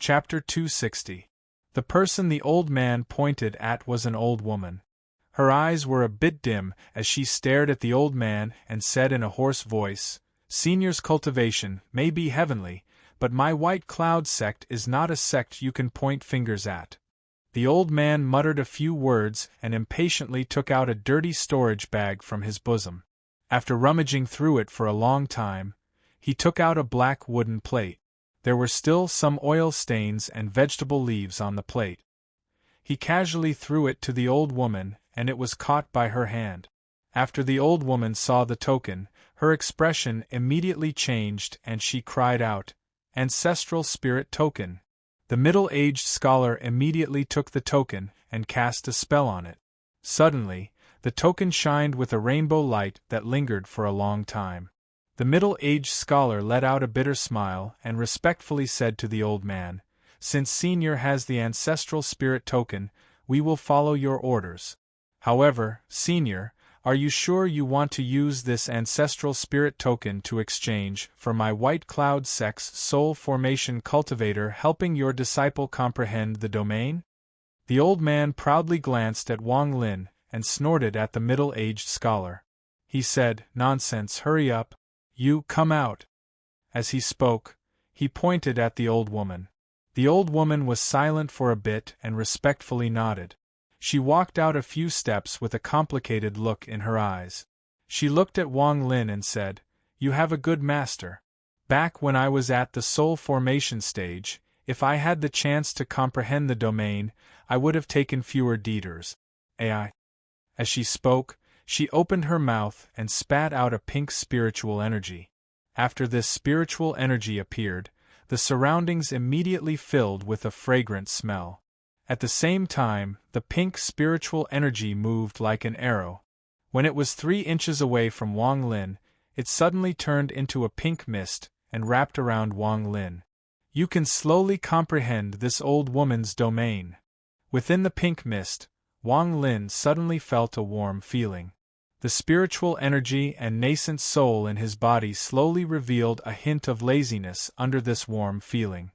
Chapter 260. The person the old man pointed at was an old woman. Her eyes were a bit dim as she stared at the old man and said in a hoarse voice, "Senior's cultivation may be heavenly, but my white cloud sect is not a sect you can point fingers at." The old man muttered a few words and impatiently took out a dirty storage bag from his bosom. After rummaging through it for a long time, he took out a black wooden plate. There were still some oil stains and vegetable leaves on the plate. He casually threw it to the old woman, and it was caught by her hand. After the old woman saw the token, her expression immediately changed and she cried out, "Ancestral spirit token!" The middle-aged scholar immediately took the token and cast a spell on it. Suddenly, the token shined with a rainbow light that lingered for a long time. The middle-aged scholar let out a bitter smile and respectfully said to the old man, "Since Senior has the ancestral spirit token, we will follow your orders. However, Senior, are you sure you want to use this ancestral spirit token to exchange for my White Cloud Sect's soul formation cultivator helping your disciple comprehend the domain?" The old man proudly glanced at Wang Lin and snorted at the middle-aged scholar. He said, "Nonsense, hurry up. You, come out." As he spoke, he pointed at the old woman. The old woman was silent for a bit and respectfully nodded. She walked out a few steps with a complicated look in her eyes. She looked at Wang Lin and said, "You have a good master. Back when I was at the soul formation stage, if I had the chance to comprehend the domain, I would have taken fewer detours. AI." As she spoke, she opened her mouth and spat out a pink spiritual energy. After this spiritual energy appeared, the surroundings immediately filled with a fragrant smell. At the same time, the pink spiritual energy moved like an arrow. When it was 3 inches away from Wang Lin, it suddenly turned into a pink mist and wrapped around Wang Lin. You can slowly comprehend this old woman's domain. Within the pink mist, Wang Lin suddenly felt a warm feeling. The spiritual energy and nascent soul in his body slowly revealed a hint of laziness under this warm feeling.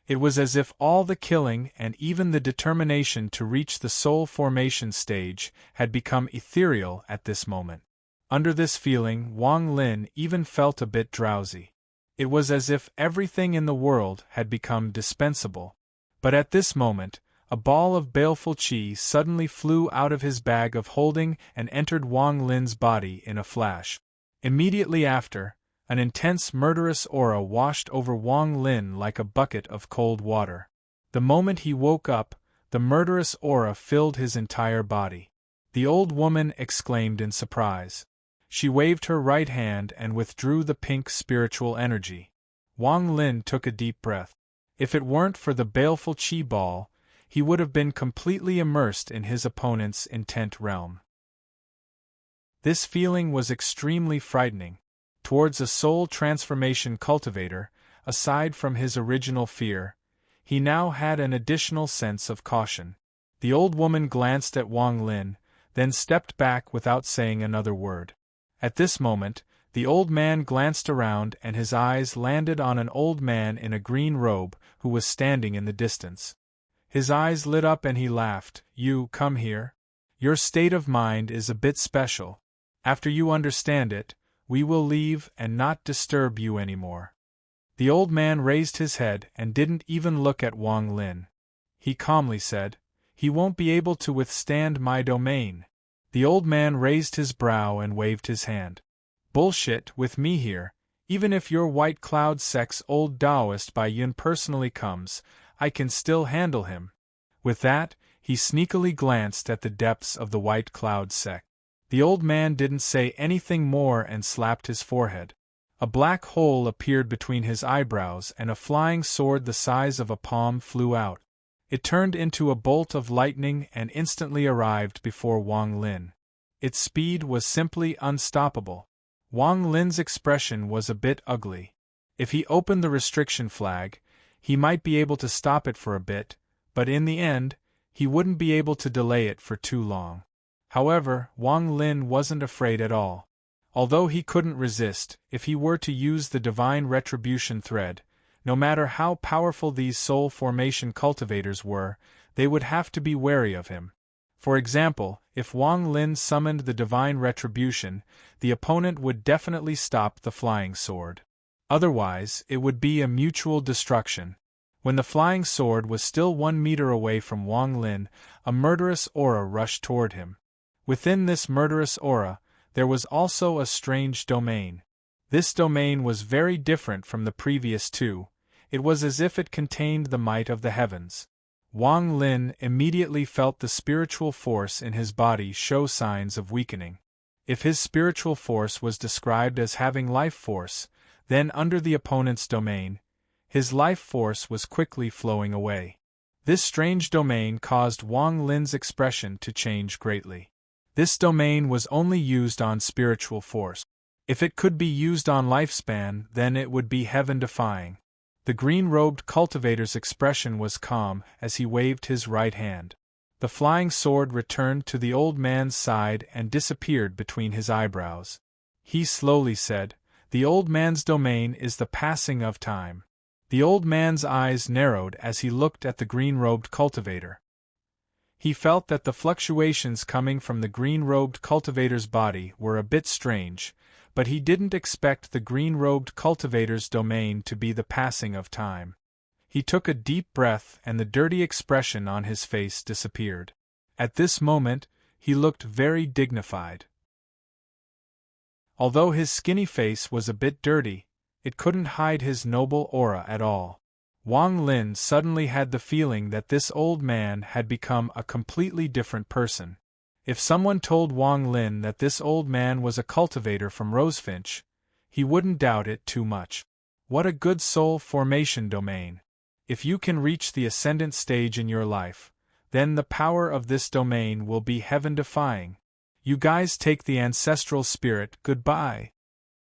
It was as if all the killing and even the determination to reach the soul formation stage had become ethereal at this moment. Under this feeling, Wang Lin even felt a bit drowsy. It was as if everything in the world had become dispensable. But at this moment, a ball of baleful qi suddenly flew out of his bag of holding and entered Wang Lin's body in a flash. Immediately after, an intense murderous aura washed over Wang Lin like a bucket of cold water. The moment he woke up, the murderous aura filled his entire body. The old woman exclaimed in surprise. She waved her right hand and withdrew the pink spiritual energy. Wang Lin took a deep breath. If it weren't for the baleful qi ball, he would have been completely immersed in his opponent's intent realm. This feeling was extremely frightening. Towards a soul transformation cultivator, aside from his original fear, he now had an additional sense of caution. The old woman glanced at Wang Lin, then stepped back without saying another word. At this moment, the old man glanced around and his eyes landed on an old man in a green robe who was standing in the distance. His eyes lit up and he laughed. "You, come here. Your state of mind is a bit special. After you understand it, we will leave and not disturb you anymore." The old man raised his head and didn't even look at Wang Lin. He calmly said, "He won't be able to withstand my domain." The old man raised his brow and waved his hand. "Bullshit with me here. Even if your White Cloud Sect's old Taoist Bai Yun personally comes, I can still handle him." With that, he sneakily glanced at the depths of the White Cloud Sect. The old man didn't say anything more and slapped his forehead. A black hole appeared between his eyebrows and a flying sword the size of a palm flew out. It turned into a bolt of lightning and instantly arrived before Wang Lin. Its speed was simply unstoppable. Wang Lin's expression was a bit ugly. If he opened the restriction flag, he might be able to stop it for a bit, but in the end, he wouldn't be able to delay it for too long. However, Wang Lin wasn't afraid at all. Although he couldn't resist, if he were to use the divine retribution thread, No matter how powerful these soul formation cultivators were, they would have to be wary of him. For example, if Wang Lin summoned the divine retribution, the opponent would definitely stop the flying sword. Otherwise, it would be a mutual destruction. When the flying sword was still 1 meter away from Wang Lin, a murderous aura rushed toward him. Within this murderous aura, there was also a strange domain. This domain was very different from the previous two. It was as if it contained the might of the heavens. Wang Lin immediately felt the spiritual force in his body show signs of weakening. If his spiritual force was described as having life force, then under the opponent's domain, his life force was quickly flowing away. This strange domain caused Wang Lin's expression to change greatly. This domain was only used on spiritual force. If it could be used on lifespan, then it would be heaven-defying. The green-robed cultivator's expression was calm as he waved his right hand. The flying sword returned to the old man's side and disappeared between his eyebrows. He slowly said, "The old man's domain is the passing of time." The old man's eyes narrowed as he looked at the green-robed cultivator. He felt that the fluctuations coming from the green-robed cultivator's body were a bit strange, but he didn't expect the green-robed cultivator's domain to be the passing of time. He took a deep breath and the dirty expression on his face disappeared. At this moment, he looked very dignified. Although his skinny face was a bit dirty, it couldn't hide his noble aura at all. Wang Lin suddenly had the feeling that this old man had become a completely different person. If someone told Wang Lin that this old man was a cultivator from Rosefinch, he wouldn't doubt it too much. What a good soul formation domain! If you can reach the ascendant stage in your life, then the power of this domain will be heaven-defying. You guys take the ancestral spirit goodbye.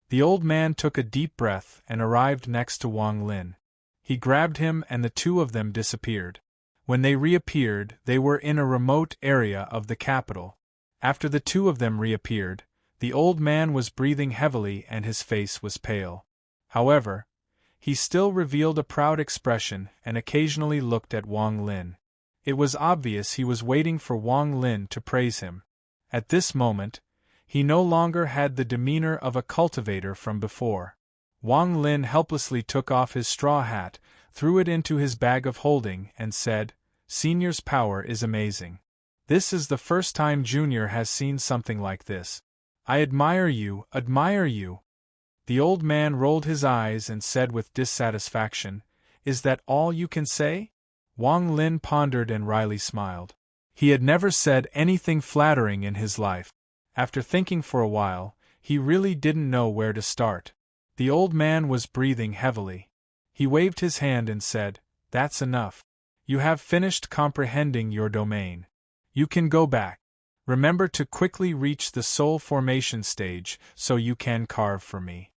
The old man took a deep breath and arrived next to Wang Lin. He grabbed him and the two of them disappeared. When they reappeared, they were in a remote area of the capital. After the two of them reappeared, the old man was breathing heavily and his face was pale. However, he still revealed a proud expression and occasionally looked at Wang Lin. It was obvious he was waiting for Wang Lin to praise him. At this moment, he no longer had the demeanor of a cultivator from before. Wang Lin helplessly took off his straw hat, threw it into his bag of holding, and said, "Senior's power is amazing. This is the first time Junior has seen something like this. I admire you, admire you." The old man rolled his eyes and said with dissatisfaction, "Is that all you can say?" Wang Lin pondered and wryly smiled. He had never said anything flattering in his life. After thinking for a while, he really didn't know where to start. The old man was breathing heavily. He waved his hand and said, "That's enough. You have finished comprehending your domain. You can go back. Remember to quickly reach the soul formation stage so you can carve for me."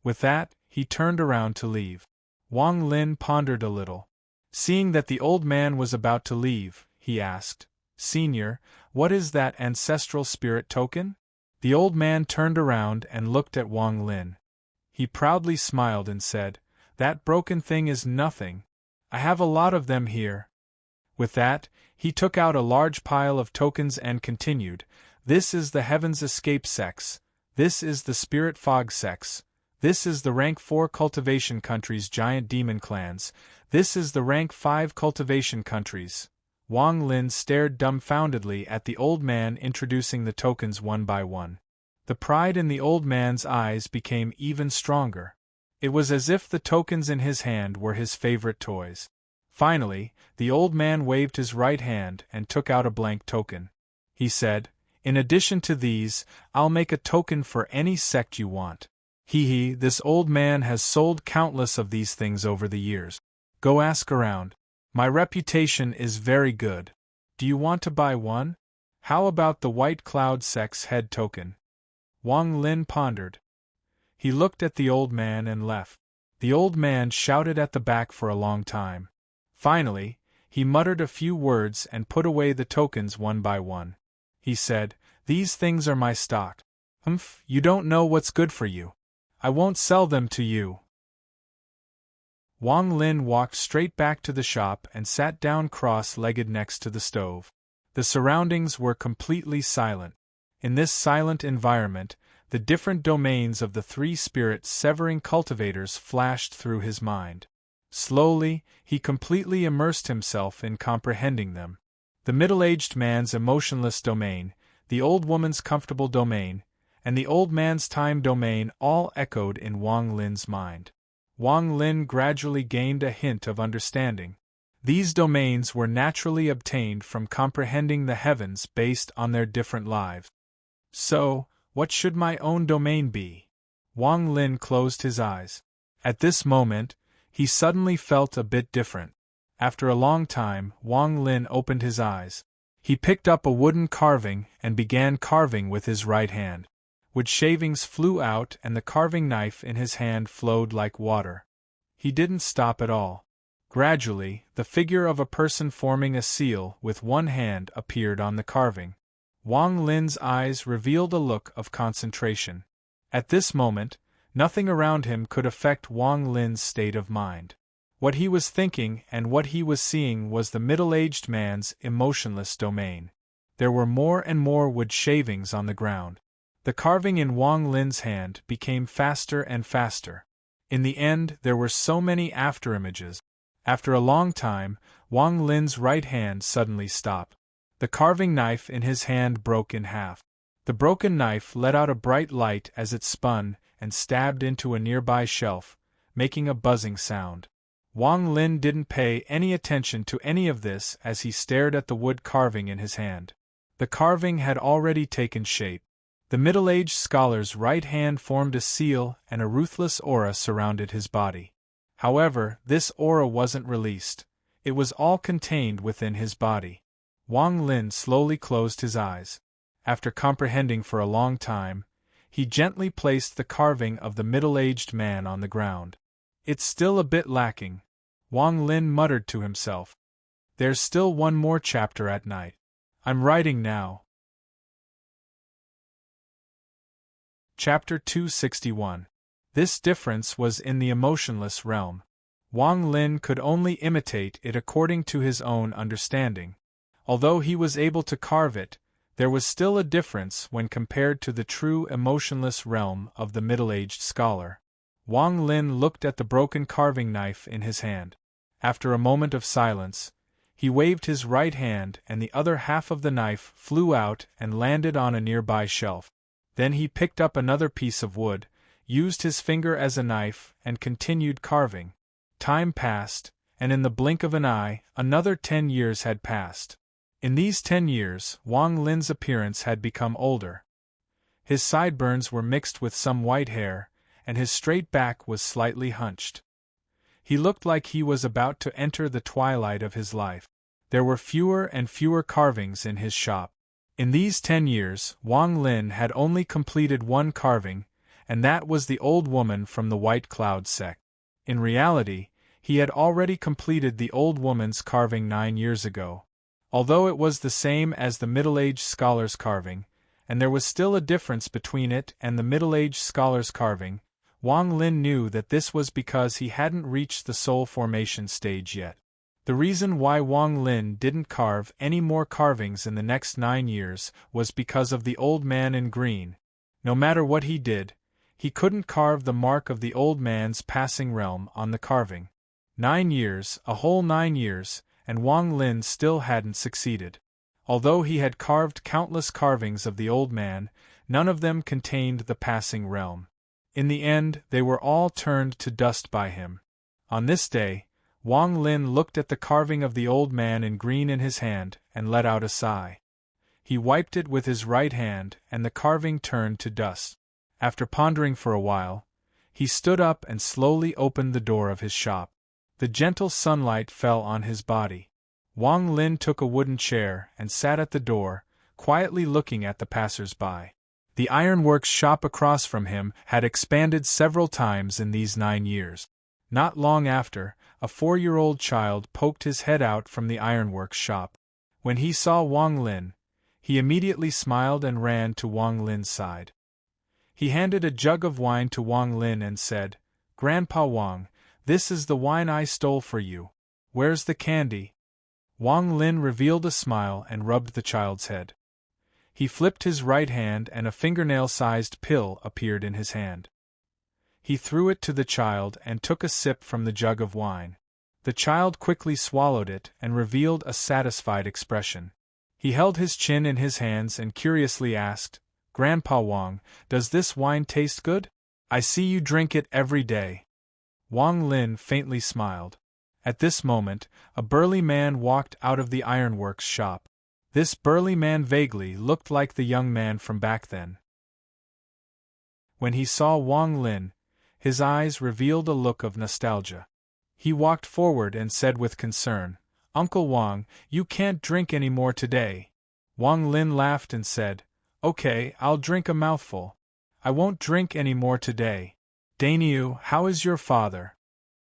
With that, he turned around to leave. Wang Lin pondered a little. Seeing that the old man was about to leave, he asked, "Senior, what is that ancestral spirit token?" The old man turned around and looked at Wang Lin. He proudly smiled and said, "That broken thing is nothing. I have a lot of them here." With that, he took out a large pile of tokens and continued, "This is the Heaven's Escape Sex. This is the Spirit Fog Sex. This is the Rank 4 Cultivation Countries Giant Demon Clans. This is the Rank 5 Cultivation Countries." Wang Lin stared dumbfoundedly at the old man introducing the tokens one by one. The pride in the old man's eyes became even stronger. It was as if the tokens in his hand were his favorite toys. Finally, the old man waved his right hand and took out a blank token. He said, "In addition to these, I'll make a token for any sect you want. This old man has sold countless of these things over the years. Go ask around. My reputation is very good. Do you want to buy one? How about the White Cloud Sect's head token?" Wang Lin pondered. He looked at the old man and left. The old man shouted at the back for a long time. Finally, he muttered a few words and put away the tokens one by one. He said, "These things are my stock. You don't know what's good for you. I won't sell them to you." Wang Lin walked straight back to the shop and sat down cross-legged next to the stove. The surroundings were completely silent. In this silent environment, the different domains of the three spirit-severing cultivators flashed through his mind. Slowly, he completely immersed himself in comprehending them. The middle-aged man's emotionless domain, the old woman's comfortable domain, and the old man's time domain all echoed in Wang Lin's mind. Wang Lin gradually gained a hint of understanding. These domains were naturally obtained from comprehending the heavens based on their different lives. So, what should my own domain be? Wang Lin closed his eyes. At this moment, he suddenly felt a bit different. After a long time, Wang Lin opened his eyes. He picked up a wooden carving and began carving with his right hand. Wood shavings flew out and the carving knife in his hand flowed like water. He didn't stop at all. Gradually, the figure of a person forming a seal with one hand appeared on the carving. Wang Lin's eyes revealed a look of concentration. At this moment, nothing around him could affect Wang Lin's state of mind. What he was thinking and what he was seeing was the middle-aged man's emotionless domain. There were more and more wood shavings on the ground. The carving in Wang Lin's hand became faster and faster. In the end, there were so many afterimages. After a long time, Wang Lin's right hand suddenly stopped. The carving knife in his hand broke in half. The broken knife let out a bright light as it spun and stabbed into a nearby shelf, making a buzzing sound. Wang Lin didn't pay any attention to any of this as he stared at the wood carving in his hand. The carving had already taken shape. The middle-aged scholar's right hand formed a seal and a ruthless aura surrounded his body. However, this aura wasn't released. It was all contained within his body. Wang Lin slowly closed his eyes. After comprehending for a long time, he gently placed the carving of the middle-aged man on the ground. It's still a bit lacking, Wang Lin muttered to himself. There's still one more chapter at night. I'm writing now. Chapter 261. This difference was in the emotionless realm. Wang Lin could only imitate it according to his own understanding. Although he was able to carve it, there was still a difference when compared to the true emotionless realm of the middle-aged scholar. Wang Lin looked at the broken carving knife in his hand. After a moment of silence, he waved his right hand and the other half of the knife flew out and landed on a nearby shelf. Then he picked up another piece of wood, used his finger as a knife, and continued carving. Time passed, and in the blink of an eye, another 10 years had passed. In these 10 years, Wang Lin's appearance had become older. His sideburns were mixed with some white hair, and his straight back was slightly hunched. He looked like he was about to enter the twilight of his life. There were fewer and fewer carvings in his shop. In these 10 years, Wang Lin had only completed one carving, and that was the old woman from the White Cloud sect. In reality, he had already completed the old woman's carving 9 years ago. Although it was the same as the middle-aged scholar's carving, and there was still a difference between it and the middle-aged scholar's carving, Wang Lin knew that this was because he hadn't reached the soul formation stage yet. The reason why Wang Lin didn't carve any more carvings in the next 9 years was because of the old man in green. No matter what he did, he couldn't carve the mark of the old man's passing realm on the carving. 9 years, a whole 9 years, and Wang Lin still hadn't succeeded. Although he had carved countless carvings of the old man, none of them contained the passing realm. In the end, they were all turned to dust by him. On this day, Wang Lin looked at the carving of the old man in green in his hand and let out a sigh. He wiped it with his right hand and the carving turned to dust. After pondering for a while, he stood up and slowly opened the door of his shop. The gentle sunlight fell on his body. Wang Lin took a wooden chair and sat at the door, quietly looking at the passers-by. The ironworks shop across from him had expanded several times in these 9 years. Not long after, a 4-year-old child poked his head out from the ironworks shop. When he saw Wang Lin, he immediately smiled and ran to Wang Lin's side. He handed a jug of wine to Wang Lin and said, "Grandpa Wang, "This is the wine I stole for you. Where's the candy?" Wang Lin revealed a smile and rubbed the child's head. He flipped his right hand and a fingernail-sized pill appeared in his hand. He threw it to the child and took a sip from the jug of wine. The child quickly swallowed it and revealed a satisfied expression. He held his chin in his hands and curiously asked, "Grandpa Wang, does this wine taste good? I see you drink it every day." Wang Lin faintly smiled. At this moment, a burly man walked out of the ironworks shop. This burly man vaguely looked like the young man from back then. When he saw Wang Lin, his eyes revealed a look of nostalgia. He walked forward and said with concern, "Uncle Wang, you can't drink any more today." Wang Lin laughed and said, "Okay, I'll drink a mouthful. I won't drink any more today." "Daniel, how is your father?"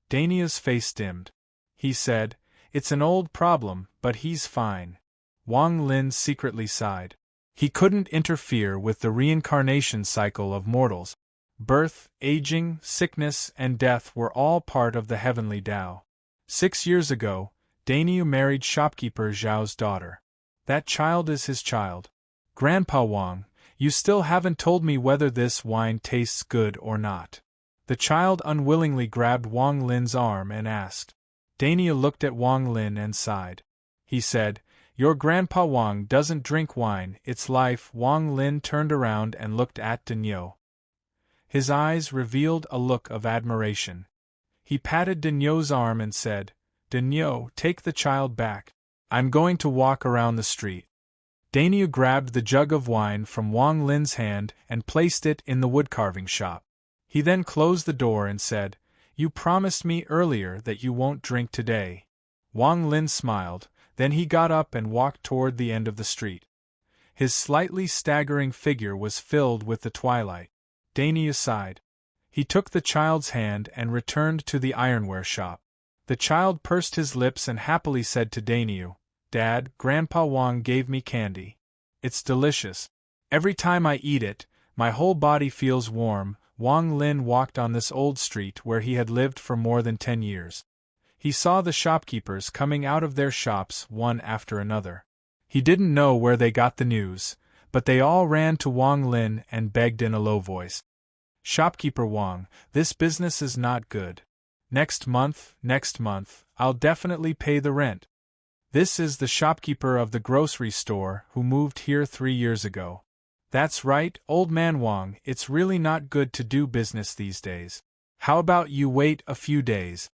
Daniel's face dimmed. He said, "It's an old problem, but he's fine." Wang Lin secretly sighed. He couldn't interfere with the reincarnation cycle of mortals. Birth, aging, sickness, and death were all part of the heavenly Tao. 6 years ago, Daniel married shopkeeper Zhao's daughter. That child is his child. "Grandpa Wang, you still haven't told me whether this wine tastes good or not." The child unwillingly grabbed Wang Lin's arm and asked. Daniel looked at Wang Lin and sighed. He said, "Your Grandpa Wang doesn't drink wine, it's life." Wang Lin turned around and looked at Daniel. His eyes revealed a look of admiration. He patted Daniel's arm and said, "Daniel, take the child back. I'm going to walk around the street." Daniel grabbed the jug of wine from Wang Lin's hand and placed it in the woodcarving shop. He then closed the door and said, "You promised me earlier that you won't drink today." Wang Lin smiled, then he got up and walked toward the end of the street. His slightly staggering figure was filled with the twilight. Daniel sighed. He took the child's hand and returned to the ironware shop. The child pursed his lips and happily said to Daniel, "Dad, Grandpa Wang gave me candy. It's delicious. Every time I eat it, my whole body feels warm." Wang Lin walked on this old street where he had lived for more than 10 years. He saw the shopkeepers coming out of their shops one after another. He didn't know where they got the news, but they all ran to Wang Lin and begged in a low voice. "Shopkeeper Wang, this business is not good. Next month, I'll definitely pay the rent." This is the shopkeeper of the grocery store who moved here 3 years ago. "That's right, old man Wang, it's really not good to do business these days. How about you wait a few days?"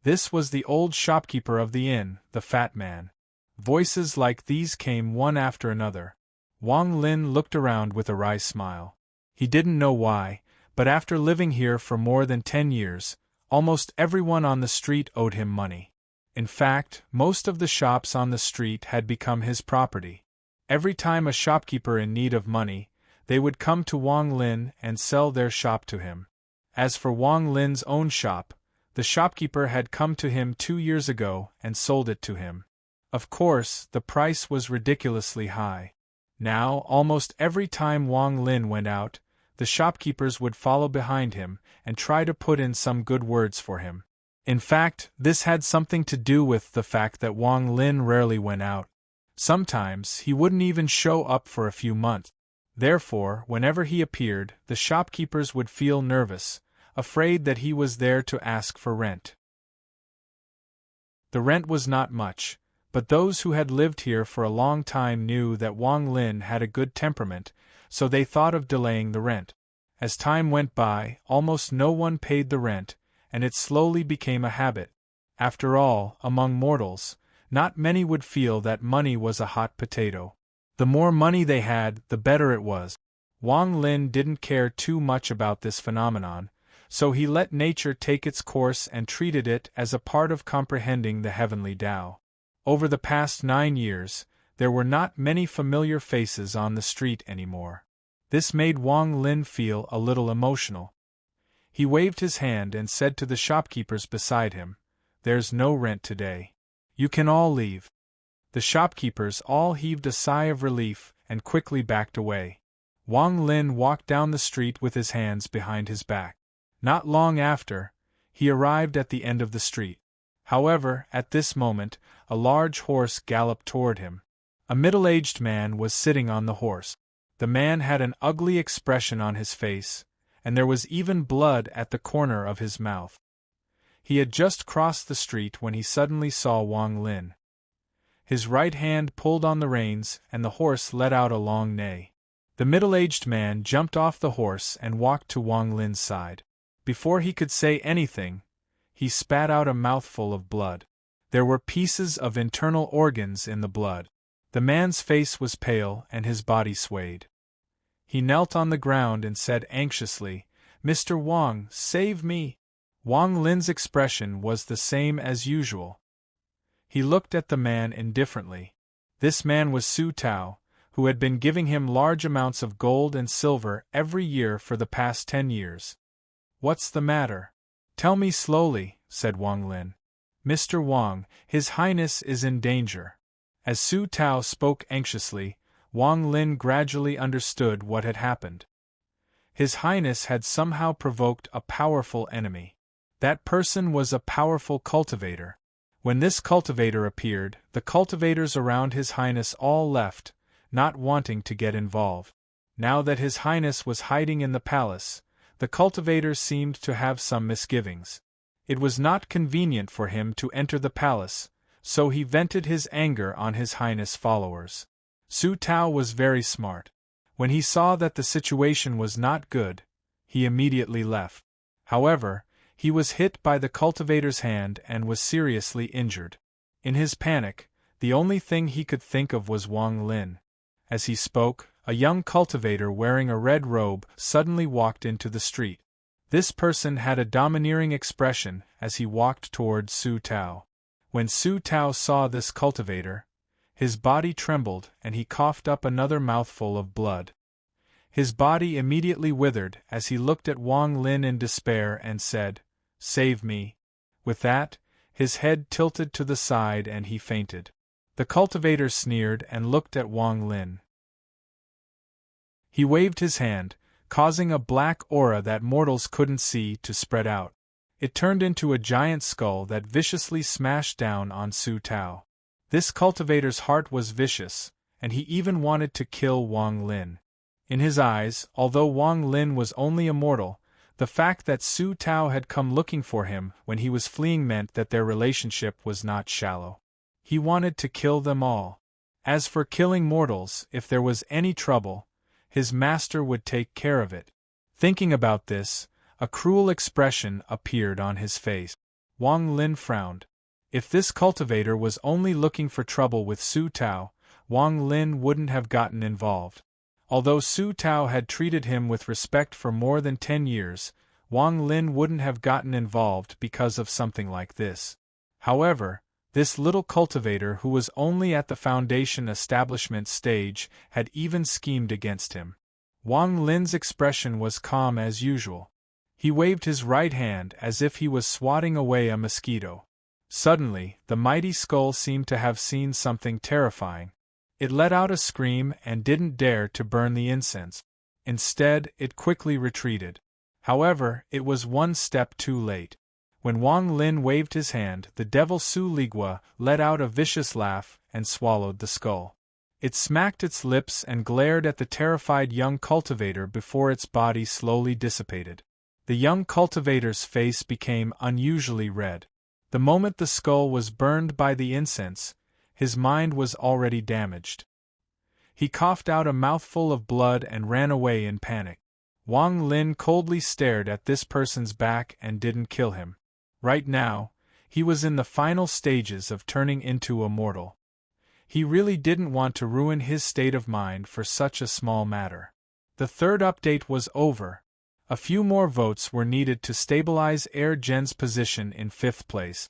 This was the old shopkeeper of the inn, the fat man. Voices like these came one after another. Wang Lin looked around with a wry smile. He didn't know why, but after living here for more than 10 years, almost everyone on the street owed him money. In fact, most of the shops on the street had become his property. Every time a shopkeeper in need of money, they would come to Wang Lin and sell their shop to him. As for Wang Lin's own shop, the shopkeeper had come to him 2 years ago and sold it to him. Of course, the price was ridiculously high. Now, almost every time Wang Lin went out, the shopkeepers would follow behind him and try to put in some good words for him. In fact, this had something to do with the fact that Wang Lin rarely went out. Sometimes, he wouldn't even show up for a few months. Therefore, whenever he appeared, the shopkeepers would feel nervous, afraid that he was there to ask for rent. The rent was not much, but those who had lived here for a long time knew that Wang Lin had a good temperament, so they thought of delaying the rent. As time went by, almost no one paid the rent, and it slowly became a habit. After all, among mortals, not many would feel that money was a hot potato. The more money they had, the better it was. Wang Lin didn't care too much about this phenomenon, so he let nature take its course and treated it as a part of comprehending the heavenly Tao. Over the past 9 years, there were not many familiar faces on the street anymore. This made Wang Lin feel a little emotional. He waved his hand and said to the shopkeepers beside him, "There's no rent today. You can all leave." The shopkeepers all heaved a sigh of relief and quickly backed away. Wang Lin walked down the street with his hands behind his back. Not long after, He arrived at the end of the street. However, at this moment, a large horse galloped toward him. A middle-aged man was sitting on the horse. The man had an ugly expression on his face, and there was even blood at the corner of his mouth. He had just crossed the street when he suddenly saw Wang Lin. His right hand pulled on the reins, and the horse let out a long neigh. The middle-aged man jumped off the horse and walked to Wang Lin's side. Before he could say anything, he spat out a mouthful of blood. There were pieces of internal organs in the blood. The man's face was pale and his body swayed. He knelt on the ground and said anxiously, "Mr. Wang, save me!" Wang Lin's expression was the same as usual. He looked at the man indifferently. This man was Su Tao, who had been giving him large amounts of gold and silver every year for the past 10 years. "What's the matter? Tell me slowly," said Wang Lin. "Mr. Wang, His Highness is in danger." As Su Tao spoke anxiously, Wang Lin gradually understood what had happened. His Highness had somehow provoked a powerful enemy. That person was a powerful cultivator. When this cultivator appeared, the cultivators around His Highness all left, not wanting to get involved. Now that His Highness was hiding in the palace, the cultivators seemed to have some misgivings. It was not convenient for him to enter the palace, so he vented his anger on His Highness' followers. Su Tao was very smart. When he saw that the situation was not good, he immediately left. However, he was hit by the cultivator's hand and was seriously injured. In his panic, the only thing he could think of was Wang Lin. As he spoke, a young cultivator wearing a red robe suddenly walked into the street. This person had a domineering expression as he walked toward Su Tao. When Su Tao saw this cultivator, his body trembled and he coughed up another mouthful of blood. His body immediately withered as he looked at Wang Lin in despair and said, "Save me." With that, his head tilted to the side and he fainted. The cultivator sneered and looked at Wang Lin. He waved his hand, causing a black aura that mortals couldn't see to spread out. It turned into a giant skull that viciously smashed down on Su Tao. This cultivator's heart was vicious, and he even wanted to kill Wang Lin. In his eyes, although Wang Lin was only a mortal, the fact that Su Tao had come looking for him when he was fleeing meant that their relationship was not shallow. He wanted to kill them all. As for killing mortals, if there was any trouble, his master would take care of it. Thinking about this, a cruel expression appeared on his face. Wang Lin frowned. If this cultivator was only looking for trouble with Su Tao, Wang Lin wouldn't have gotten involved. Although Su Tao had treated him with respect for more than 10 years, Wang Lin wouldn't have gotten involved because of something like this. However, this little cultivator who was only at the foundation establishment stage had even schemed against him. Wang Lin's expression was calm as usual. He waved his right hand as if he was swatting away a mosquito. Suddenly, the mighty skull seemed to have seen something terrifying. It let out a scream and didn't dare to burn the incense. Instead, it quickly retreated. However, it was one step too late. When Wang Lin waved his hand, the devil Su Ligua let out a vicious laugh and swallowed the skull. It smacked its lips and glared at the terrified young cultivator before its body slowly dissipated. The young cultivator's face became unusually red. The moment the skull was burned by the incense, his mind was already damaged. He coughed out a mouthful of blood and ran away in panic. Wang Lin coldly stared at this person's back and didn't kill him. Right now, he was in the final stages of turning into a mortal. He really didn't want to ruin his state of mind for such a small matter. The third update was over. A few more votes were needed to stabilize Air Gen's position in 5th place.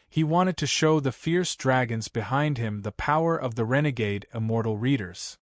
He wanted to show the fierce dragons behind him the power of the renegade immortal readers.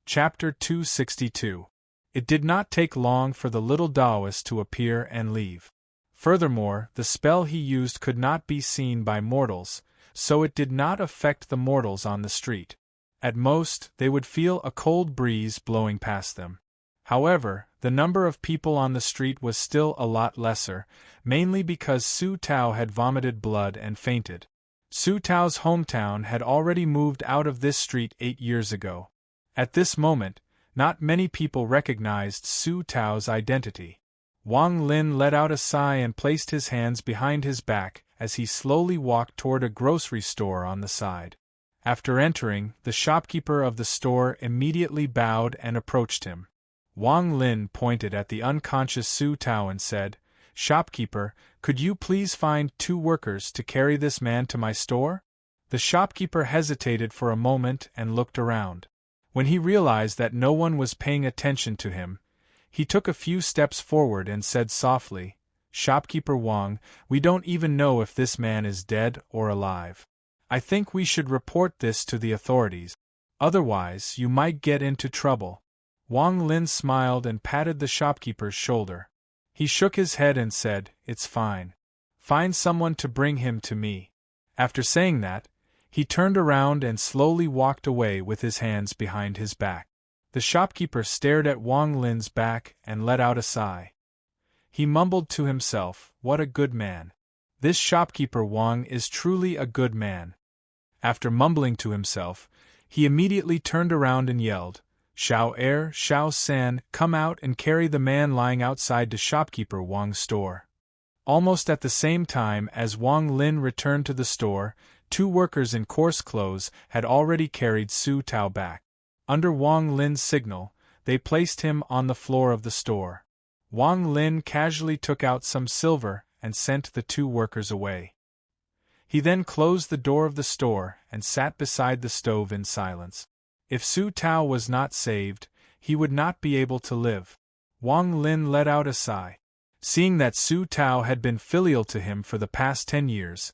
Chapter 262. It did not take long for the little Taoist to appear and leave. Furthermore, the spell he used could not be seen by mortals, so it did not affect the mortals on the street. At most, they would feel a cold breeze blowing past them. However, the number of people on the street was still a lot lesser, mainly because Su Tao had vomited blood and fainted. Su Tao's hometown had already moved out of this street 8 years ago. At this moment, not many people recognized Su Tao's identity. Wang Lin let out a sigh and placed his hands behind his back as he slowly walked toward a grocery store on the side. After entering, the shopkeeper of the store immediately bowed and approached him. Wang Lin pointed at the unconscious Su Tao and said, "Shopkeeper, could you please find 2 workers to carry this man to my store?" The shopkeeper hesitated for a moment and looked around. When he realized that no one was paying attention to him, he took a few steps forward and said softly, "Shopkeeper Wang, we don't even know if this man is dead or alive. I think we should report this to the authorities. Otherwise, you might get into trouble." Wang Lin smiled and patted the shopkeeper's shoulder. He shook his head and said, "It's fine. Find someone to bring him to me." After saying that, he turned around and slowly walked away with his hands behind his back. The shopkeeper stared at Wang Lin's back and let out a sigh. He mumbled to himself, "What a good man. This shopkeeper Wang is truly a good man." After mumbling to himself, he immediately turned around and yelled, "Xiao Er, Xiao San, come out and carry the man lying outside to shopkeeper Wang's store." Almost at the same time as Wang Lin returned to the store, 2 workers in coarse clothes had already carried Su Tao back. Under Wang Lin's signal, they placed him on the floor of the store. Wang Lin casually took out some silver and sent the 2 workers away. He then closed the door of the store and sat beside the stove in silence. If Su Tao was not saved, he would not be able to live. Wang Lin let out a sigh. Seeing that Su Tao had been filial to him for the past 10 years,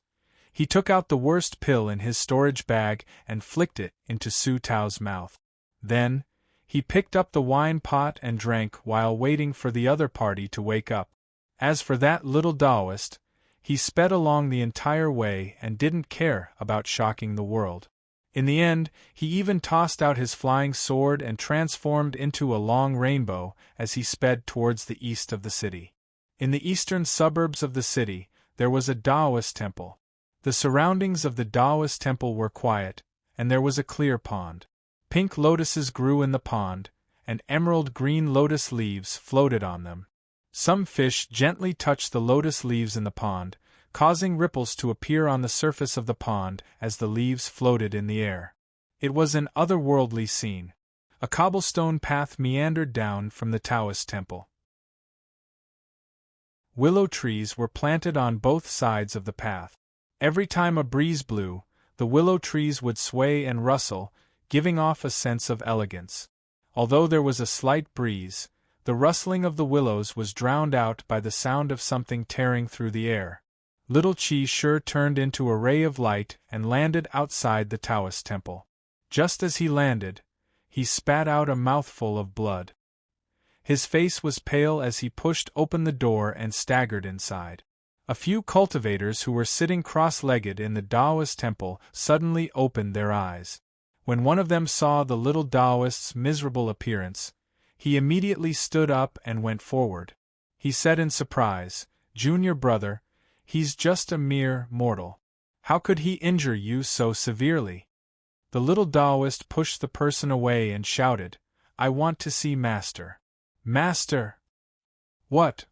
he took out the worst pill in his storage bag and flicked it into Su Tao's mouth. Then, he picked up the wine pot and drank while waiting for the other party to wake up. As for that little Taoist, he sped along the entire way and didn't care about shocking the world. In the end, he even tossed out his flying sword and transformed into a long rainbow as he sped towards the east of the city. In the eastern suburbs of the city, there was a Taoist temple. The surroundings of the Taoist temple were quiet, and there was a clear pond. Pink lotuses grew in the pond, and emerald-green lotus leaves floated on them. Some fish gently touched the lotus leaves in the pond, causing ripples to appear on the surface of the pond as the leaves floated in the air. It was an otherworldly scene. A cobblestone path meandered down from the Taoist temple. Willow trees were planted on both sides of the path. Every time a breeze blew, the willow trees would sway and rustle, giving off a sense of elegance. Although there was a slight breeze, the rustling of the willows was drowned out by the sound of something tearing through the air. Little Chi sure turned into a ray of light and landed outside the Taoist temple. Just as he landed, he spat out a mouthful of blood. His face was pale as he pushed open the door and staggered inside. A few cultivators who were sitting cross-legged in the Taoist temple suddenly opened their eyes. When one of them saw the little Taoist's miserable appearance, he immediately stood up and went forward. He said in surprise, "Junior brother, he's just a mere mortal. How could he injure you so severely?" The little Taoist pushed the person away and shouted, "I want to see Master." "Master?" "What?"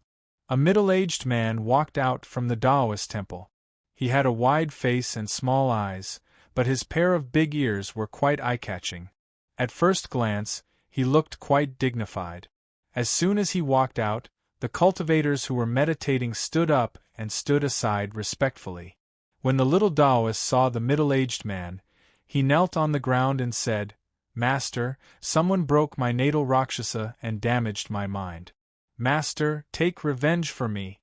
A middle-aged man walked out from the Taoist temple. He had a wide face and small eyes, but his pair of big ears were quite eye-catching. At first glance, he looked quite dignified. As soon as he walked out, the cultivators who were meditating stood up and stood aside respectfully. When the little Taoist saw the middle-aged man, he knelt on the ground and said, "Master, someone broke my natal Rakshasa and damaged my mind. Master, take revenge for me."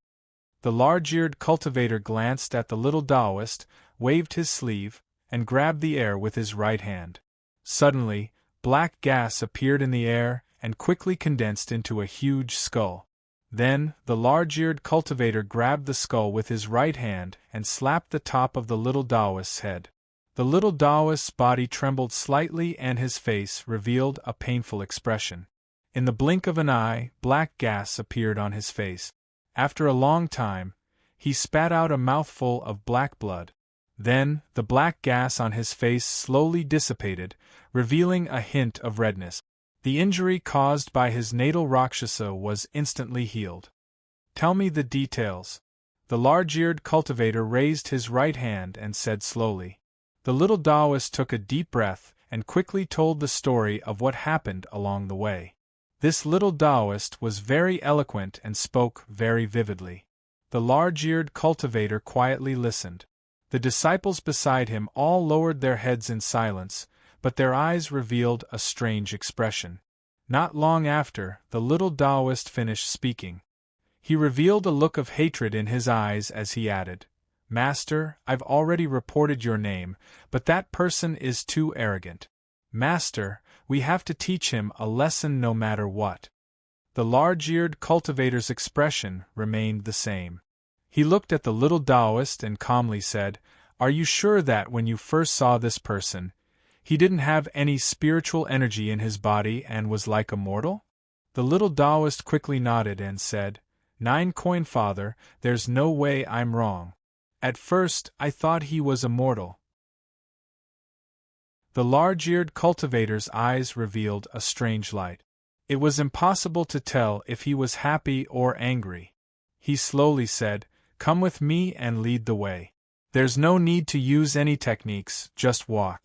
The large-eared cultivator glanced at the little Taoist, waved his sleeve, and grabbed the air with his right hand. Suddenly, black gas appeared in the air and quickly condensed into a huge skull. Then, the large-eared cultivator grabbed the skull with his right hand and slapped the top of the little Taoist's head. The little Taoist's body trembled slightly and his face revealed a painful expression. In the blink of an eye, black gas appeared on his face. After a long time, he spat out a mouthful of black blood. Then, the black gas on his face slowly dissipated, revealing a hint of redness. The injury caused by his natal Rakshasa was instantly healed. Tell me the details. The large-eared cultivator raised his right hand and said slowly. The little Taoist took a deep breath and quickly told the story of what happened along the way. This little Taoist was very eloquent and spoke very vividly. The large-eared cultivator quietly listened. The disciples beside him all lowered their heads in silence, but their eyes revealed a strange expression. Not long after, the little Taoist finished speaking. He revealed a look of hatred in his eyes as he added, "Master, I've already reported your name, but that person is too arrogant. Master, we have to teach him a lesson no matter what." The large-eared cultivator's expression remained the same. He looked at the little Taoist and calmly said, "Are you sure that when you first saw this person, he didn't have any spiritual energy in his body and was like a mortal?" The little Taoist quickly nodded and said, "Nine coin father, there's no way I'm wrong. At first, I thought he was a mortal." The large-eared cultivator's eyes revealed a strange light. It was impossible to tell if he was happy or angry. He slowly said, "Come with me and lead the way. There's no need to use any techniques, just walk."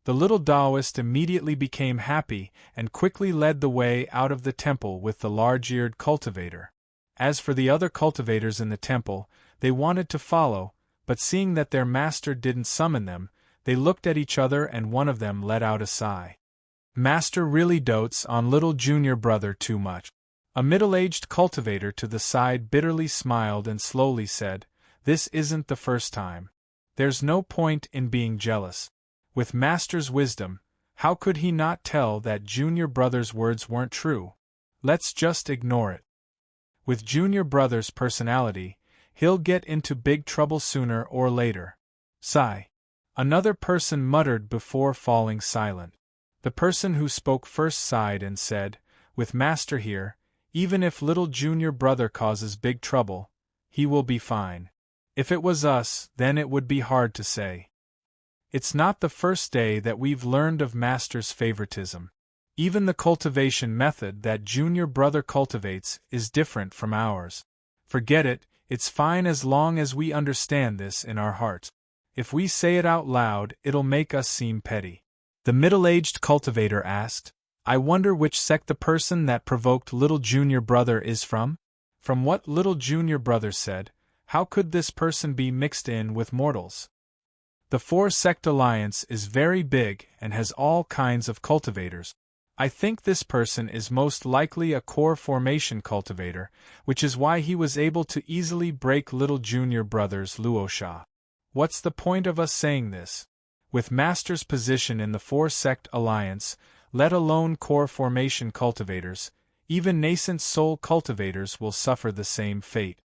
The little Taoist immediately became happy and quickly led the way out of the temple with the large-eared cultivator. As for the other cultivators in the temple, they wanted to follow, but seeing that their master didn't summon them, they looked at each other and one of them let out a sigh. "Master really dotes on little junior brother too much." A middle-aged cultivator to the side bitterly smiled and slowly said, "This isn't the first time. There's no point in being jealous. With Master's wisdom, how could he not tell that Junior Brother's words weren't true? Let's just ignore it. With Junior Brother's personality, he'll get into big trouble sooner or later." Sigh. Another person muttered before falling silent. The person who spoke first sighed and said, "With Master here, even if little Junior Brother causes big trouble, he will be fine. If it was us, then it would be hard to say. It's not the first day that we've learned of Master's favoritism. Even the cultivation method that Junior Brother cultivates is different from ours. Forget it, it's fine as long as we understand this in our hearts. If we say it out loud, it'll make us seem petty." The middle-aged cultivator asked, "I wonder which sect the person that provoked little Junior Brother is from?" From what little Junior Brother said, how could this person be mixed in with mortals? The four-sect alliance is very big and has all kinds of cultivators. I think this person is most likely a core formation cultivator, which is why he was able to easily break little Junior Brother's luosha. What's the point of us saying this? With Master's position in the four-sect alliance, let alone core formation cultivators, even nascent soul cultivators will suffer the same fate.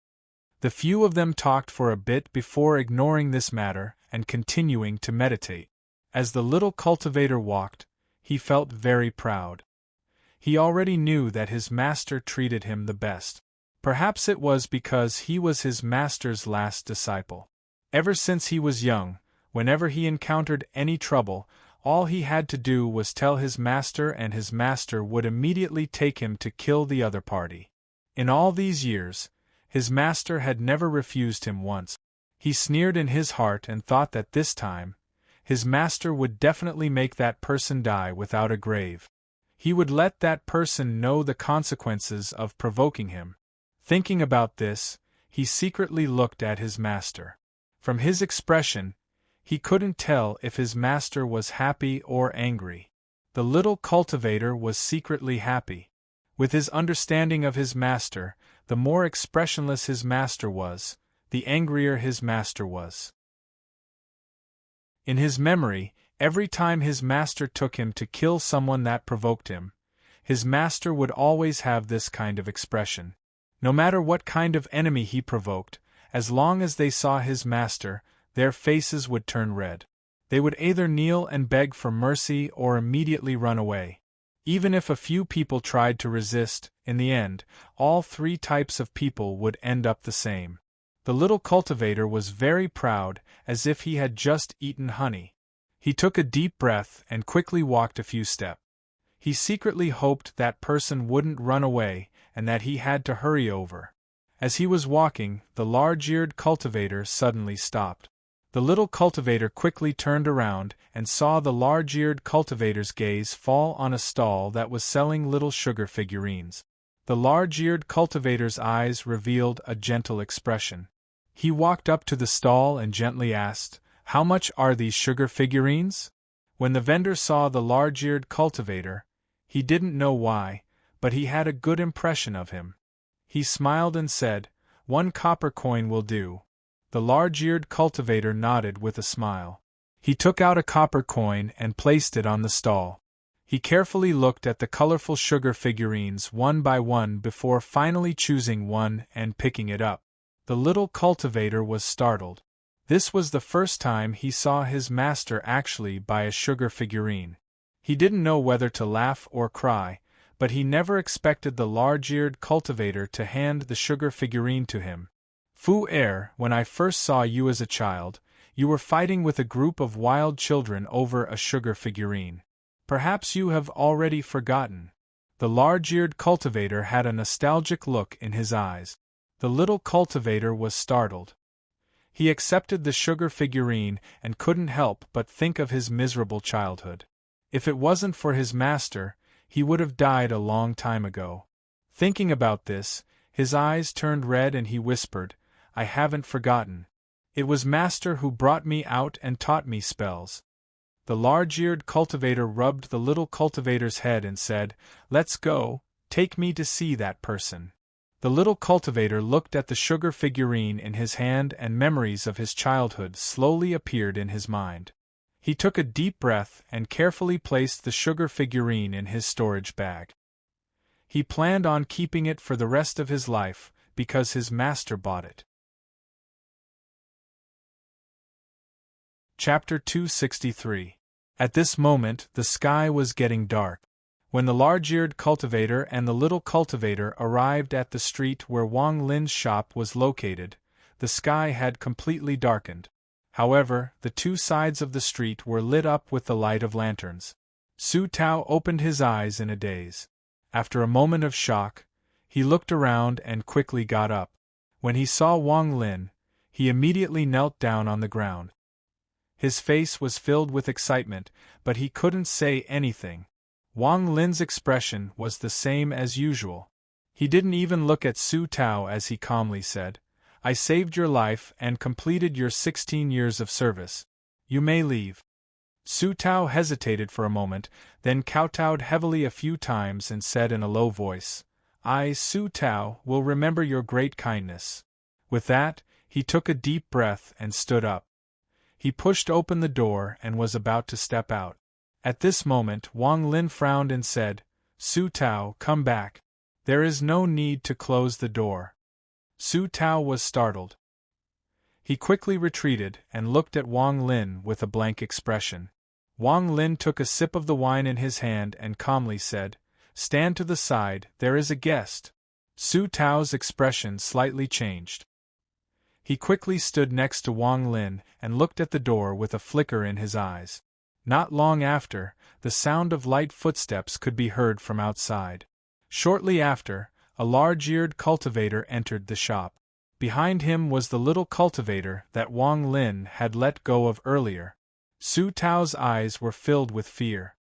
The few of them talked for a bit before ignoring this matter and continuing to meditate. As the little cultivator walked, he felt very proud. He already knew that his master treated him the best. Perhaps it was because he was his master's last disciple. Ever since he was young, whenever he encountered any trouble, all he had to do was tell his master and his master would immediately take him to kill the other party. In all these years, his master had never refused him once. He sneered in his heart and thought that this time, his master would definitely make that person die without a grave. He would let that person know the consequences of provoking him. Thinking about this, he secretly looked at his master. From his expression, he couldn't tell if his master was happy or angry. The little cultivator was secretly happy. With his understanding of his master, the more expressionless his master was, the angrier his master was. In his memory, every time his master took him to kill someone that provoked him, his master would always have this kind of expression. No matter what kind of enemy he provoked, as long as they saw his master, their faces would turn red. They would either kneel and beg for mercy or immediately run away. Even if a few people tried to resist, in the end, all three types of people would end up the same. The little cultivator was very proud, as if he had just eaten honey. He took a deep breath and quickly walked a few steps. He secretly hoped that person wouldn't run away and that he had to hurry over. As he was walking, the large-eared cultivator suddenly stopped. The little cultivator quickly turned around and saw the large-eared cultivator's gaze fall on a stall that was selling little sugar figurines. The large-eared cultivator's eyes revealed a gentle expression. He walked up to the stall and gently asked, "How much are these sugar figurines?" When the vendor saw the large-eared cultivator, he didn't know why, but he had a good impression of him. He smiled and said, "1 copper coin will do." The large-eared cultivator nodded with a smile. He took out a copper coin and placed it on the stall. He carefully looked at the colorful sugar figurines one by one before finally choosing one and picking it up. The little cultivator was startled. This was the first time he saw his master actually buy a sugar figurine. He didn't know whether to laugh or cry, but he never expected the large-eared cultivator to hand the sugar figurine to him. "Fu-er, when I first saw you as a child, you were fighting with a group of wild children over a sugar figurine. Perhaps you have already forgotten." The large-eared cultivator had a nostalgic look in his eyes. The little cultivator was startled. He accepted the sugar figurine and couldn't help but think of his miserable childhood. If it wasn't for his master, he would have died a long time ago. Thinking about this, his eyes turned red and he whispered, "I haven't forgotten. It was master who brought me out and taught me spells." The large-eared cultivator rubbed the little cultivator's head and said, "Let's go, take me to see that person." The little cultivator looked at the sugar figurine in his hand and memories of his childhood slowly appeared in his mind. He took a deep breath and carefully placed the sugar figurine in his storage bag. He planned on keeping it for the rest of his life, because his master bought it. Chapter 263. At this moment, the sky was getting dark. When the large-eared cultivator and the little cultivator arrived at the street where Wang Lin's shop was located, the sky had completely darkened. However, the two sides of the street were lit up with the light of lanterns. Su Tao opened his eyes in a daze. After a moment of shock, he looked around and quickly got up. When he saw Wang Lin, he immediately knelt down on the ground. His face was filled with excitement, but he couldn't say anything. Wang Lin's expression was the same as usual. He didn't even look at Su Tao as he calmly said, "I saved your life and completed your 16 years of service. You may leave." Su Tao hesitated for a moment, then kowtowed heavily a few times and said in a low voice, "I, Su Tao, will remember your great kindness." With that, he took a deep breath and stood up. He pushed open the door and was about to step out. At this moment Wang Lin frowned and said, "Su Tao, come back. There is no need to close the door." Su Tao was startled. He quickly retreated and looked at Wang Lin with a blank expression. Wang Lin took a sip of the wine in his hand and calmly said, "Stand to the side, there is a guest." Su Tao's expression slightly changed. He quickly stood next to Wang Lin and looked at the door with a flicker in his eyes. Not long after, the sound of light footsteps could be heard from outside. Shortly after, a large-eared cultivator entered the shop. Behind him was the little cultivator that Wang Lin had let go of earlier. Su Tao's eyes were filled with fear.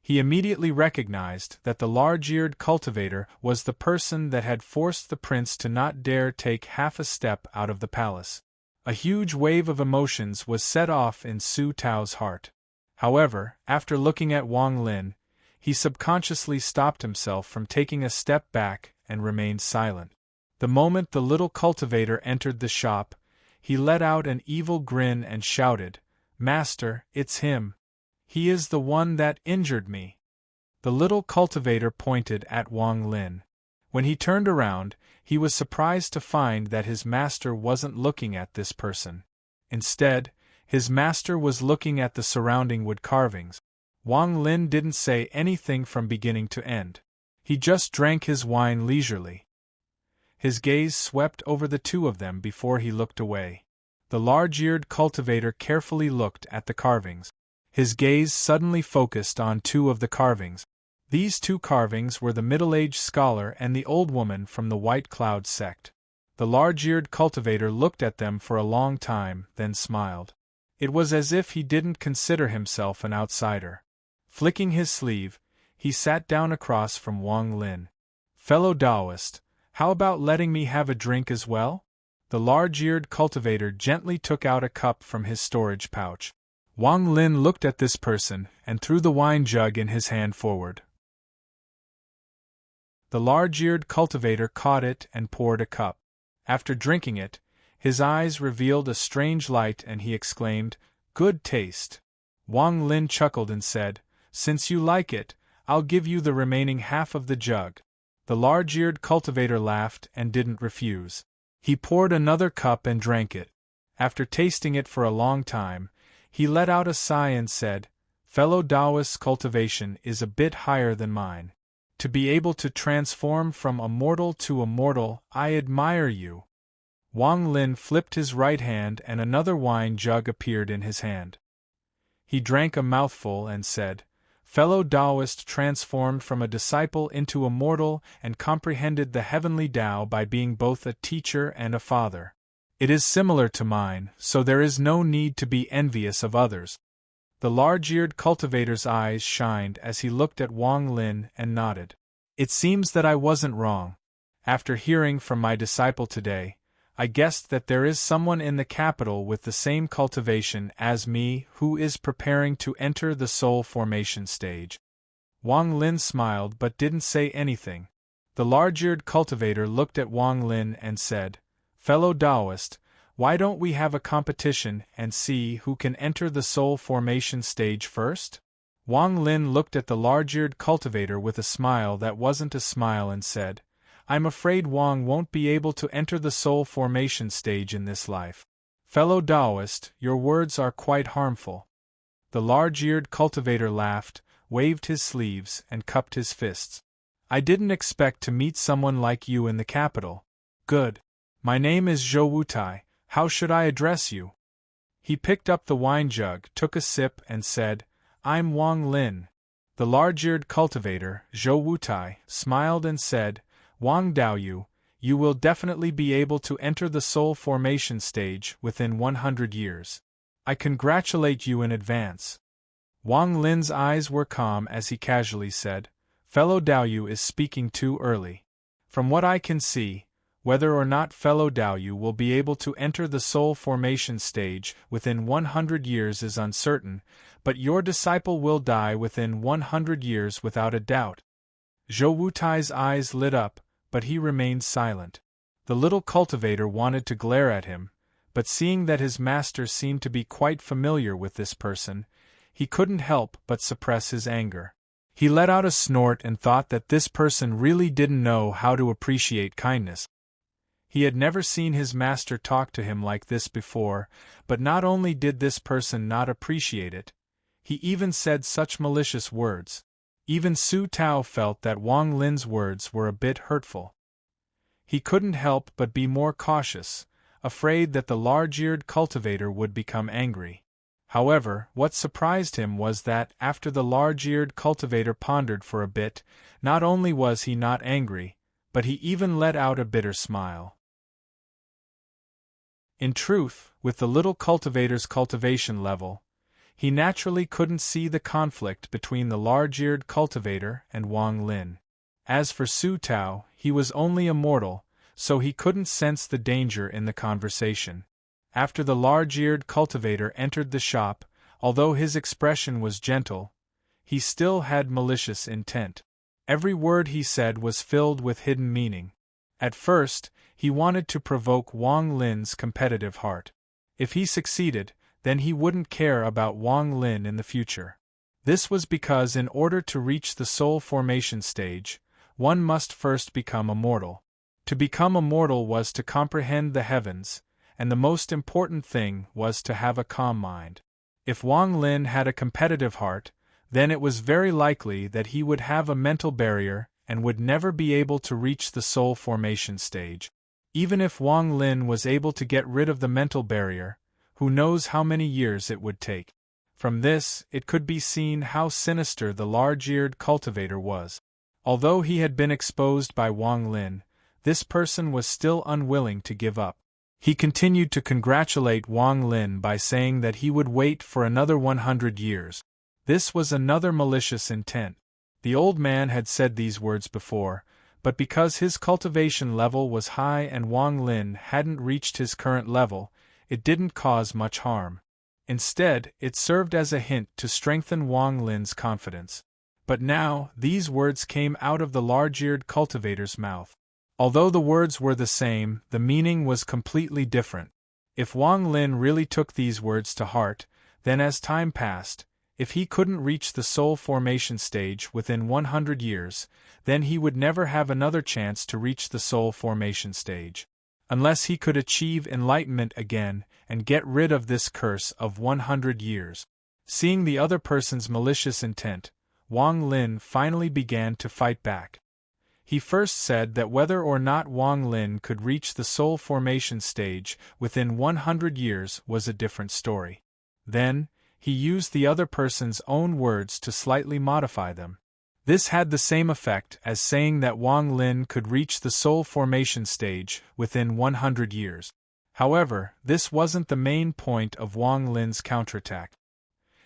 He immediately recognized that the large-eared cultivator was the person that had forced the prince to not dare take half a step out of the palace. A huge wave of emotions was set off in Su Tao's heart. However, after looking at Wang Lin, he subconsciously stopped himself from taking a step back and remained silent. The moment the little cultivator entered the shop, he let out an evil grin and shouted, "Master, it's him. He is the one that injured me." The little cultivator pointed at Wang Lin. When he turned around, he was surprised to find that his master wasn't looking at this person. Instead, his master was looking at the surrounding wood carvings. Wang Lin didn't say anything from beginning to end. He just drank his wine leisurely. His gaze swept over the two of them before he looked away. The large-eared cultivator carefully looked at the carvings. His gaze suddenly focused on two of the carvings. These two carvings were the middle-aged scholar and the old woman from the White Cloud sect. The large-eared cultivator looked at them for a long time, then smiled. It was as if he didn't consider himself an outsider. Flicking his sleeve, he sat down across from Wang Lin. "Fellow Taoist, how about letting me have a drink as well?" The large-eared cultivator gently took out a cup from his storage pouch. Wang Lin looked at this person and threw the wine jug in his hand forward. The large-eared cultivator caught it and poured a cup. After drinking it, his eyes revealed a strange light and he exclaimed, "Good taste." Wang Lin chuckled and said, "Since you like it, I'll give you the remaining half of the jug." The large-eared cultivator laughed and didn't refuse. He poured another cup and drank it. After tasting it for a long time, he let out a sigh and said, "Fellow Taoist's cultivation is a bit higher than mine. To be able to transform from a mortal to a mortal, I admire you." Wang Lin flipped his right hand and another wine jug appeared in his hand. He drank a mouthful and said, "Fellow Taoist transformed from a disciple into a mortal and comprehended the heavenly Tao by being both a teacher and a father. It is similar to mine, so there is no need to be envious of others." The large-eared cultivator's eyes shined as he looked at Wang Lin and nodded. "It seems that I wasn't wrong. After hearing from my disciple today, I guessed that there is someone in the capital with the same cultivation as me who is preparing to enter the soul formation stage." Wang Lin smiled but didn't say anything. The large-eared cultivator looked at Wang Lin and said, "Fellow Taoist, why don't we have a competition and see who can enter the soul formation stage first?" Wang Lin looked at the large-eared cultivator with a smile that wasn't a smile and said, "I'm afraid Wang won't be able to enter the soul formation stage in this life. Fellow Taoist, your words are quite harmful." The large-eared cultivator laughed, waved his sleeves, and cupped his fists. "I didn't expect to meet someone like you in the capital. Good. My name is Zhou Wutai, how should I address you?" He picked up the wine jug, took a sip, and said, "I'm Wang Lin." The large-eared cultivator, Zhou Wutai, smiled and said, "Wang Daoyu, you will definitely be able to enter the soul formation stage within 100 years. I congratulate you in advance." Wang Lin's eyes were calm as he casually said, "Fellow Daoyu is speaking too early. From what I can see, whether or not Fellow Daoyu will be able to enter the soul formation stage within 100 years is uncertain, but your disciple will die within 100 years without a doubt." Zhou Wutai's eyes lit up, but he remained silent. The little cultivator wanted to glare at him, but seeing that his master seemed to be quite familiar with this person, he couldn't help but suppress his anger. He let out a snort and thought that this person really didn't know how to appreciate kindness. He had never seen his master talk to him like this before, but not only did this person not appreciate it, he even said such malicious words. Even Su Tao felt that Wang Lin's words were a bit hurtful. He couldn't help but be more cautious, afraid that the large-eared cultivator would become angry. However, what surprised him was that, after the large-eared cultivator pondered for a bit, not only was he not angry, but he even let out a bitter smile. In truth, with the little cultivator's cultivation level, he naturally couldn't see the conflict between the large-eared cultivator and Wang Lin. As for Su Tao, he was only a mortal, so he couldn't sense the danger in the conversation. After the large-eared cultivator entered the shop, although his expression was gentle, he still had malicious intent. Every word he said was filled with hidden meaning. At first, he wanted to provoke Wang Lin's competitive heart. If he succeeded, then he wouldn't care about Wang Lin in the future. This was because in order to reach the soul formation stage, one must first become a mortal. To become a mortal was to comprehend the heavens, and the most important thing was to have a calm mind. If Wang Lin had a competitive heart, then it was very likely that he would have a mental barrier and would never be able to reach the soul formation stage. Even if Wang Lin was able to get rid of the mental barrier, who knows how many years it would take. From this, it could be seen how sinister the large-eared cultivator was. Although he had been exposed by Wang Lin, this person was still unwilling to give up. He continued to congratulate Wang Lin by saying that he would wait for another 100 years. This was another malicious intent. The old man had said these words before, but because his cultivation level was high and Wang Lin hadn't reached his current level, it didn't cause much harm. Instead, it served as a hint to strengthen Wang Lin's confidence. But now, these words came out of the large-eared cultivator's mouth. Although the words were the same, the meaning was completely different. If Wang Lin really took these words to heart, then as time passed, if he couldn't reach the soul formation stage within 100 years, then he would never have another chance to reach the soul formation stage. Unless he could achieve enlightenment again and get rid of this curse of 100 years. Seeing the other person's malicious intent, Wang Lin finally began to fight back. He first said that whether or not Wang Lin could reach the soul formation stage within 100 years was a different story. Then, he used the other person's own words to slightly modify them. This had the same effect as saying that Wang Lin could reach the soul formation stage within 100 years. However, this wasn't the main point of Wang Lin's counterattack.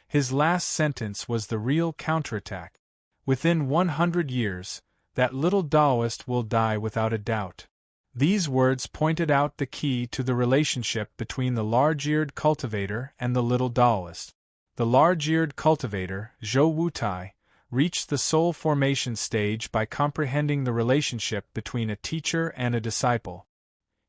His last sentence was the real counterattack. Within 100 years, that little Taoist will die without a doubt. These words pointed out the key to the relationship between the large-eared cultivator and the little Taoist. The large-eared cultivator, Zhou Wutai, reached the soul formation stage by comprehending the relationship between a teacher and a disciple.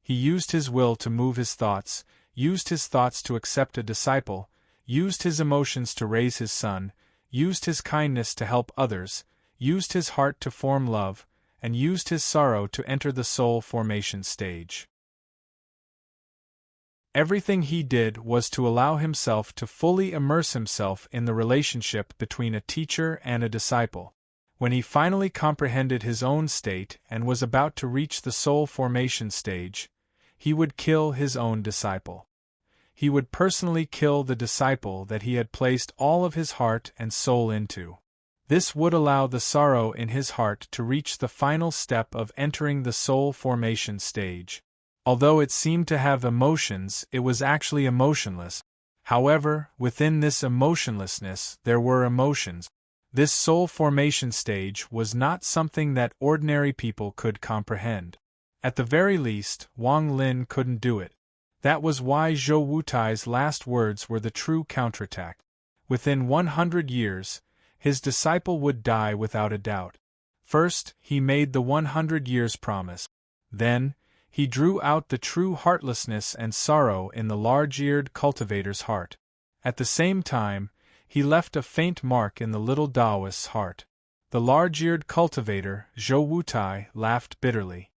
He used his will to move his thoughts, used his thoughts to accept a disciple, used his emotions to raise his son, used his kindness to help others, used his heart to form love, and used his sorrow to enter the soul formation stage. Everything he did was to allow himself to fully immerse himself in the relationship between a teacher and a disciple. When he finally comprehended his own state and was about to reach the soul formation stage, he would kill his own disciple. He would personally kill the disciple that he had placed all of his heart and soul into. This would allow the sorrow in his heart to reach the final step of entering the soul formation stage. Although it seemed to have emotions, it was actually emotionless. However, within this emotionlessness there were emotions. This soul formation stage was not something that ordinary people could comprehend. At the very least, Wang Lin couldn't do it. That was why Zhou Wutai's last words were the true counterattack. Within 100 years, his disciple would die without a doubt. First, he made the 100 years promise. Then, he drew out the true heartlessness and sorrow in the large-eared cultivator's heart. At the same time, he left a faint mark in the little Taoist's heart. The large-eared cultivator, Zhou Wutai, laughed bitterly.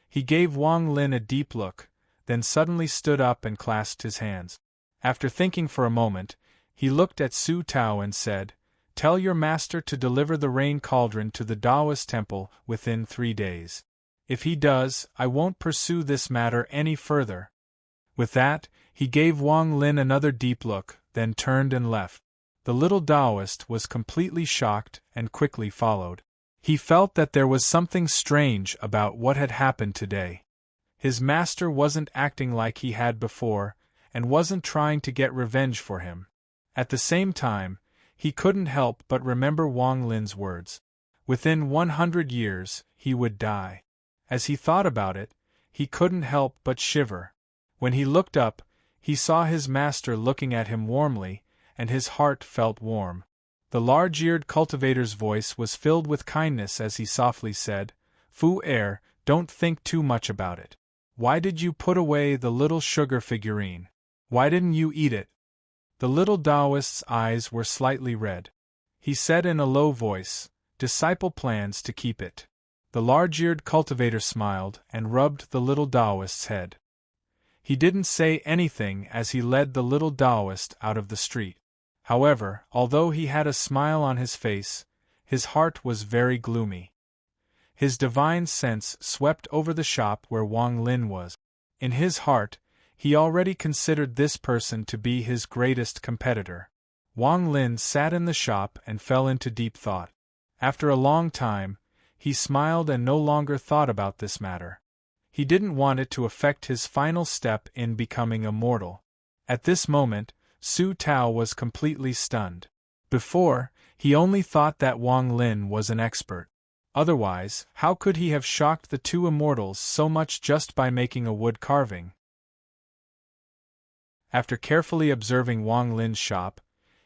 He gave Wang Lin a deep look, then suddenly stood up and clasped his hands. After thinking for a moment, he looked at Su Tao and said, "Tell your master to deliver the rain cauldron to the Taoist temple within 3 days. If he does, I won't pursue this matter any further." With that, he gave Wang Lin another deep look, then turned and left. The little Taoist was completely shocked and quickly followed. He felt that there was something strange about what had happened today. His master wasn't acting like he had before, and wasn't trying to get revenge for him. At the same time, he couldn't help but remember Wang Lin's words. Within 100 years, he would die. As he thought about it, he couldn't help but shiver. When he looked up, he saw his master looking at him warmly, and his heart felt warm. The large-eared cultivator's voice was filled with kindness as he softly said, "Fu Er, don't think too much about it. Why did you put away the little sugar figurine? Why didn't you eat it?" The little Taoist's eyes were slightly red. He said in a low voice, "Disciple plans to keep it." The large-eared cultivator smiled and rubbed the little Taoist's head. He didn't say anything as he led the little Taoist out of the street. However, although he had a smile on his face, his heart was very gloomy. His divine sense swept over the shop where Wang Lin was. In his heart, he already considered this person to be his greatest competitor. Wang Lin sat in the shop and fell into deep thought. After a long time, he smiled and no longer thought about this matter. He didn't want it to affect his final step in becoming immortal. At this moment, Su Tao was completely stunned. Before, he only thought that Wang Lin was an expert. Otherwise, how could he have shocked the two immortals so much just by making a wood carving? After carefully observing Wang Lin's shop,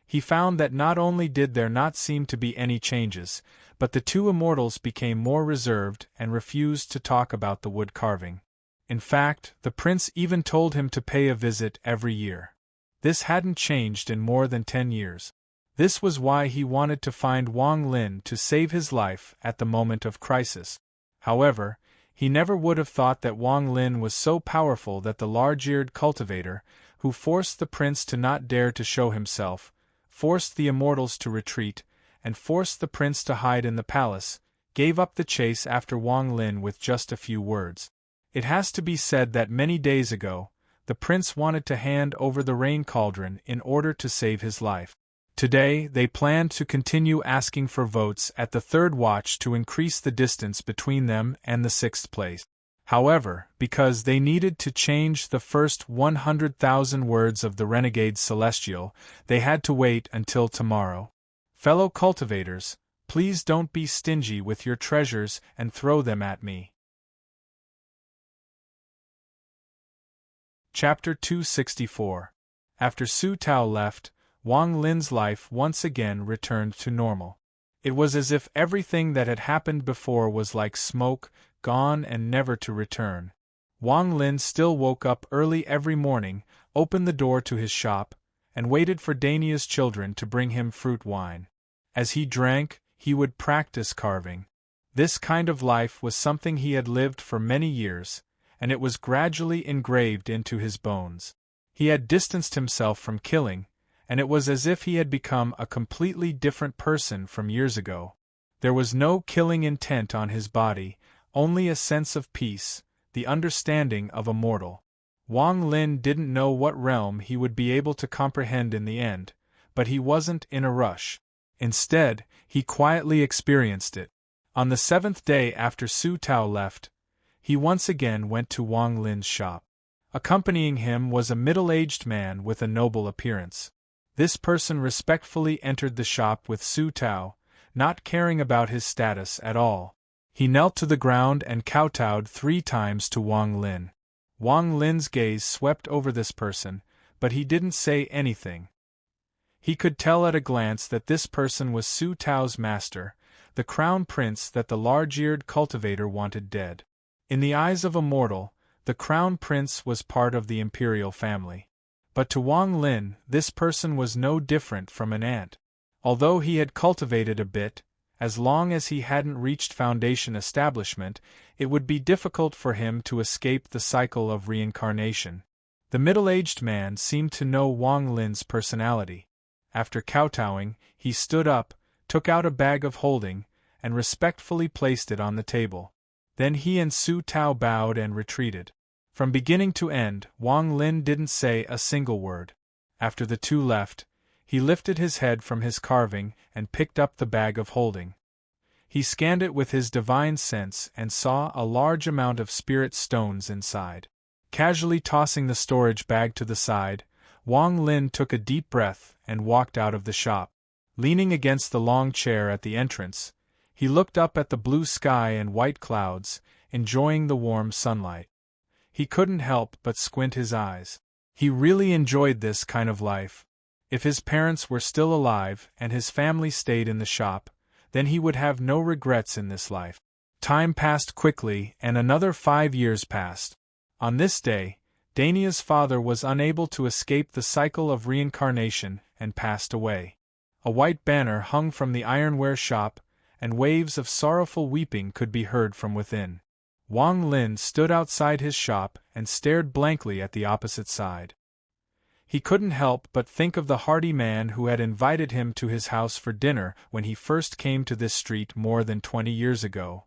he found that not only did there not seem to be any changes, but the two immortals became more reserved and refused to talk about the wood carving. In fact, the prince even told him to pay a visit every year. This hadn't changed in more than 10 years. This was why he wanted to find Wang Lin to save his life at the moment of crisis. However, he never would have thought that Wang Lin was so powerful that the large-eared cultivator, who forced the prince to not dare to show himself, forced the immortals to retreat, and forced the prince to hide in the palace, gave up the chase after Wang Lin with just a few words. It has to be said that many days ago, the prince wanted to hand over the rain cauldron in order to save his life. Today, they planned to continue asking for votes at the third watch to increase the distance between them and the sixth place. However, because they needed to change the first 100,000 words of the Renegade Celestial, they had to wait until tomorrow. Fellow cultivators, please don't be stingy with your treasures and throw them at me. Chapter 264. After Su Tao left, Wang Lin's life once again returned to normal. It was as if everything that had happened before was like smoke, gone and never to return. Wang Lin still woke up early every morning, opened the door to his shop, and waited for Dania's children to bring him fruit wine. As he drank, he would practice carving. This kind of life was something he had lived for many years, and it was gradually engraved into his bones. He had distanced himself from killing, and it was as if he had become a completely different person from years ago. There was no killing intent on his body, only a sense of peace, the understanding of a mortal. Wang Lin didn't know what realm he would be able to comprehend in the end, but he wasn't in a rush. Instead, he quietly experienced it. On the 7th day after Su Tao left, he once again went to Wang Lin's shop. Accompanying him was a middle-aged man with a noble appearance. This person respectfully entered the shop with Su Tao, not caring about his status at all. He knelt to the ground and kowtowed 3 times to Wang Lin. Wang Lin's gaze swept over this person, but he didn't say anything. He could tell at a glance that this person was Su Tao's master, the crown prince that the large-eared cultivator wanted dead. In the eyes of a mortal, the crown prince was part of the imperial family. But to Wang Lin, this person was no different from an ant. Although he had cultivated a bit, as long as he hadn't reached foundation establishment, it would be difficult for him to escape the cycle of reincarnation. The middle-aged man seemed to know Wang Lin's personality. After kowtowing, he stood up, took out a bag of holding, and respectfully placed it on the table. Then he and Su Tao bowed and retreated. From beginning to end, Wang Lin didn't say a single word. After the two left, he lifted his head from his carving and picked up the bag of holding. He scanned it with his divine sense and saw a large amount of spirit stones inside. Casually tossing the storage bag to the side, Wang Lin took a deep breath and walked out of the shop. Leaning against the long chair at the entrance, he looked up at the blue sky and white clouds, enjoying the warm sunlight. He couldn't help but squint his eyes. He really enjoyed this kind of life. If his parents were still alive and his family stayed in the shop, then he would have no regrets in this life. Time passed quickly and another 5 years passed. On this day, Dania's father was unable to escape the cycle of reincarnation and passed away. A white banner hung from the ironware shop, and waves of sorrowful weeping could be heard from within. Wang Lin stood outside his shop and stared blankly at the opposite side. He couldn't help but think of the hearty man who had invited him to his house for dinner when he first came to this street more than 20 years ago.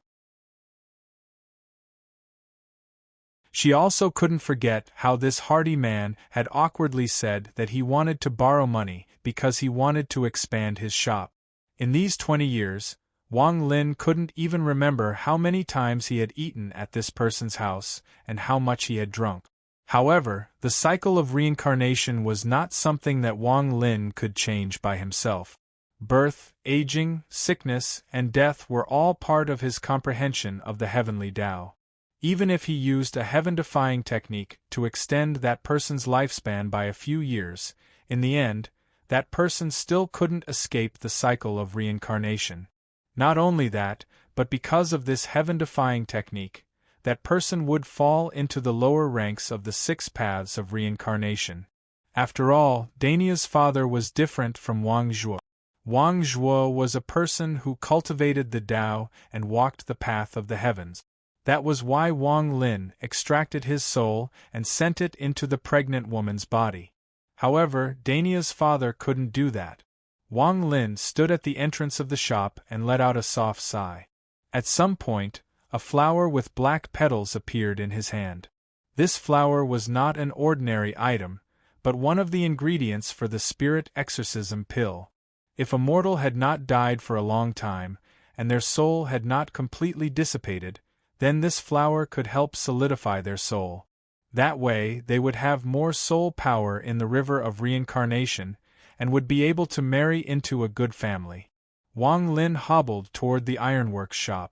She also couldn't forget how this hearty man had awkwardly said that he wanted to borrow money because he wanted to expand his shop. In these 20 years, Wang Lin couldn't even remember how many times he had eaten at this person's house and how much he had drunk. However, the cycle of reincarnation was not something that Wang Lin could change by himself. Birth, aging, sickness, and death were all part of his comprehension of the heavenly Tao. Even if he used a heaven-defying technique to extend that person's lifespan by a few years, in the end, that person still couldn't escape the cycle of reincarnation. Not only that, but because of this heaven-defying technique, that person would fall into the lower ranks of the 6 paths of reincarnation. After all, Dania's father was different from Wang Zhuo. Wang Zhuo was a person who cultivated the Tao and walked the path of the heavens. That was why Wang Lin extracted his soul and sent it into the pregnant woman's body. However, Dania's father couldn't do that. Wang Lin stood at the entrance of the shop and let out a soft sigh. At some point, a flower with black petals appeared in his hand. This flower was not an ordinary item, but one of the ingredients for the spirit exorcism pill. If a mortal had not died for a long time, and their soul had not completely dissipated, then this flower could help solidify their soul. That way, they would have more soul power in the river of reincarnation, and would be able to marry into a good family. Wang Lin hobbled toward the ironworks shop.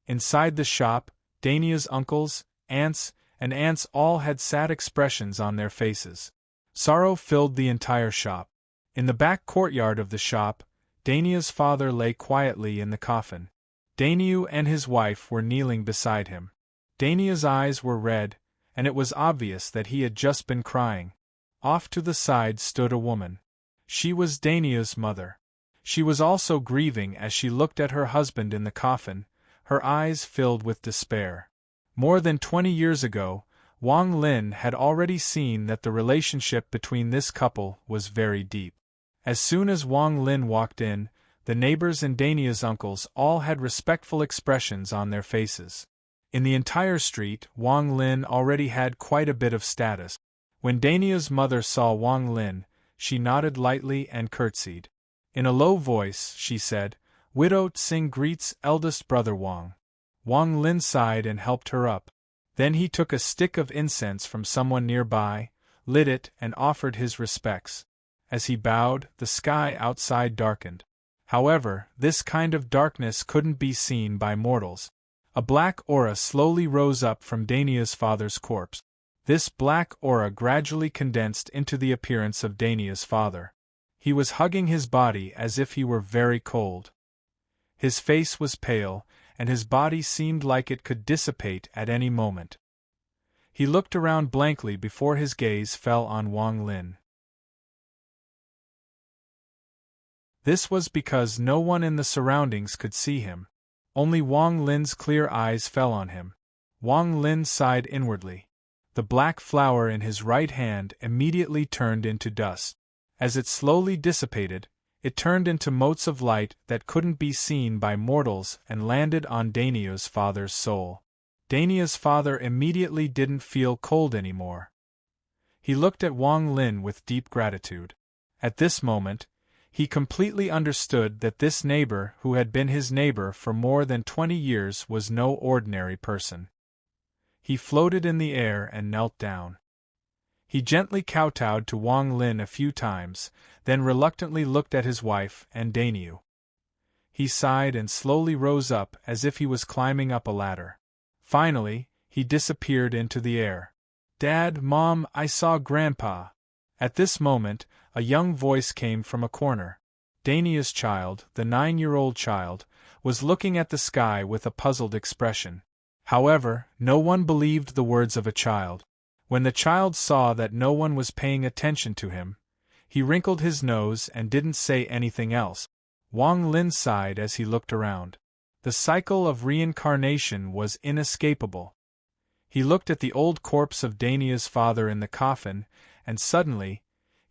Inside the shop, Dania's uncles, aunts, and aunts all had sad expressions on their faces. Sorrow filled the entire shop. In the back courtyard of the shop, Dania's father lay quietly in the coffin. Daniu and his wife were kneeling beside him. Dania's eyes were red, and it was obvious that he had just been crying. Off to the side stood a woman. She was Dania's mother. She was also grieving as she looked at her husband in the coffin, her eyes filled with despair. More than 20 years ago, Wang Lin had already seen that the relationship between this couple was very deep. As soon as Wang Lin walked in, the neighbors and Dania's uncles all had respectful expressions on their faces. In the entire street, Wang Lin already had quite a bit of status. When Dania's mother saw Wang Lin, she nodded lightly and curtsied. In a low voice, she said, "Widow Tsing greets eldest brother Wang." Wang Lin sighed and helped her up. Then he took a stick of incense from someone nearby, lit it, and offered his respects. As he bowed, the sky outside darkened. However, this kind of darkness couldn't be seen by mortals. A black aura slowly rose up from Dania's father's corpse. This black aura gradually condensed into the appearance of Dania's father. He was hugging his body as if he were very cold. His face was pale, and his body seemed like it could dissipate at any moment. He looked around blankly before his gaze fell on Wang Lin. This was because no one in the surroundings could see him. Only Wang Lin's clear eyes fell on him. Wang Lin sighed inwardly. The black flower in his right hand immediately turned into dust. As it slowly dissipated, it turned into motes of light that couldn't be seen by mortals and landed on Dania's father's soul. Dania's father immediately didn't feel cold anymore. He looked at Wang Lin with deep gratitude. At this moment, he completely understood that this neighbor who had been his neighbor for more than 20 years was no ordinary person. He floated in the air and knelt down. He gently kowtowed to Wang Lin a few times, then reluctantly looked at his wife and Daniu. He sighed and slowly rose up as if he was climbing up a ladder. Finally, he disappeared into the air. "Dad, Mom, I saw Grandpa." At this moment, a young voice came from a corner. Dania's child, the 9-year-old child, was looking at the sky with a puzzled expression. However, no one believed the words of a child. When the child saw that no one was paying attention to him, he wrinkled his nose and didn't say anything else. Wang Lin sighed as he looked around. The cycle of reincarnation was inescapable. He looked at the old corpse of Dania's father in the coffin, and suddenly,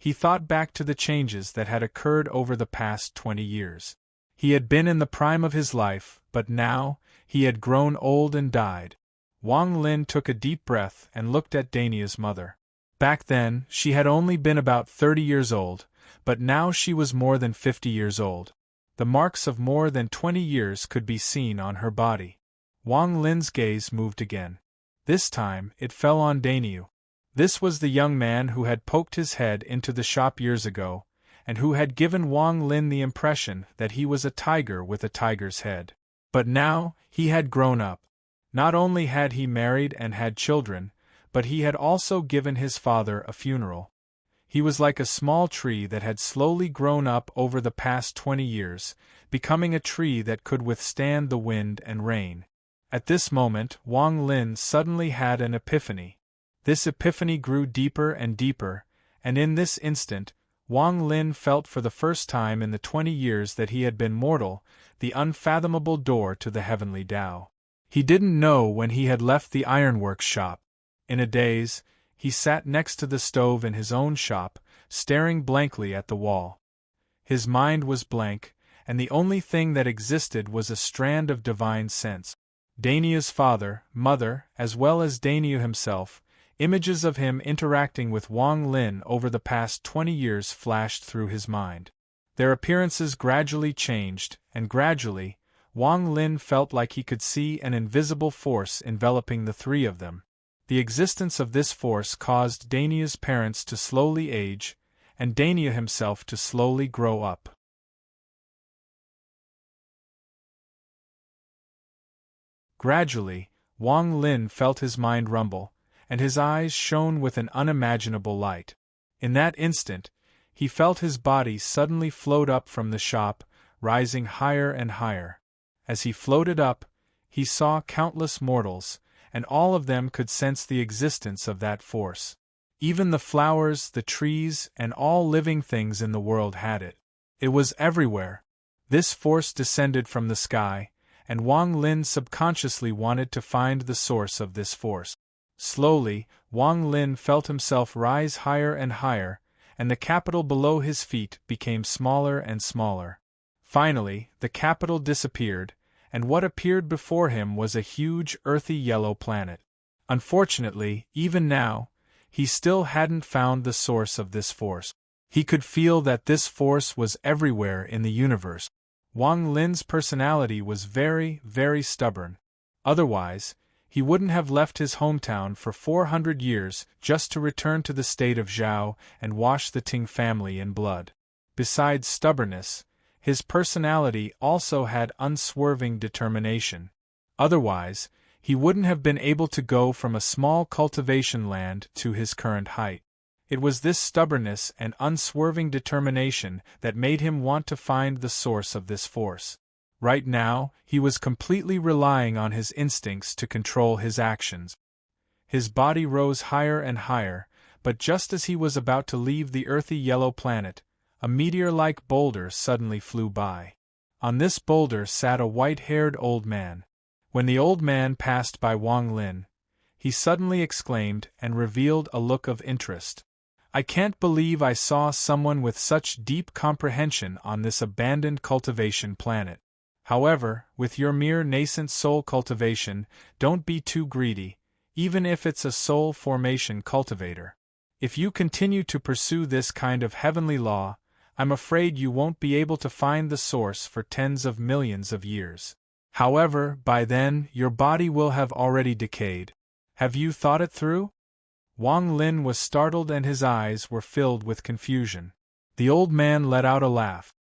He thought back to the changes that had occurred over the past 20 years. He had been in the prime of his life, but now, he had grown old and died. Wang Lin took a deep breath and looked at Dania's mother. Back then, she had only been about 30 years old, but now she was more than 50 years old. The marks of more than 20 years could be seen on her body. Wang Lin's gaze moved again. This time, it fell on Daniel. This was the young man who had poked his head into the shop years ago, and who had given Wang Lin the impression that he was a tiger with a tiger's head. But now, he had grown up. Not only had he married and had children, but he had also given his father a funeral. He was like a small tree that had slowly grown up over the past 20 years, becoming a tree that could withstand the wind and rain. At this moment, Wang Lin suddenly had an epiphany. This epiphany grew deeper and deeper, and in this instant, Wang Lin felt for the first time in the 20 years that he had been mortal, the unfathomable door to the heavenly Tao. He didn't know when he had left the ironworks shop. In a daze, he sat next to the stove in his own shop, staring blankly at the wall. His mind was blank, and the only thing that existed was a strand of divine sense. Dania's father, mother, as well as Dania himself, images of him interacting with Wang Lin over the past 20 years flashed through his mind. Their appearances gradually changed, and gradually, Wang Lin felt like he could see an invisible force enveloping the three of them. The existence of this force caused Dania's parents to slowly age, and Dania himself to slowly grow up. Gradually, Wang Lin felt his mind rumble, and his eyes shone with an unimaginable light. In that instant, he felt his body suddenly float up from the shop, rising higher and higher. As he floated up, he saw countless mortals, and all of them could sense the existence of that force. Even the flowers, the trees, and all living things in the world had it. It was everywhere. This force descended from the sky, and Wang Lin subconsciously wanted to find the source of this force. Slowly, Wang Lin felt himself rise higher and higher, and the capital below his feet became smaller and smaller. Finally, the capital disappeared, and what appeared before him was a huge earthy yellow planet. Unfortunately, even now, he still hadn't found the source of this force. He could feel that this force was everywhere in the universe. Wang Lin's personality was very, very stubborn. Otherwise, he wouldn't have left his hometown for 400 years just to return to the state of Zhao and wash the Ting family in blood. Besides stubbornness, his personality also had unswerving determination. Otherwise, he wouldn't have been able to go from a small cultivation land to his current height. It was this stubbornness and unswerving determination that made him want to find the source of this force. Right now, he was completely relying on his instincts to control his actions. His body rose higher and higher, but just as he was about to leave the earthy yellow planet, a meteor-like boulder suddenly flew by. On this boulder sat a white-haired old man. When the old man passed by Wang Lin, he suddenly exclaimed and revealed a look of interest. "I can't believe I saw someone with such deep comprehension on this abandoned cultivation planet. However, with your mere nascent soul cultivation, don't be too greedy, even if it's a soul formation cultivator. If you continue to pursue this kind of heavenly law, I'm afraid you won't be able to find the source for tens of millions of years. However, by then, your body will have already decayed. Have you thought it through?" Wang Lin was startled and his eyes were filled with confusion. The old man let out a laugh.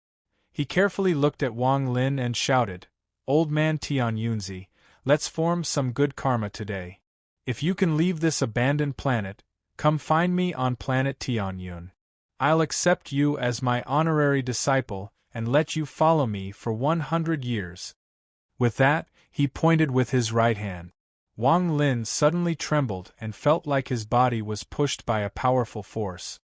He carefully looked at Wang Lin and shouted, "Old man Tianyunzi, let's form some good karma today. If you can leave this abandoned planet, come find me on planet Tianyun. I'll accept you as my honorary disciple and let you follow me for 100 years. With that, he pointed with his right hand. Wang Lin suddenly trembled and felt like his body was pushed by a powerful force.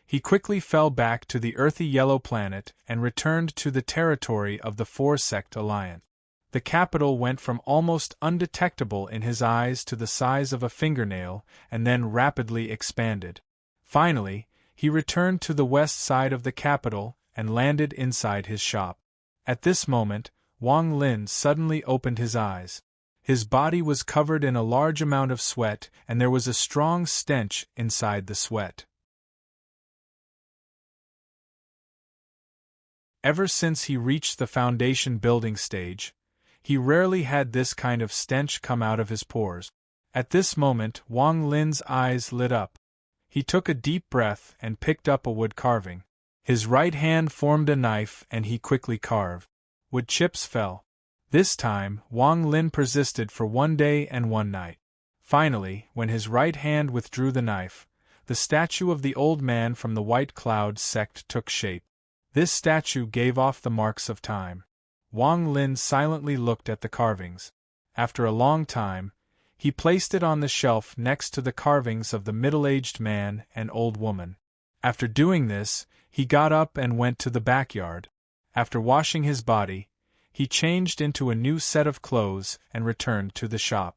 He quickly fell back to the earthy yellow planet and returned to the territory of the Four-Sect Alliance. The capital went from almost undetectable in his eyes to the size of a fingernail and then rapidly expanded. Finally, he returned to the west side of the capital and landed inside his shop. At this moment, Wang Lin suddenly opened his eyes. His body was covered in a large amount of sweat, and there was a strong stench inside the sweat. Ever since he reached the foundation building stage, he rarely had this kind of stench come out of his pores. At this moment, Wang Lin's eyes lit up. He took a deep breath and picked up a wood carving. His right hand formed a knife and he quickly carved. Wood chips fell. This time, Wang Lin persisted for 1 day and 1 night. Finally, when his right hand withdrew the knife, the statue of the old man from the White Cloud sect took shape. This statue gave off the marks of time. Wang Lin silently looked at the carvings. After a long time, he placed it on the shelf next to the carvings of the middle-aged man and old woman. After doing this, he got up and went to the backyard. After washing his body, he changed into a new set of clothes and returned to the shop.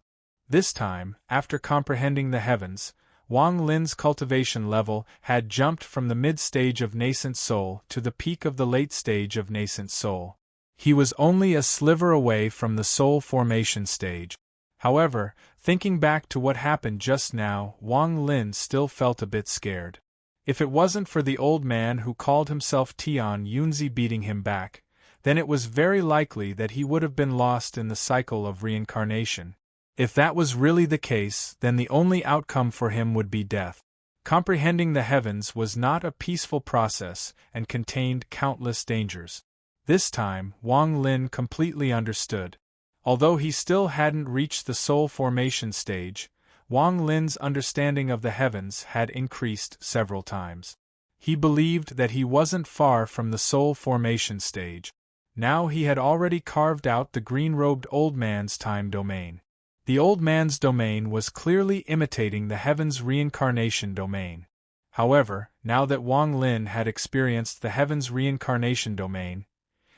This time, after comprehending the heavens, Wang Lin's cultivation level had jumped from the mid-stage of nascent soul to the peak of the late stage of nascent soul. He was only a sliver away from the soul formation stage. However, thinking back to what happened just now, Wang Lin still felt a bit scared. If it wasn't for the old man who called himself Tian Yunzi beating him back, then it was very likely that he would have been lost in the cycle of reincarnation. If that was really the case, then the only outcome for him would be death. Comprehending the heavens was not a peaceful process and contained countless dangers. This time, Wang Lin completely understood. Although he still hadn't reached the soul formation stage, Wang Lin's understanding of the heavens had increased several times. He believed that he wasn't far from the soul formation stage. Now he had already carved out the green-robed old man's time domain. The old man's domain was clearly imitating the heavens' reincarnation domain. However, now that Wang Lin had experienced the heavens' reincarnation domain,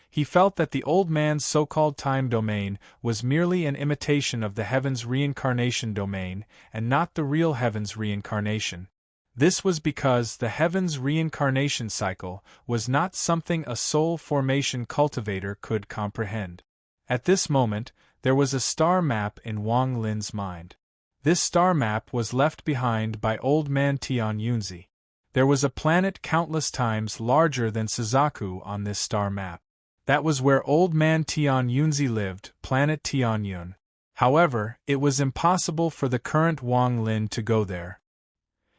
he felt that the old man's so-called time domain was merely an imitation of the heavens' reincarnation domain and not the real heavens' reincarnation. This was because the heavens' reincarnation cycle was not something a soul formation cultivator could comprehend. At this moment, there was a star map in Wang Lin's mind. This star map was left behind by old man Tian Yunzi. There was a planet countless times larger than Suzaku on this star map. That was where old man Tian Yunzi lived, planet Tianyun. However, it was impossible for the current Wang Lin to go there.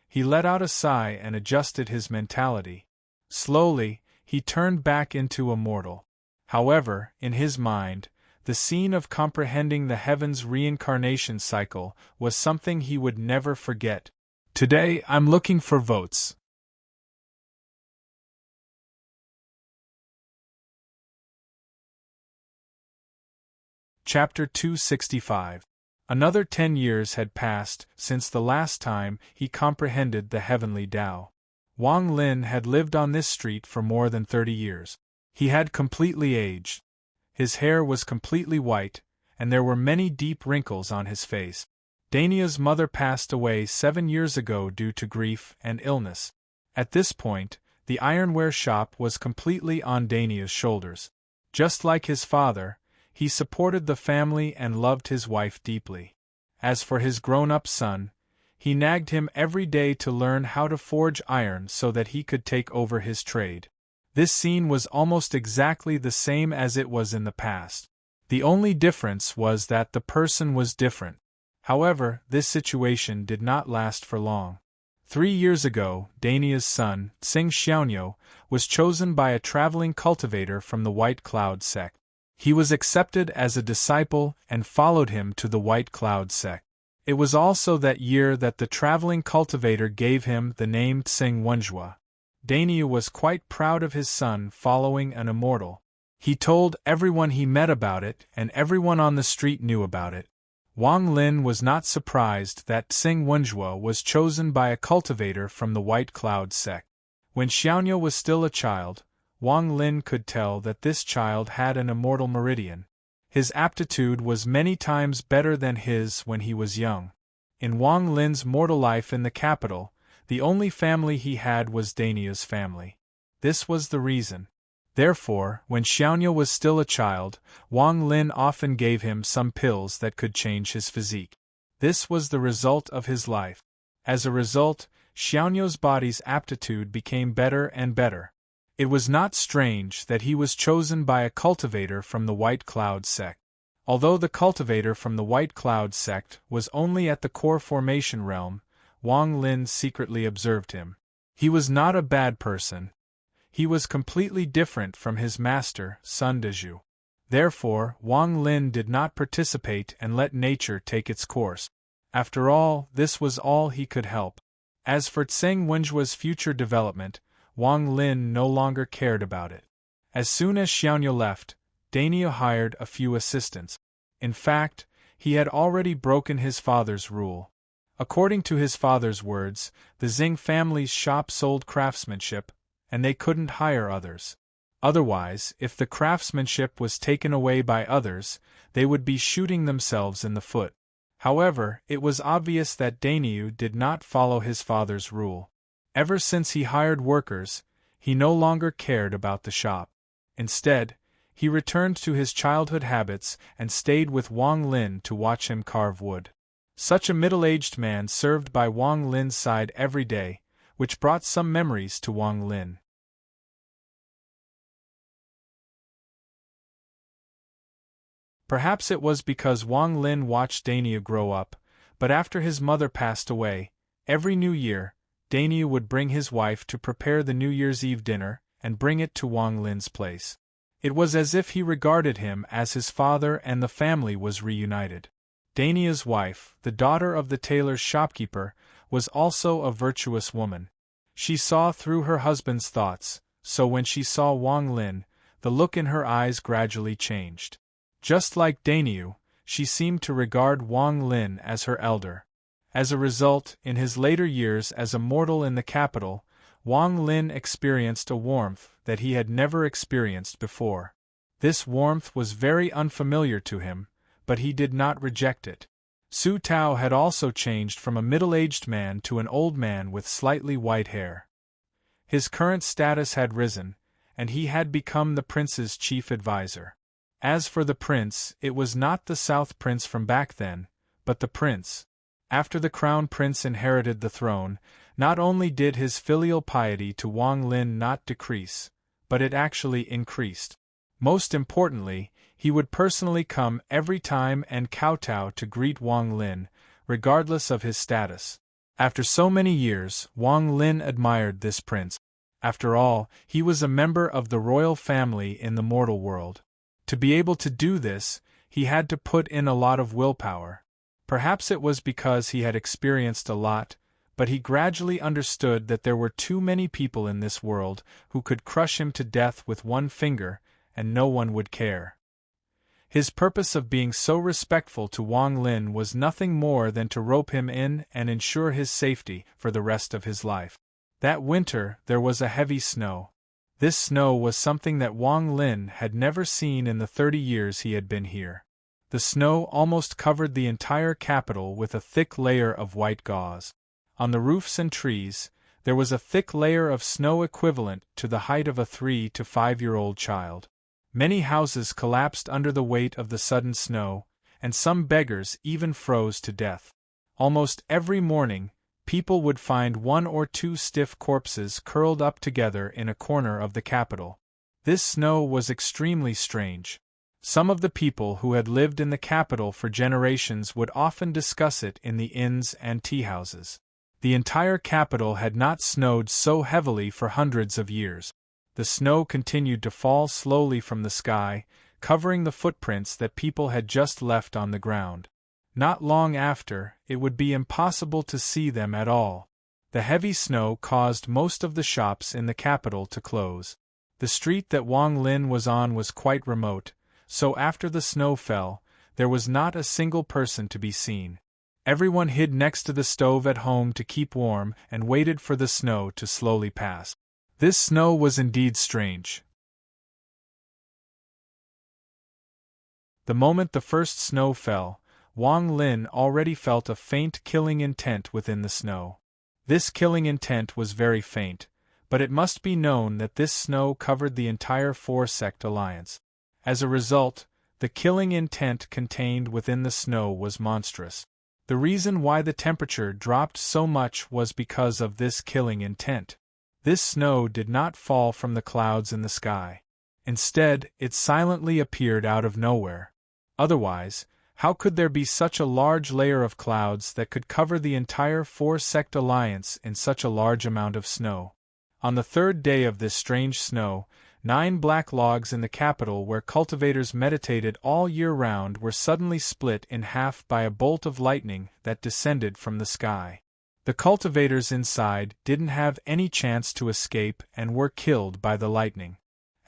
He let out a sigh and adjusted his mentality. Slowly, he turned back into a mortal. However, in his mind, the scene of comprehending the heavens' reincarnation cycle was something he would never forget. Today, I'm looking for votes. Chapter 265. Another 10 years had passed since the last time he comprehended the heavenly Tao. Wang Lin had lived on this street for more than 30 years. He had completely aged. His hair was completely white, and there were many deep wrinkles on his face. Dania's mother passed away 7 years ago due to grief and illness. At this point, the ironware shop was completely on Dania's shoulders. Just like his father, he supported the family and loved his wife deeply. As for his grown-up son, he nagged him every day to learn how to forge iron so that he could take over his trade. This scene was almost exactly the same as it was in the past. The only difference was that the person was different. However, this situation did not last for long. 3 years ago, Dania's son, Tsing Xiaonyo, was chosen by a traveling cultivator from the White Cloud sect. He was accepted as a disciple and followed him to the White Cloud sect. It was also that year that the traveling cultivator gave him the name Tsing Wenjua. Dania was quite proud of his son following an immortal. He told everyone he met about it, and everyone on the street knew about it. Wang Lin was not surprised that Tsing Wenjua was chosen by a cultivator from the White Cloud sect. When Xiaonyo was still a child, Wang Lin could tell that this child had an immortal meridian. His aptitude was many times better than his when he was young. In Wang Lin's mortal life in the capital, The only family he had was Dainio's family. This was the reason. Therefore, when Xiaonyu was still a child, Wang Lin often gave him some pills that could change his physique. This was the result of his life. As a result, Xiaonyu's body's aptitude became better and better. It was not strange that he was chosen by a cultivator from the White Cloud sect. Although the cultivator from the White Cloud sect was only at the core formation realm, Wang Lin secretly observed him. He was not a bad person. He was completely different from his master, Sun Dezhu. Therefore, Wang Lin did not participate and let nature take its course. After all, this was all he could help. As for Tseng Wenjua's future development, Wang Lin no longer cared about it. As soon as Xiaonyu left, Dainio hired a few assistants. In fact, he had already broken his father's rule. According to his father's words, the Xing family's shop sold craftsmanship, and they couldn't hire others. Otherwise, if the craftsmanship was taken away by others, they would be shooting themselves in the foot. However, it was obvious that Dainio did not follow his father's rule. Ever since he hired workers, he no longer cared about the shop. Instead, he returned to his childhood habits and stayed with Wang Lin to watch him carve wood. Such a middle-aged man served by Wang Lin's side every day, which brought some memories to Wang Lin. Perhaps it was because Wang Lin watched Dainio grow up, but after his mother passed away, every New Year, Dainio would bring his wife to prepare the New Year's Eve dinner and bring it to Wang Lin's place. It was as if he regarded him as his father and the family was reunited. Dainio's wife, the daughter of the tailor's shopkeeper, was also a virtuous woman. She saw through her husband's thoughts, so when she saw Wang Lin, the look in her eyes gradually changed. Just like Dainio, she seemed to regard Wang Lin as her elder. As a result, in his later years as a mortal in the capital, Wang Lin experienced a warmth that he had never experienced before. This warmth was very unfamiliar to him, but he did not reject it. Su Tao had also changed from a middle-aged man to an old man with slightly white hair. His current status had risen, and he had become the prince's chief advisor. As for the prince, it was not the South Prince from back then, but the prince. After the crown prince inherited the throne, not only did his filial piety to Wang Lin not decrease, but it actually increased. Most importantly, he would personally come every time and kowtow to greet Wang Lin, regardless of his status. After so many years, Wang Lin admired this prince. After all, he was a member of the royal family in the mortal world. To be able to do this, he had to put in a lot of willpower. Perhaps it was because he had experienced a lot, but he gradually understood that there were too many people in this world who could crush him to death with one finger, and no one would care. His purpose of being so respectful to Wang Lin was nothing more than to rope him in and ensure his safety for the rest of his life. That winter, there was a heavy snow. This snow was something that Wang Lin had never seen in the 30 years he had been here. The snow almost covered the entire capital with a thick layer of white gauze. On the roofs and trees, there was a thick layer of snow equivalent to the height of a 3 to 5-year-old child. Many houses collapsed under the weight of the sudden snow, and some beggars even froze to death. Almost every morning, people would find 1 or 2 stiff corpses curled up together in a corner of the capital. This snow was extremely strange. Some of the people who had lived in the capital for generations would often discuss it in the inns and tea-houses. The entire capital had not snowed so heavily for hundreds of years. The snow continued to fall slowly from the sky, covering the footprints that people had just left on the ground. Not long after, it would be impossible to see them at all. The heavy snow caused most of the shops in the capital to close. The street that Wang Lin was on was quite remote, so after the snow fell, there was not a single person to be seen. Everyone hid next to the stove at home to keep warm and waited for the snow to slowly pass. This snow was indeed strange. The moment the first snow fell, Wang Lin already felt a faint killing intent within the snow. This killing intent was very faint, but it must be known that this snow covered the entire four-sect alliance. As a result, the killing intent contained within the snow was monstrous. The reason why the temperature dropped so much was because of this killing intent. This snow did not fall from the clouds in the sky. Instead, it silently appeared out of nowhere. Otherwise, how could there be such a large layer of clouds that could cover the entire four-sect alliance in such a large amount of snow? On the third day of this strange snow, 9 black logs in the capital where cultivators meditated all year round were suddenly split in half by a bolt of lightning that descended from the sky. The cultivators inside didn't have any chance to escape and were killed by the lightning.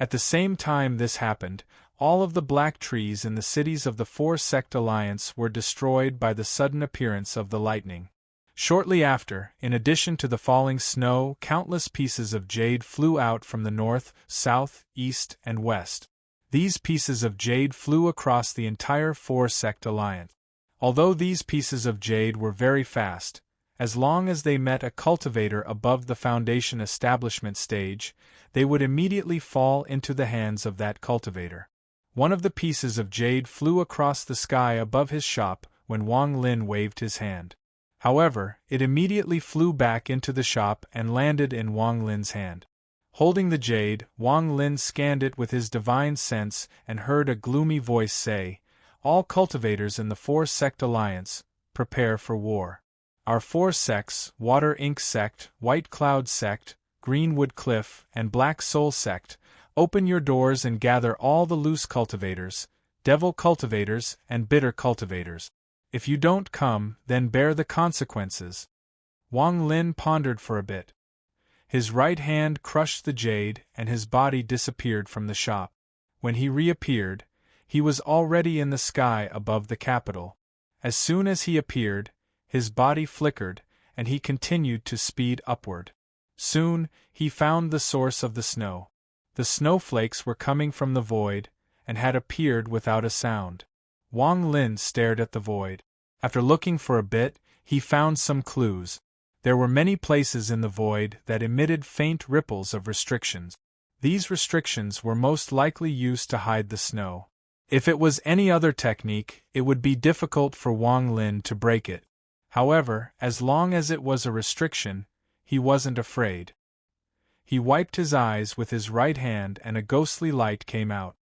At the same time this happened, all of the black trees in the cities of the four-sect alliance were destroyed by the sudden appearance of the lightning. Shortly after, in addition to the falling snow, countless pieces of jade flew out from the north, south, east, and west. These pieces of jade flew across the entire four-sect alliance. Although these pieces of jade were very fast, as long as they met a cultivator above the foundation establishment stage, they would immediately fall into the hands of that cultivator. One of the pieces of jade flew across the sky above his shop when Wang Lin waved his hand. However, it immediately flew back into the shop and landed in Wang Lin's hand. Holding the jade, Wang Lin scanned it with his divine sense and heard a gloomy voice say, "All cultivators in the four-sect alliance, prepare for war. Our 4 sects, Water Ink Sect, White Cloud Sect, Greenwood Cliff, and Black Soul Sect, open your doors and gather all the loose cultivators, devil cultivators, and bitter cultivators. If you don't come, then bear the consequences." Wang Lin pondered for a bit. His right hand crushed the jade and his body disappeared from the shop. When he reappeared, he was already in the sky above the capital. As soon as he appeared, his body flickered, and he continued to speed upward. Soon, he found the source of the snow. The snowflakes were coming from the void, and had appeared without a sound. Wang Lin stared at the void. After looking for a bit, he found some clues. There were many places in the void that emitted faint ripples of restrictions. These restrictions were most likely used to hide the snow. If it was any other technique, it would be difficult for Wang Lin to break it. However, as long as it was a restriction, he wasn't afraid. He wiped his eyes with his right hand and a ghostly light came out.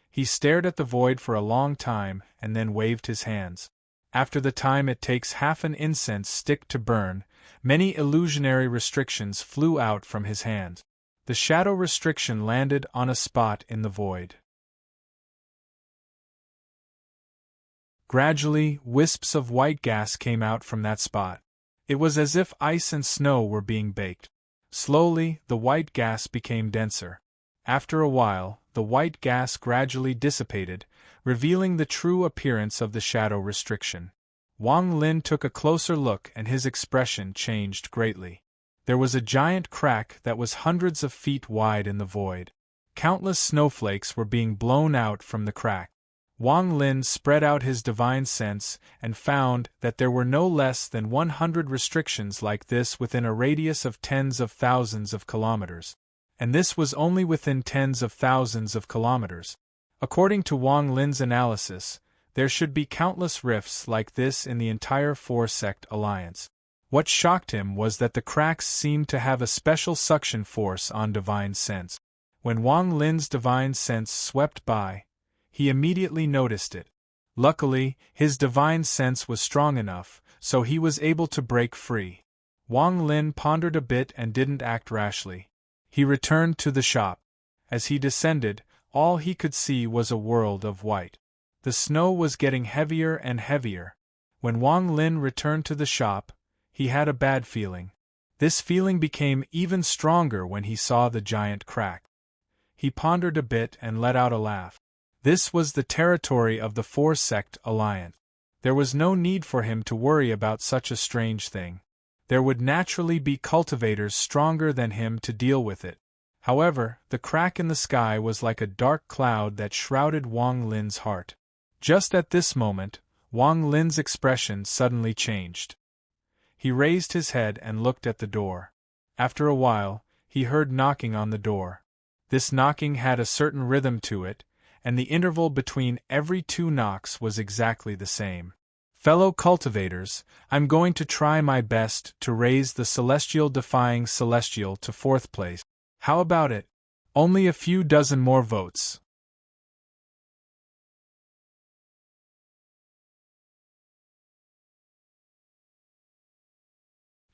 He stared at the void for a long time and then waved his hands. After the time it takes half an incense stick to burn, many illusionary restrictions flew out from his hands. The shadow restriction landed on a spot in the void. Gradually, wisps of white gas came out from that spot. It was as if ice and snow were being baked. Slowly, the white gas became denser. After a while, the white gas gradually dissipated, revealing the true appearance of the shadow restriction. Wang Lin took a closer look and his expression changed greatly. There was a giant crack that was hundreds of feet wide in the void. Countless snowflakes were being blown out from the crack. Wang Lin spread out his divine sense and found that there were no less than 100 restrictions like this within a radius of tens of thousands of kilometers. And this was only within tens of thousands of kilometers. According to Wang Lin's analysis, there should be countless rifts like this in the entire four-sect alliance. What shocked him was that the cracks seemed to have a special suction force on divine sense. When Wang Lin's divine sense swept by, he immediately noticed it. Luckily, his divine sense was strong enough, so he was able to break free. Wang Lin pondered a bit and didn't act rashly. He returned to the shop. As he descended, all he could see was a world of white. The snow was getting heavier and heavier. When Wang Lin returned to the shop, he had a bad feeling. This feeling became even stronger when he saw the giant crack. He pondered a bit and let out a laugh. This was the territory of the four-sect alliance. There was no need for him to worry about such a strange thing. There would naturally be cultivators stronger than him to deal with it. However, the crack in the sky was like a dark cloud that shrouded Wang Lin's heart. Just at this moment, Wang Lin's expression suddenly changed. He raised his head and looked at the door. After a while, he heard knocking on the door. This knocking had a certain rhythm to it, and the interval between every 2 knocks was exactly the same. Fellow cultivators, I'm going to try my best to raise the celestial-defying celestial to 4th place. How about it? Only a few dozen more votes.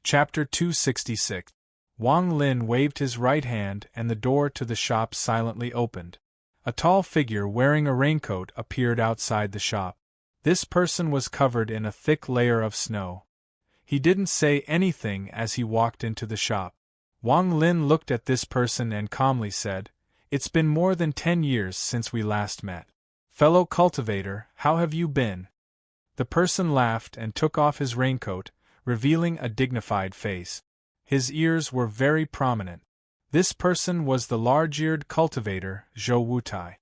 Chapter 266. Wang Lin waved his right hand and the door to the shop silently opened. A tall figure wearing a raincoat appeared outside the shop. This person was covered in a thick layer of snow. He didn't say anything as he walked into the shop. Wang Lin looked at this person and calmly said, "It's been more than 10 years since we last met. Fellow cultivator, how have you been?" The person laughed and took off his raincoat, revealing a dignified face. His ears were very prominent. This person was the large-eared cultivator, Zhou Wutai.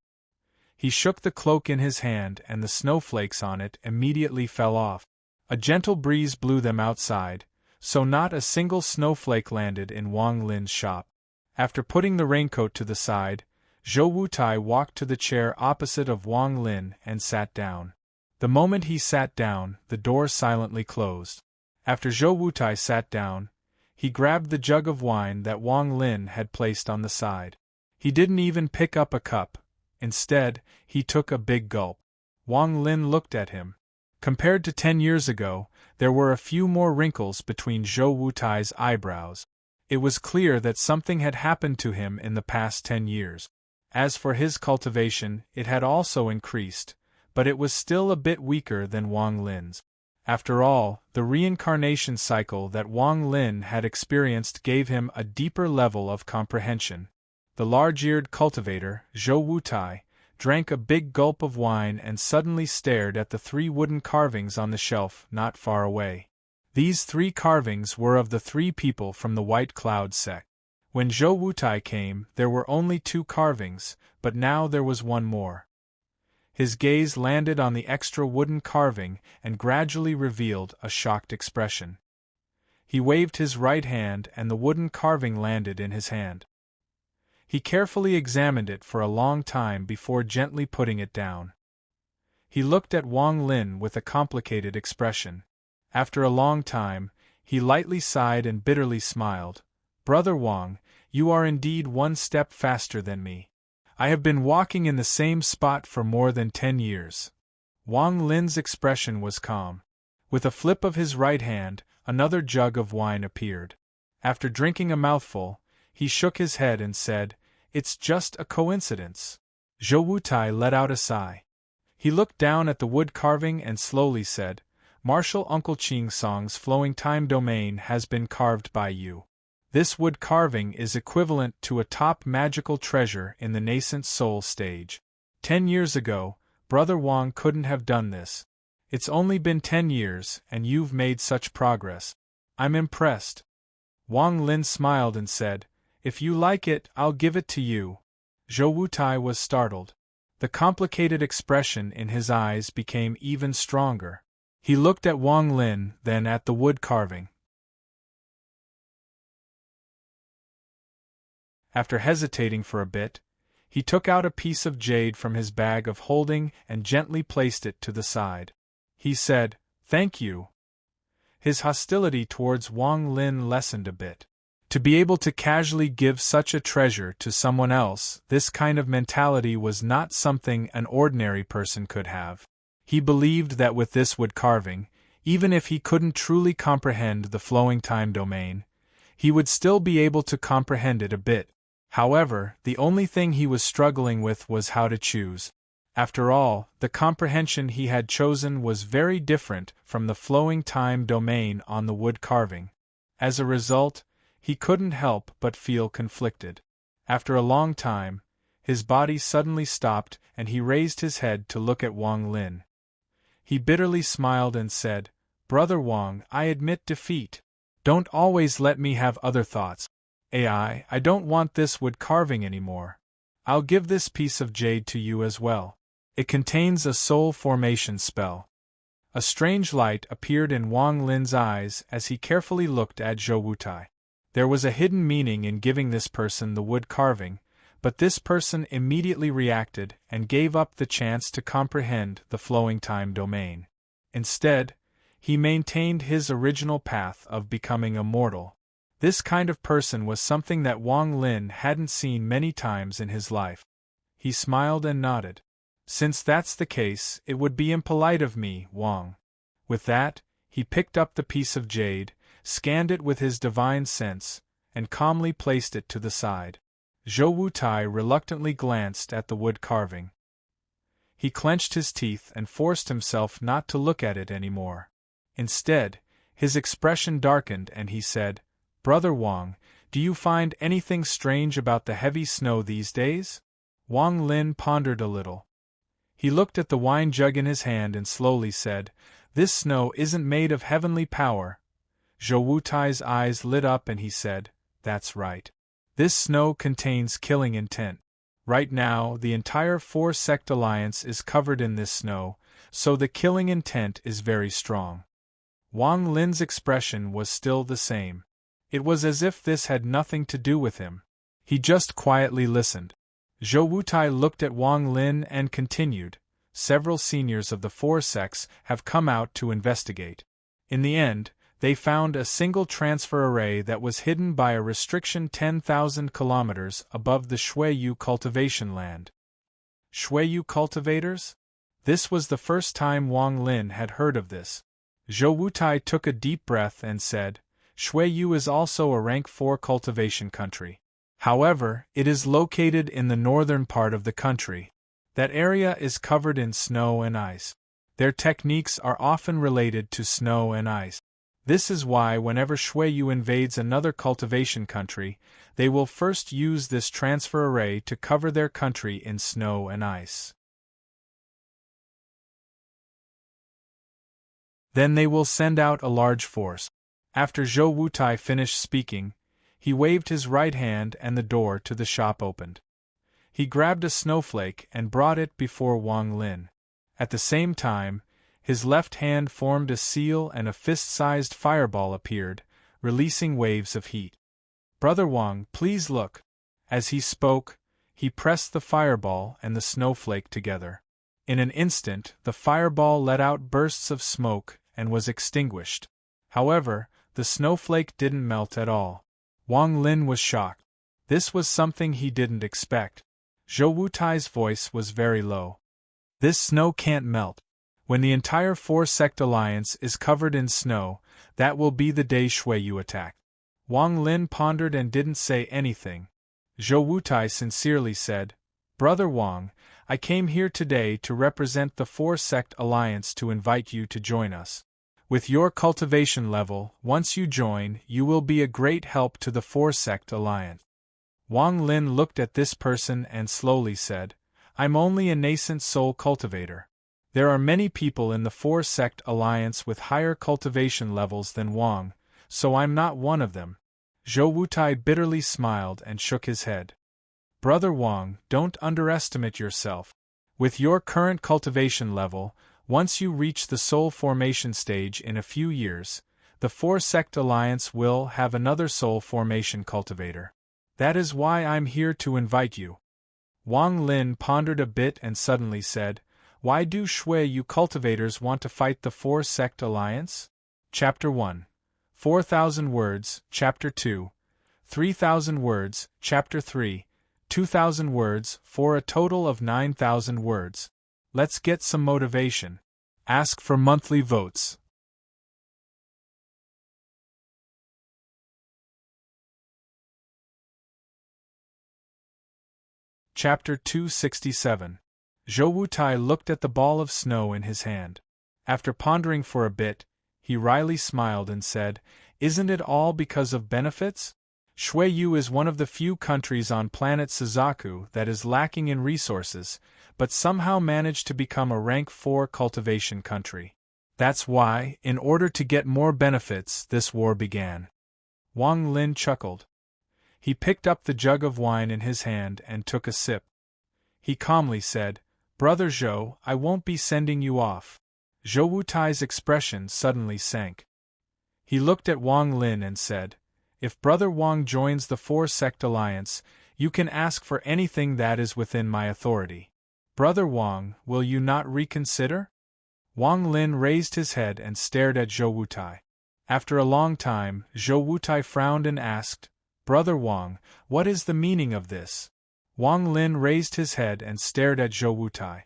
He shook the cloak in his hand and the snowflakes on it immediately fell off. A gentle breeze blew them outside, so not a single snowflake landed in Wang Lin's shop. After putting the raincoat to the side, Zhou Wutai walked to the chair opposite of Wang Lin and sat down. The moment he sat down, the door silently closed. After Zhou Wutai sat down, he grabbed the jug of wine that Wang Lin had placed on the side. He didn't even pick up a cup. Instead, he took a big gulp. Wang Lin looked at him. Compared to 10 years ago, there were a few more wrinkles between Zhou Wutai's eyebrows. It was clear that something had happened to him in the past 10 years. As for his cultivation, it had also increased, but it was still a bit weaker than Wang Lin's. After all, the reincarnation cycle that Wang Lin had experienced gave him a deeper level of comprehension. The large-eared cultivator, Zhou Wutai, drank a big gulp of wine and suddenly stared at the 3 wooden carvings on the shelf not far away. These 3 carvings were of the 3 people from the White Cloud sect. When Zhou Wutai came, there were only 2 carvings, but now there was one more. His gaze landed on the extra wooden carving and gradually revealed a shocked expression. He waved his right hand and the wooden carving landed in his hand. He carefully examined it for a long time before gently putting it down. He looked at Wang Lin with a complicated expression. After a long time, he lightly sighed and bitterly smiled. "Brother Wang, you are indeed one step faster than me. I have been walking in the same spot for more than 10 years. Wang Lin's expression was calm. With a flip of his right hand, another jug of wine appeared. After drinking a mouthful, he shook his head and said, "It's just a coincidence." Zhou Wutai let out a sigh. He looked down at the wood carving and slowly said, "Martial Uncle Ching Song's flowing time domain has been carved by you. This wood carving is equivalent to a top magical treasure in the nascent soul stage. 10 years ago, Brother Wang couldn't have done this. It's only been 10 years and you've made such progress. I'm impressed." Wang Lin smiled and said, "If you like it, I'll give it to you." Zhou Wutai was startled. The complicated expression in his eyes became even stronger. He looked at Wang Lin, then at the wood carving. After hesitating for a bit, he took out a piece of jade from his bag of holding and gently placed it to the side. He said, "Thank you." His hostility towards Wang Lin lessened a bit. To be able to casually give such a treasure to someone else, this kind of mentality was not something an ordinary person could have. He believed that with this wood carving, even if he couldn't truly comprehend the flowing time domain, he would still be able to comprehend it a bit. However, the only thing he was struggling with was how to choose. After all, the comprehension he had chosen was very different from the flowing time domain on the wood carving. As a result, he couldn't help but feel conflicted. After a long time, his body suddenly stopped and he raised his head to look at Wang Lin. He bitterly smiled and said, "Brother Wang, I admit defeat. Don't always let me have other thoughts. I don't want this wood carving anymore. I'll give this piece of jade to you as well. It contains a soul formation spell. A strange light appeared in Wang Lin's eyes as he carefully looked at Zhou Wutai. There was a hidden meaning in giving this person the wood carving, but this person immediately reacted and gave up the chance to comprehend the flowing time domain. Instead, he maintained his original path of becoming immortal. This kind of person was something that Wang Lin hadn't seen many times in his life. He smiled and nodded. Since that's the case, it would be impolite of me, Wang. With that, he picked up the piece of jade, scanned it with his divine sense, and calmly placed it to the side. Zhou Wutai reluctantly glanced at the wood carving. He clenched his teeth and forced himself not to look at it anymore. Instead, his expression darkened and he said, "Brother Wang, do you find anything strange about the heavy snow these days?" Wang Lin pondered a little. He looked at the wine jug in his hand and slowly said, "This snow isn't made of heavenly power." Zhou Wutai's eyes lit up and he said, "That's right. This snow contains killing intent. Right now, the entire four-sect alliance is covered in this snow, so the killing intent is very strong." Wang Lin's expression was still the same. It was as if this had nothing to do with him. He just quietly listened. Zhou Wutai looked at Wang Lin and continued, "Several seniors of the four sects have come out to investigate. In the end, they found a single transfer array that was hidden by a restriction 10,000 kilometers above the Shuiyu cultivation land." Shuiyu cultivators? This was the first time Wang Lin had heard of this. Zhou Wutai took a deep breath and said, "Shuiyu is also a rank 4 cultivation country. However, it is located in the northern part of the country. That area is covered in snow and ice. Their techniques are often related to snow and ice. This is why whenever Shuiyu invades another cultivation country, they will first use this transfer array to cover their country in snow and ice. Then they will send out a large force." After Zhou Wutai finished speaking, he waved his right hand and the door to the shop opened. He grabbed a snowflake and brought it before Wang Lin. At the same time, his left hand formed a seal and a fist-sized fireball appeared, releasing waves of heat. "Brother Wang, please look." As he spoke, he pressed the fireball and the snowflake together. In an instant, the fireball let out bursts of smoke and was extinguished. However, the snowflake didn't melt at all. Wang Lin was shocked. This was something he didn't expect. Zhou Wutai's voice was very low. "This snow can't melt. When the entire four-sect alliance is covered in snow, that will be the day Shuiyu attack." Wang Lin pondered and didn't say anything. Zhou Wutai sincerely said, "Brother Wang, I came here today to represent the four-sect alliance to invite you to join us. With your cultivation level, once you join, you will be a great help to the four-sect alliance." Wang Lin looked at this person and slowly said, "I'm only a nascent soul cultivator. There are many people in the four-sect alliance with higher cultivation levels than Wang, so I'm not one of them." Zhou Wutai bitterly smiled and shook his head. "Brother Wang, don't underestimate yourself. With your current cultivation level, once you reach the soul formation stage in a few years, the four-sect alliance will have another soul formation cultivator. That is why I'm here to invite you." Wang Lin pondered a bit and suddenly said, "Why do Shuiyu cultivators want to fight the four-sect alliance?" Chapter 1. 4,000 words, Chapter 2. 3,000 words, Chapter 3. 2,000 words, for a total of 9,000 words. Let's get some motivation. Ask for monthly votes. Chapter 267. Zhou Wutai looked at the ball of snow in his hand. After pondering for a bit, he wryly smiled and said, "Isn't it all because of benefits? Shuiyu is one of the few countries on planet Suzaku that is lacking in resources, but somehow managed to become a rank 4 cultivation country. That's why, in order to get more benefits, this war began." Wang Lin chuckled. He picked up the jug of wine in his hand and took a sip. He calmly said, "Brother Zhou, I won't be sending you off. Zhou Wutai's expression suddenly sank. He looked at Wang Lin and said, "If Brother Wang joins the four-sect alliance, you can ask for anything that is within my authority. Brother Wang, will you not reconsider?" Wang Lin raised his head and stared at Zhou Wutai. After a long time, Zhou Wutai frowned and asked, "Brother Wang, what is the meaning of this?" Wang Lin raised his head and stared at Zhou Wutai.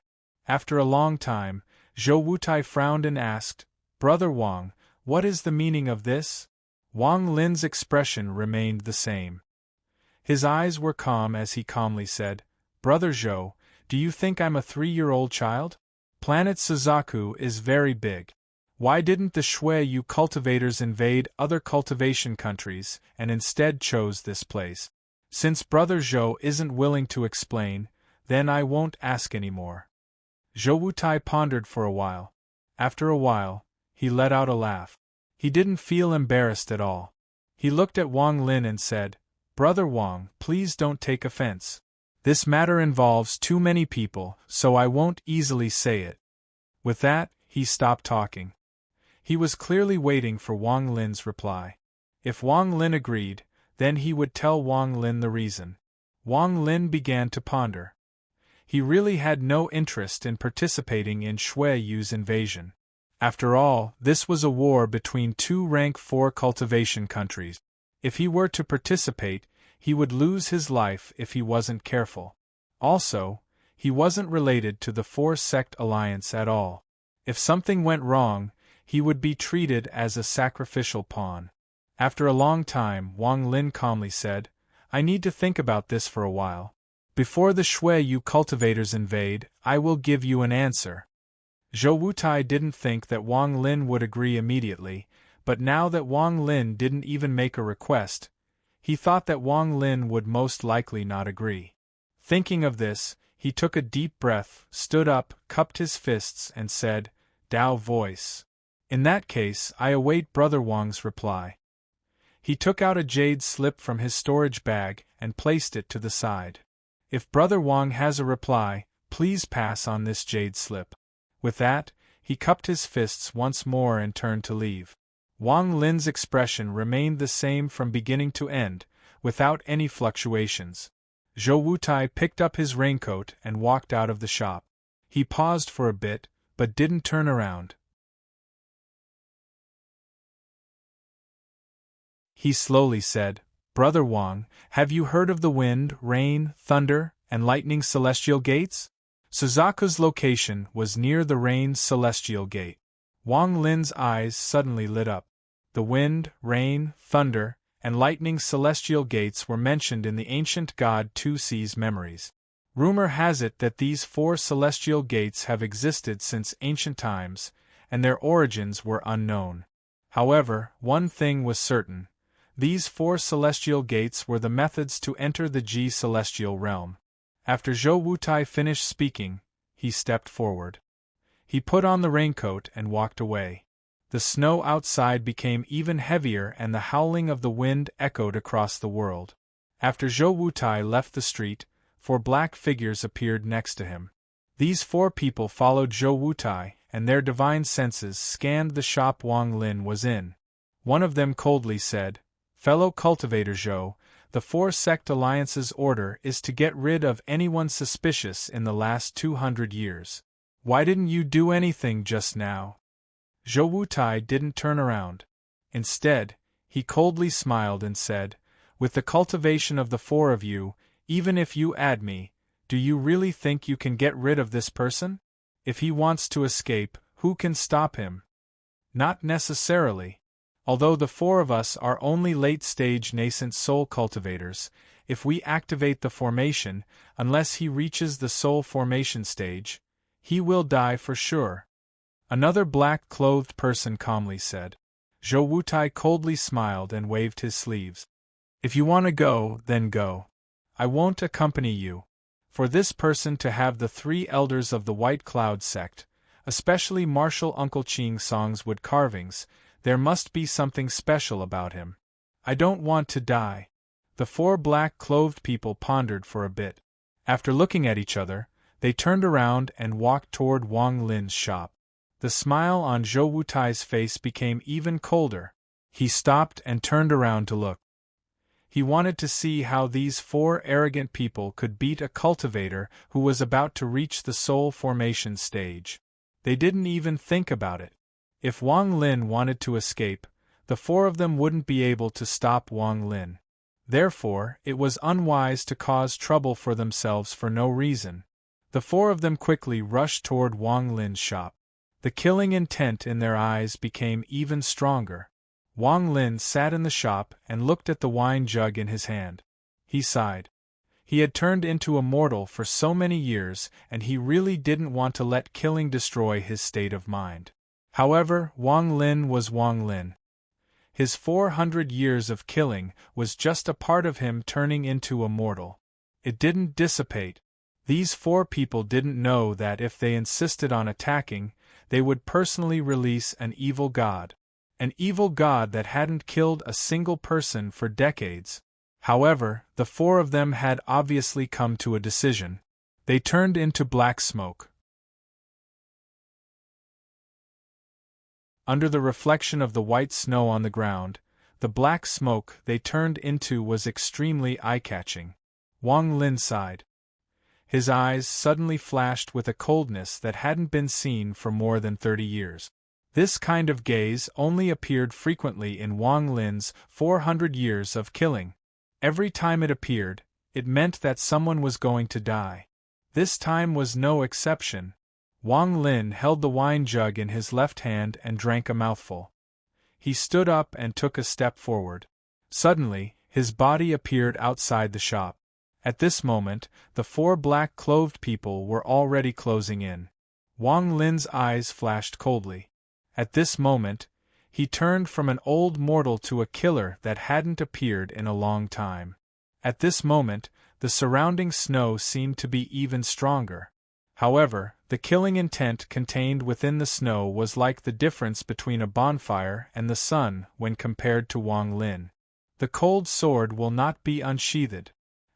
After a long time, Zhou Wutai frowned and asked, "Brother Wang, what is the meaning of this?" Wang Lin's expression remained the same. His eyes were calm as he calmly said, "Brother Zhou, do you think I'm a 3-year-old child? Planet Suzaku is very big. Why didn't the Shui cultivators invade other cultivation countries and instead chose this place? Since Brother Zhou isn't willing to explain, then I won't ask anymore." Zhou Wutai pondered for a while. After a while, he let out a laugh. He didn't feel embarrassed at all. He looked at Wang Lin and said, "Brother Wang, please don't take offense. This matter involves too many people, so I won't easily say it." With that, he stopped talking. He was clearly waiting for Wang Lin's reply. If Wang Lin agreed, then he would tell Wang Lin the reason. Wang Lin began to ponder. He really had no interest in participating in Shui Yu's invasion. After all, this was a war between two rank 4 cultivation countries. If he were to participate, he would lose his life if he wasn't careful. Also, he wasn't related to the 4-sect alliance at all. If something went wrong, he would be treated as a sacrificial pawn. After a long time, Wang Lin calmly said, "I need to think about this for a while. Before the Shui Yu cultivators invade, I will give you an answer." Zhou Wutai didn't think that Wang Lin would agree immediately, but now that Wang Lin didn't even make a request, he thought that Wang Lin would most likely not agree. Thinking of this, he took a deep breath, stood up, cupped his fists, and said, "Dao voice. In that case, I await Brother Wang's reply." He took out a jade slip from his storage bag and placed it to the side. "If Brother Wang has a reply, please pass on this jade slip." With that, he cupped his fists once more and turned to leave. Wang Lin's expression remained the same from beginning to end, without any fluctuations. Zhou Wutai picked up his raincoat and walked out of the shop. He paused for a bit, but didn't turn around. He slowly said, "Brother Wang, have you heard of the wind, rain, thunder, and lightning celestial gates?" Suzaku's location was near the rain's celestial gate. Wang Lin's eyes suddenly lit up. The wind, rain, thunder, and lightning celestial gates were mentioned in the ancient god Tu Si's memories. Rumor has it that these 4 celestial gates have existed since ancient times, and their origins were unknown. However, one thing was certain. These 4 celestial gates were the methods to enter the Ji celestial realm. After Zhou Wutai finished speaking, he stepped forward. He put on the raincoat and walked away. The snow outside became even heavier and the howling of the wind echoed across the world. After Zhou Wutai left the street, 4 black figures appeared next to him. These 4 people followed Zhou Wutai, and their divine senses scanned the shop Wang Lin was in. One of them coldly said, "Fellow cultivator Zhou, the 4-sect alliance's order is to get rid of anyone suspicious in the last 200 years. Why didn't you do anything just now?" Zhou Wutai didn't turn around. Instead, he coldly smiled and said, "With the cultivation of the 4 of you, even if you add me, do you really think you can get rid of this person? If he wants to escape, who can stop him? Not necessarily. Although the 4 of us are only late-stage nascent soul cultivators, if we activate the formation, unless he reaches the soul formation stage, he will die for sure." Another black-clothed person calmly said. Zhou Wutai coldly smiled and waved his sleeves. "If you want to go, then go. I won't accompany you. For this person to have the 3 elders of the White Cloud sect, especially Martial Uncle Ching Song's wood carvings, there must be something special about him. I don't want to die." The 4 black-clothed people pondered for a bit. After looking at each other, they turned around and walked toward Wang Lin's shop. The smile on Zhou Wutai's face became even colder. He stopped and turned around to look. He wanted to see how these four arrogant people could beat a cultivator who was about to reach the soul formation stage. They didn't even think about it. If Wang Lin wanted to escape, the four of them wouldn't be able to stop Wang Lin. Therefore, it was unwise to cause trouble for themselves for no reason. The four of them quickly rushed toward Wang Lin's shop. The killing intent in their eyes became even stronger. Wang Lin sat in the shop and looked at the wine jug in his hand. He sighed. He had turned into a mortal for so many years, and he really didn't want to let killing destroy his state of mind. However, Wang Lin was Wang Lin. His 400 years of killing was just a part of him turning into a mortal. It didn't dissipate. These four people didn't know that if they insisted on attacking, they would personally release an evil god. An evil god that hadn't killed a single person for decades. However, the four of them had obviously come to a decision. They turned into black smoke. Under the reflection of the white snow on the ground, the black smoke they turned into was extremely eye-catching. Wang Lin sighed. His eyes suddenly flashed with a coldness that hadn't been seen for more than 30 years. This kind of gaze only appeared frequently in Wang Lin's 400 years of killing. Every time it appeared, it meant that someone was going to die. This time was no exception. Wang Lin held the wine jug in his left hand and drank a mouthful. He stood up and took a step forward. Suddenly, his body appeared outside the shop. At this moment, the four black-clothed people were already closing in. Wang Lin's eyes flashed coldly. At this moment, he turned from an old mortal to a killer that hadn't appeared in a long time. At this moment, the surrounding snow seemed to be even stronger. However, the killing intent contained within the snow was like the difference between a bonfire and the sun when compared to Wang Lin. The cold sword will not be unsheathed.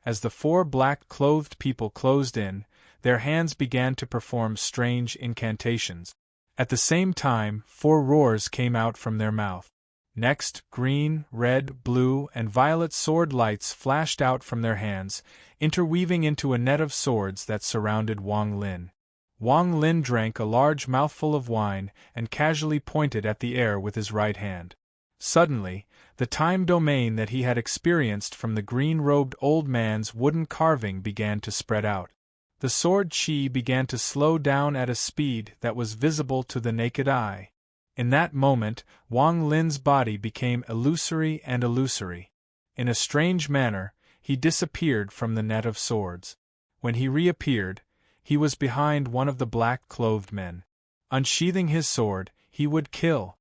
As the four black-clothed people closed in, their hands began to perform strange incantations. At the same time, four roars came out from their mouth. Next, green, red, blue, and violet sword lights flashed out from their hands, interweaving into a net of swords that surrounded Wang Lin. Wang Lin drank a large mouthful of wine and casually pointed at the air with his right hand. Suddenly, the time domain that he had experienced from the green-robed old man's wooden carving began to spread out. The sword chi began to slow down at a speed that was visible to the naked eye. In that moment, Wang Lin's body became illusory and illusory. In a strange manner, he disappeared from the net of swords. When he reappeared, he was behind one of the black-clothed men. Unsheathing his sword, he would kill.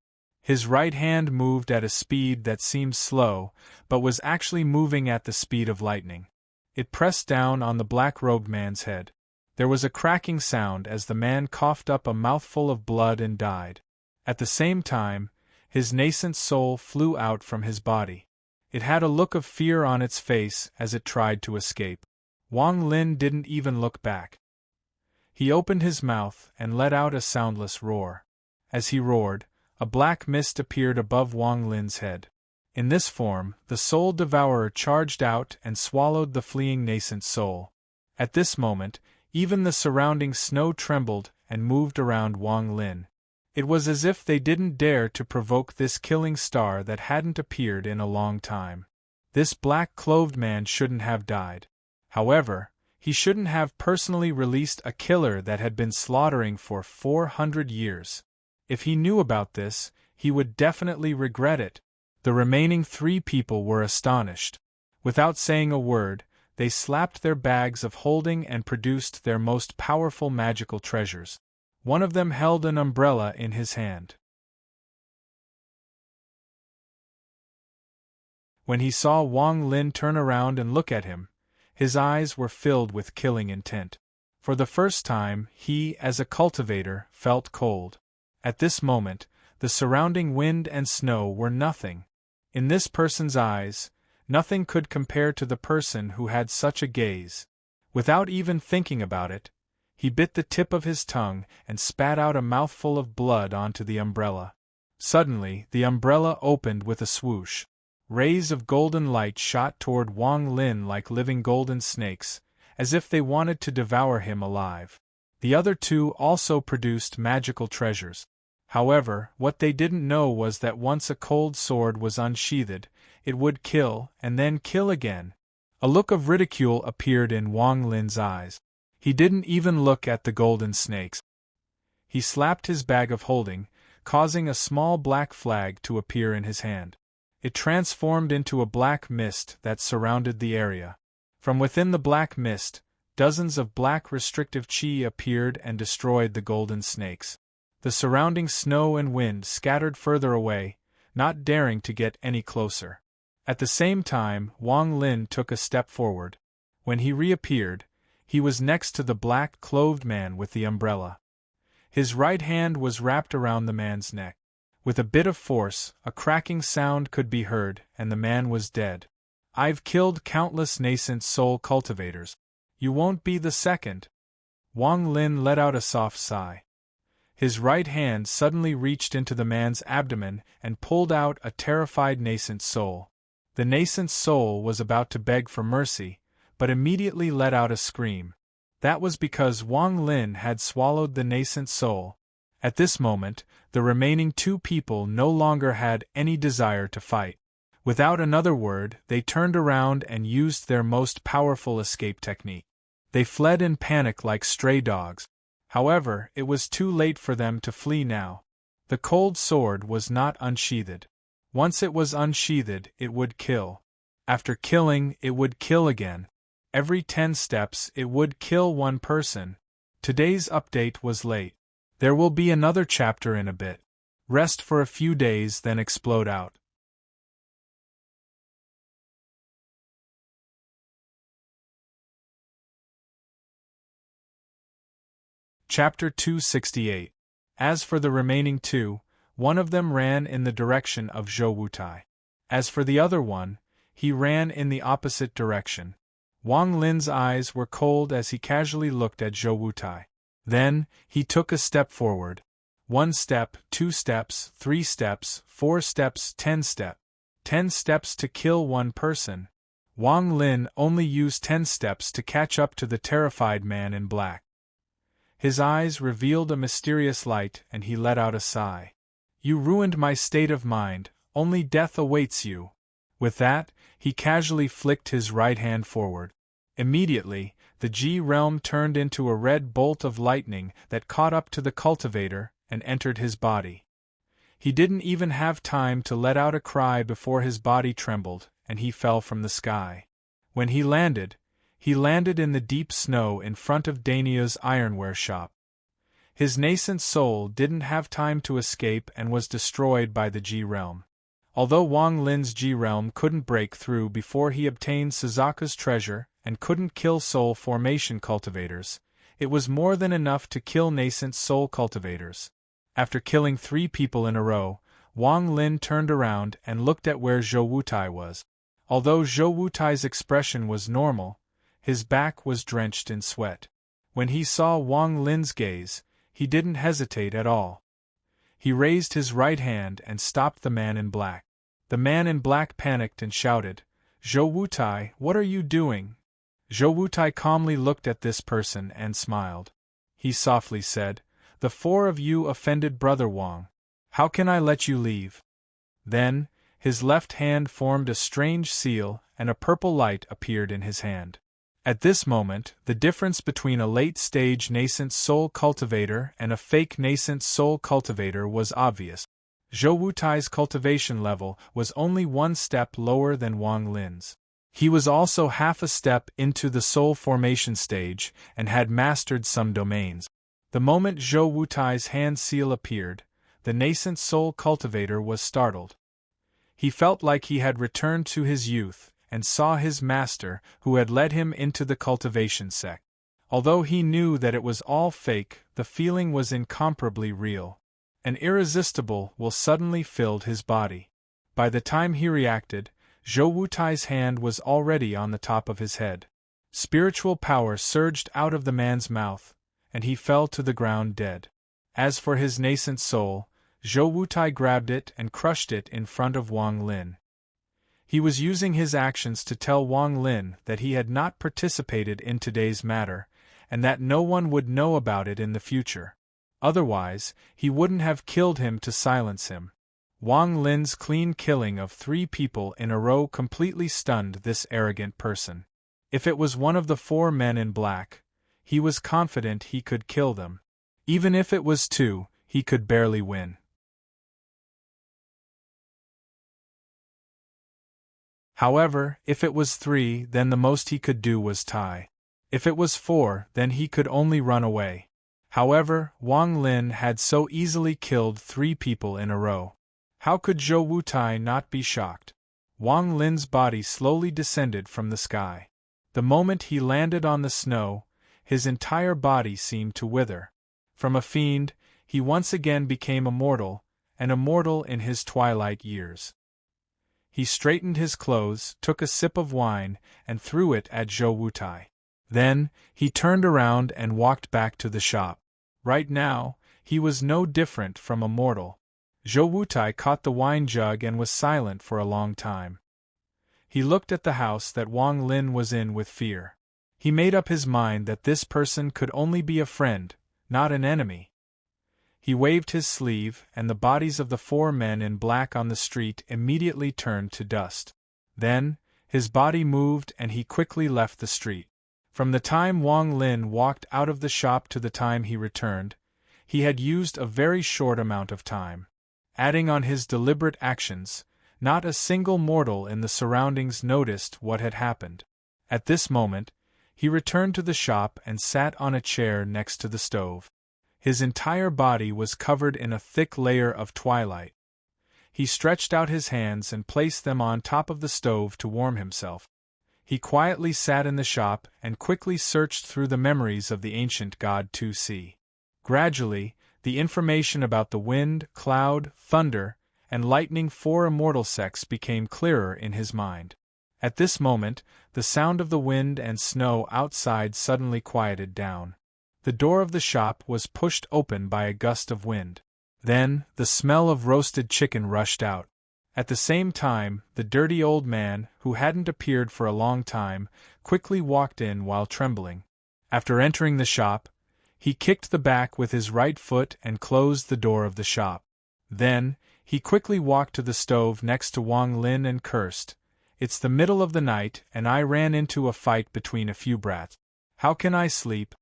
His right hand moved at a speed that seemed slow, but was actually moving at the speed of lightning. It pressed down on the black-robed man's head. There was a cracking sound as the man coughed up a mouthful of blood and died. At the same time, his nascent soul flew out from his body. It had a look of fear on its face as it tried to escape. Wang Lin didn't even look back. He opened his mouth and let out a soundless roar. As he roared, a black mist appeared above Wang Lin's head. In this form, the soul devourer charged out and swallowed the fleeing nascent soul. At this moment, even the surrounding snow trembled and moved around Wang Lin. It was as if they didn't dare to provoke this killing star that hadn't appeared in a long time. This black-clothed man shouldn't have died. However, he shouldn't have personally released a killer that had been slaughtering for 400 years. If he knew about this, he would definitely regret it. The remaining three people were astonished. Without saying a word, they slapped their bags of holding and produced their most powerful magical treasures. One of them held an umbrella in his hand. When he saw Wang Lin turn around and look at him, his eyes were filled with killing intent. For the first time, he, as a cultivator, felt cold. At this moment, the surrounding wind and snow were nothing. In this person's eyes, nothing could compare to the person who had such a gaze. Without even thinking about it, He bit the tip of his tongue and spat out a mouthful of blood onto the umbrella. Suddenly, the umbrella opened with a swoosh. Rays of golden light shot toward Wang Lin like living golden snakes, as if they wanted to devour him alive. The other two also produced magical treasures. However, what they didn't know was that once a cold sword was unsheathed, it would kill and then kill again. A look of ridicule appeared in Wang Lin's eyes. He didn't even look at the golden snakes. He slapped his bag of holding, causing a small black flag to appear in his hand. It transformed into a black mist that surrounded the area. From within the black mist, dozens of black restrictive chi appeared and destroyed the golden snakes. The surrounding snow and wind scattered further away, not daring to get any closer. At the same time, Wang Lin took a step forward. When he reappeared, he was next to the black-clothed man with the umbrella. His right hand was wrapped around the man's neck. With a bit of force, a cracking sound could be heard, and the man was dead. "I've killed countless nascent soul cultivators. You won't be the second." Wang Lin let out a soft sigh. His right hand suddenly reached into the man's abdomen and pulled out a terrified nascent soul. The nascent soul was about to beg for mercy, but immediately let out a scream. That was because Wang Lin had swallowed the nascent soul. At this moment, the remaining two people no longer had any desire to fight. Without another word, they turned around and used their most powerful escape technique. They fled in panic like stray dogs. However, it was too late for them to flee now. The cold sword was not unsheathed. Once it was unsheathed, it would kill. After killing, it would kill again. Every 10 steps, it would kill one person. Today's update was late. There will be another chapter in a bit. Rest for a few days, then explode out. Chapter 268. As for the remaining two, one of them ran in the direction of Zhou Wutai. As for the other one, he ran in the opposite direction. Wang Lin's eyes were cold as he casually looked at Zhou Wutai. Then, he took a step forward. 1 step, 2 steps, 3 steps, 4 steps, 10 steps. 10 steps to kill one person. Wang Lin only used 10 steps to catch up to the terrified man in black. His eyes revealed a mysterious light and he let out a sigh. "You ruined my state of mind, only death awaits you." With that, he casually flicked his right hand forward. Immediately, the G realm turned into a red bolt of lightning that caught up to the cultivator and entered his body. He didn't even have time to let out a cry before his body trembled, and he fell from the sky. When he landed in the deep snow in front of Dania's ironware shop. His nascent soul didn't have time to escape and was destroyed by the G realm. Although Wang Lin's G realm couldn't break through before he obtained Suzaku's treasure and couldn't kill soul formation cultivators, it was more than enough to kill nascent soul cultivators. After killing 3 people in a row, Wang Lin turned around and looked at where Zhou Wutai was. Although Zhou Wutai's expression was normal, his back was drenched in sweat. When he saw Wang Lin's gaze, he didn't hesitate at all. He raised his right hand and stopped the man in black. The man in black panicked and shouted, "Zhou Wutai, what are you doing?" Zhou Wutai calmly looked at this person and smiled. He softly said, "The 4 of you offended Brother Wang. How can I let you leave?" Then, his left hand formed a strange seal and a purple light appeared in his hand. At this moment, the difference between a late-stage nascent soul cultivator and a fake nascent soul cultivator was obvious. Zhou Wutai's cultivation level was only 1 step lower than Wang Lin's. He was also half a step into the soul formation stage and had mastered some domains. The moment Zhou Wutai's hand seal appeared, the nascent soul cultivator was startled. He felt like he had returned to his youth and saw his master who had led him into the cultivation sect. Although he knew that it was all fake, the feeling was incomparably real. An irresistible will suddenly filled his body. By the time he reacted, Zhou Wutai's hand was already on the top of his head. Spiritual power surged out of the man's mouth, and he fell to the ground dead. As for his nascent soul, Zhou Wutai grabbed it and crushed it in front of Wang Lin. He was using his actions to tell Wang Lin that he had not participated in today's matter, and that no one would know about it in the future. Otherwise, he wouldn't have killed him to silence him. Wang Lin's clean killing of 3 people in a row completely stunned this arrogant person. If it was one of the 4 men in black, he was confident he could kill them. Even if it was 2, he could barely win. However, if it was 3, then the most he could do was tie. If it was 4, then he could only run away. However, Wang Lin had so easily killed 3 people in a row. How could Zhou Wutai not be shocked? Wang Lin's body slowly descended from the sky. The moment he landed on the snow, his entire body seemed to wither. From a fiend, he once again became a mortal, and immortal in his twilight years. He straightened his clothes, took a sip of wine, and threw it at Zhou Wutai. Then, he turned around and walked back to the shop. Right now, he was no different from a mortal. Zhou Wutai caught the wine jug and was silent for a long time. He looked at the house that Wang Lin was in with fear. He made up his mind that this person could only be a friend, not an enemy. He waved his sleeve, and the bodies of the 4 men in black on the street immediately turned to dust. Then, his body moved and he quickly left the street. From the time Wang Lin walked out of the shop to the time he returned, he had used a very short amount of time. Adding on his deliberate actions, not a single mortal in the surroundings noticed what had happened. At this moment, he returned to the shop and sat on a chair next to the stove. His entire body was covered in a thick layer of twilight. He stretched out his hands and placed them on top of the stove to warm himself. He quietly sat in the shop and quickly searched through the memories of the ancient god 2C. Gradually, the information about the wind, cloud, thunder, and lightning 4 immortal sects became clearer in his mind. At this moment, the sound of the wind and snow outside suddenly quieted down. The door of the shop was pushed open by a gust of wind. Then, the smell of roasted chicken rushed out. At the same time, the dirty old man, who hadn't appeared for a long time, quickly walked in while trembling. After entering the shop, he kicked the back with his right foot and closed the door of the shop. Then, he quickly walked to the stove next to Wang Lin and cursed, "It's the middle of the night and I ran into a fight between a few brats. How can I sleep?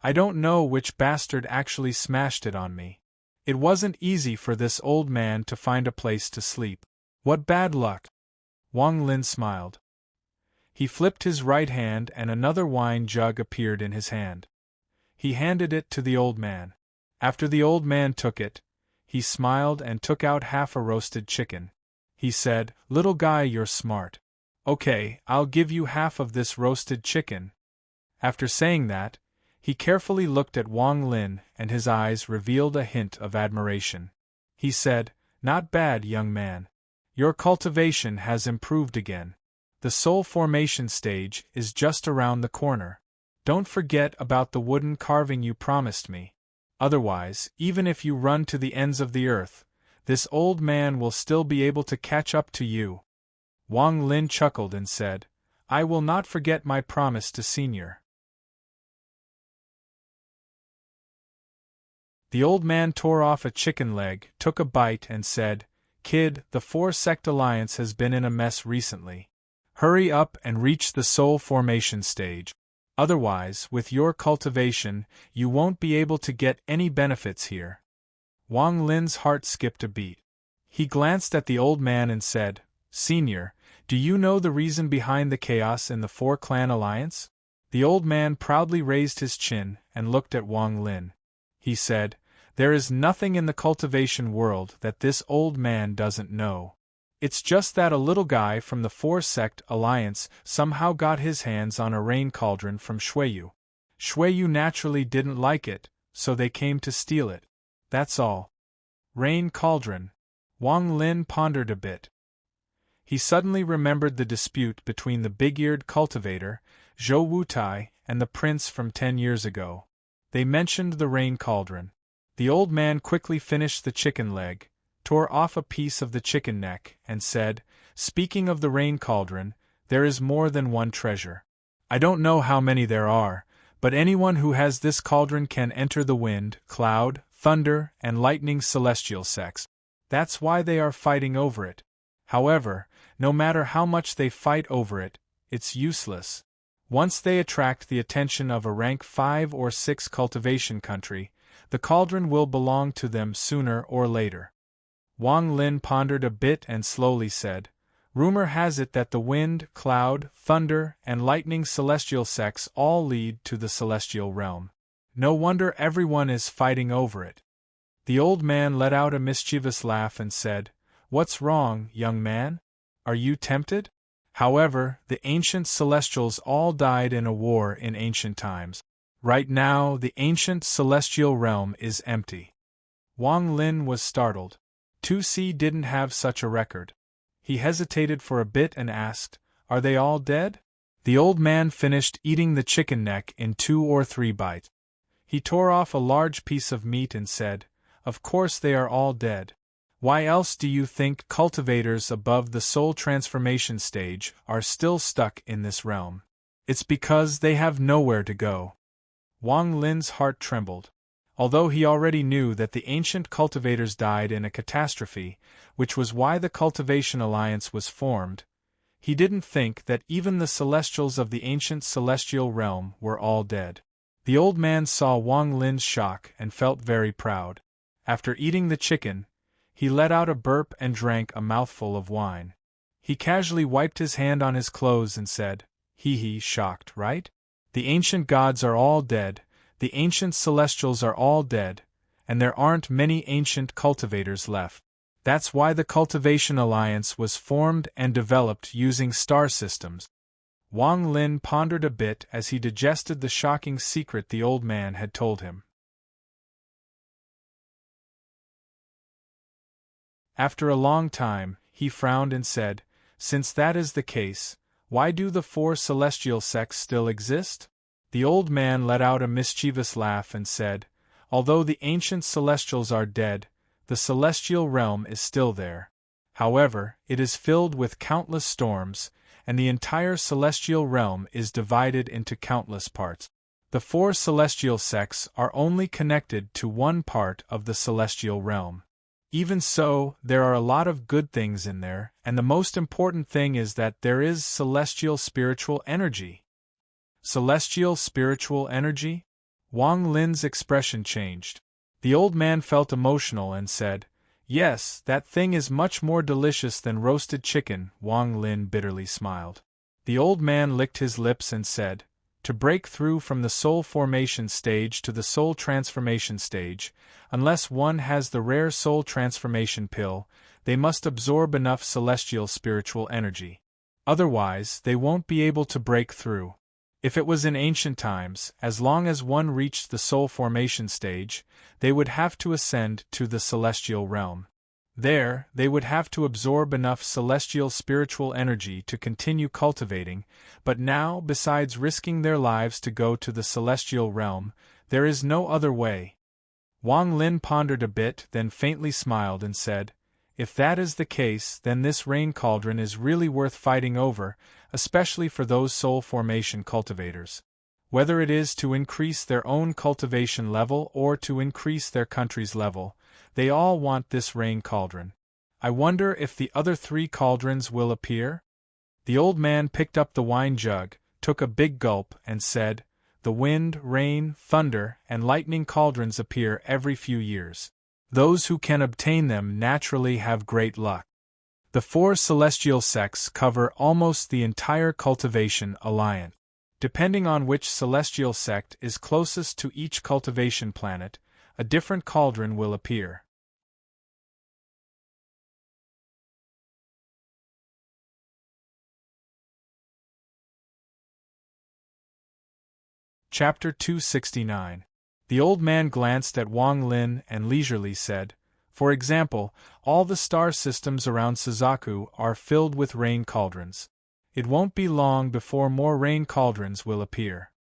I don't know which bastard actually smashed it on me." It wasn't easy for this old man to find a place to sleep. What bad luck! Wang Lin smiled. He flipped his right hand and another wine jug appeared in his hand. He handed it to the old man. After the old man took it, he smiled and took out half a roasted chicken. He said, "Little guy, you're smart. Okay, I'll give you half of this roasted chicken." After saying that, he carefully looked at Wang Lin and his eyes revealed a hint of admiration. He said, "Not bad, young man. Your cultivation has improved again. The soul formation stage is just around the corner. Don't forget about the wooden carving you promised me. Otherwise, even if you run to the ends of the earth, this old man will still be able to catch up to you." Wang Lin chuckled and said, "I will not forget my promise to Senior." The old man tore off a chicken leg, took a bite and said, "Kid, the 4-sect alliance has been in a mess recently. Hurry up and reach the soul formation stage. Otherwise, with your cultivation, you won't be able to get any benefits here." Wang Lin's heart skipped a beat. He glanced at the old man and said, "Senior, do you know the reason behind the chaos in the 4-clan alliance?" The old man proudly raised his chin and looked at Wang Lin. He said, "There is nothing in the cultivation world that this old man doesn't know. It's just that a little guy from the 4-sect alliance somehow got his hands on a rain cauldron from Shuiyu. Shuiyu naturally didn't like it, so they came to steal it. That's all." Rain cauldron. Wang Lin pondered a bit. He suddenly remembered the dispute between the big-eared cultivator, Zhou Wutai, and the prince from 10 years ago. They mentioned the rain cauldron. The old man quickly finished the chicken leg, tore off a piece of the chicken neck, and said, "Speaking of the rain cauldron, there is more than one treasure. I don't know how many there are, but anyone who has this cauldron can enter the wind, cloud, thunder, and lightning celestial sects. That's why they are fighting over it. However, no matter how much they fight over it, it's useless. Once they attract the attention of a rank 5 or 6 cultivation country, the cauldron will belong to them sooner or later." Wang Lin pondered a bit and slowly said, "Rumor has it that the wind, cloud, thunder, and lightning celestial sects all lead to the celestial realm. No wonder everyone is fighting over it." The old man let out a mischievous laugh and said, "What's wrong, young man? Are you tempted? However, the ancient celestials all died in a war in ancient times. Right now, the ancient celestial realm is empty." Wang Lin was startled. 2C didn't have such a record. He hesitated for a bit and asked, "Are they all dead?" The old man finished eating the chicken neck in 2 or 3 bites. He tore off a large piece of meat and said, "Of course they are all dead. Why else do you think cultivators above the soul transformation stage are still stuck in this realm? It's because they have nowhere to go." Wang Lin's heart trembled. Although he already knew that the ancient cultivators died in a catastrophe, which was why the Cultivation Alliance was formed, he didn't think that even the celestials of the ancient celestial realm were all dead. The old man saw Wang Lin's shock and felt very proud. After eating the chicken, he let out a burp and drank a mouthful of wine. He casually wiped his hand on his clothes and said, "Hee, shocked, right? The ancient gods are all dead, the ancient celestials are all dead, and there aren't many ancient cultivators left. That's why the Cultivation Alliance was formed and developed using star systems." Wang Lin pondered a bit as he digested the shocking secret the old man had told him. After a long time, he frowned and said, "Since that is the case, why do the 4 celestial sects still exist?" The old man let out a mischievous laugh and said, "Although the ancient celestials are dead, the celestial realm is still there. However, it is filled with countless storms, and the entire celestial realm is divided into countless parts. The 4 celestial sects are only connected to one part of the celestial realm. Even so, there are a lot of good things in there, and the most important thing is that there is celestial spiritual energy." Celestial spiritual energy? Wang Lin's expression changed. The old man felt emotional and said, "Yes, that thing is much more delicious than roasted chicken." Wang Lin bitterly smiled. The old man licked his lips and said, "To break through from the soul formation stage to the soul transformation stage, unless one has the rare soul transformation pill, they must absorb enough celestial spiritual energy. Otherwise, they won't be able to break through. If it was in ancient times, as long as one reached the soul formation stage, they would have to ascend to the celestial realm. There, they would have to absorb enough celestial spiritual energy to continue cultivating, but now, besides risking their lives to go to the celestial realm, there is no other way." Wang Lin pondered a bit, then faintly smiled and said, "If that is the case, then this rain cauldron is really worth fighting over, especially for those soul formation cultivators. Whether it is to increase their own cultivation level or to increase their country's level, they all want this rain cauldron. I wonder if the other 3 cauldrons will appear?" The old man picked up the wine jug, took a big gulp, and said, "The wind, rain, thunder, and lightning cauldrons appear every few years. Those who can obtain them naturally have great luck. The 4 celestial sects cover almost the entire Cultivation Alliance. Depending on which celestial sect is closest to each cultivation planet, a different cauldron will appear." Chapter 269. The old man glanced at Wang Lin and leisurely said, "For example, all the star systems around Suzaku are filled with rain cauldrons. It won't be long before more rain cauldrons will appear."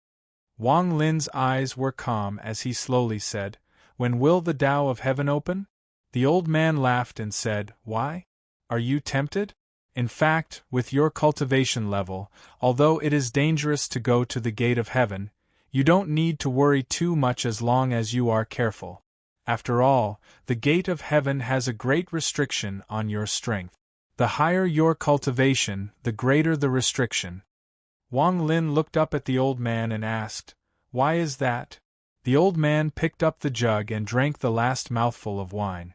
Wang Lin's eyes were calm as he slowly said, "When will the Tao of Heaven open?" The old man laughed and said, "Why? Are you tempted? In fact, with your cultivation level, although it is dangerous to go to the gate of heaven, you don't need to worry too much as long as you are careful. After all, the gate of heaven has a great restriction on your strength. The higher your cultivation, the greater the restriction." Wang Lin looked up at the old man and asked, "Why is that?" The old man picked up the jug and drank the last mouthful of wine.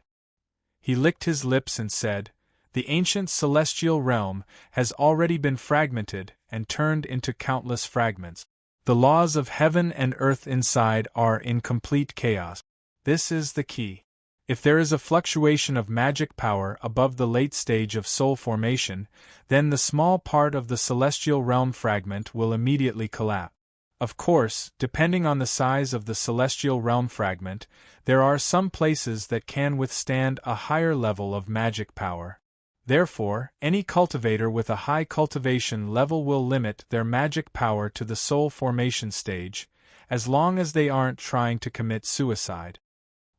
He licked his lips and said, "The ancient celestial realm has already been fragmented and turned into countless fragments. The laws of heaven and earth inside are in complete chaos. This is the key. If there is a fluctuation of magic power above the late stage of soul formation, then the small part of the celestial realm fragment will immediately collapse. Of course, depending on the size of the celestial realm fragment, there are some places that can withstand a higher level of magic power. Therefore, any cultivator with a high cultivation level will limit their magic power to the soul formation stage, as long as they aren't trying to commit suicide."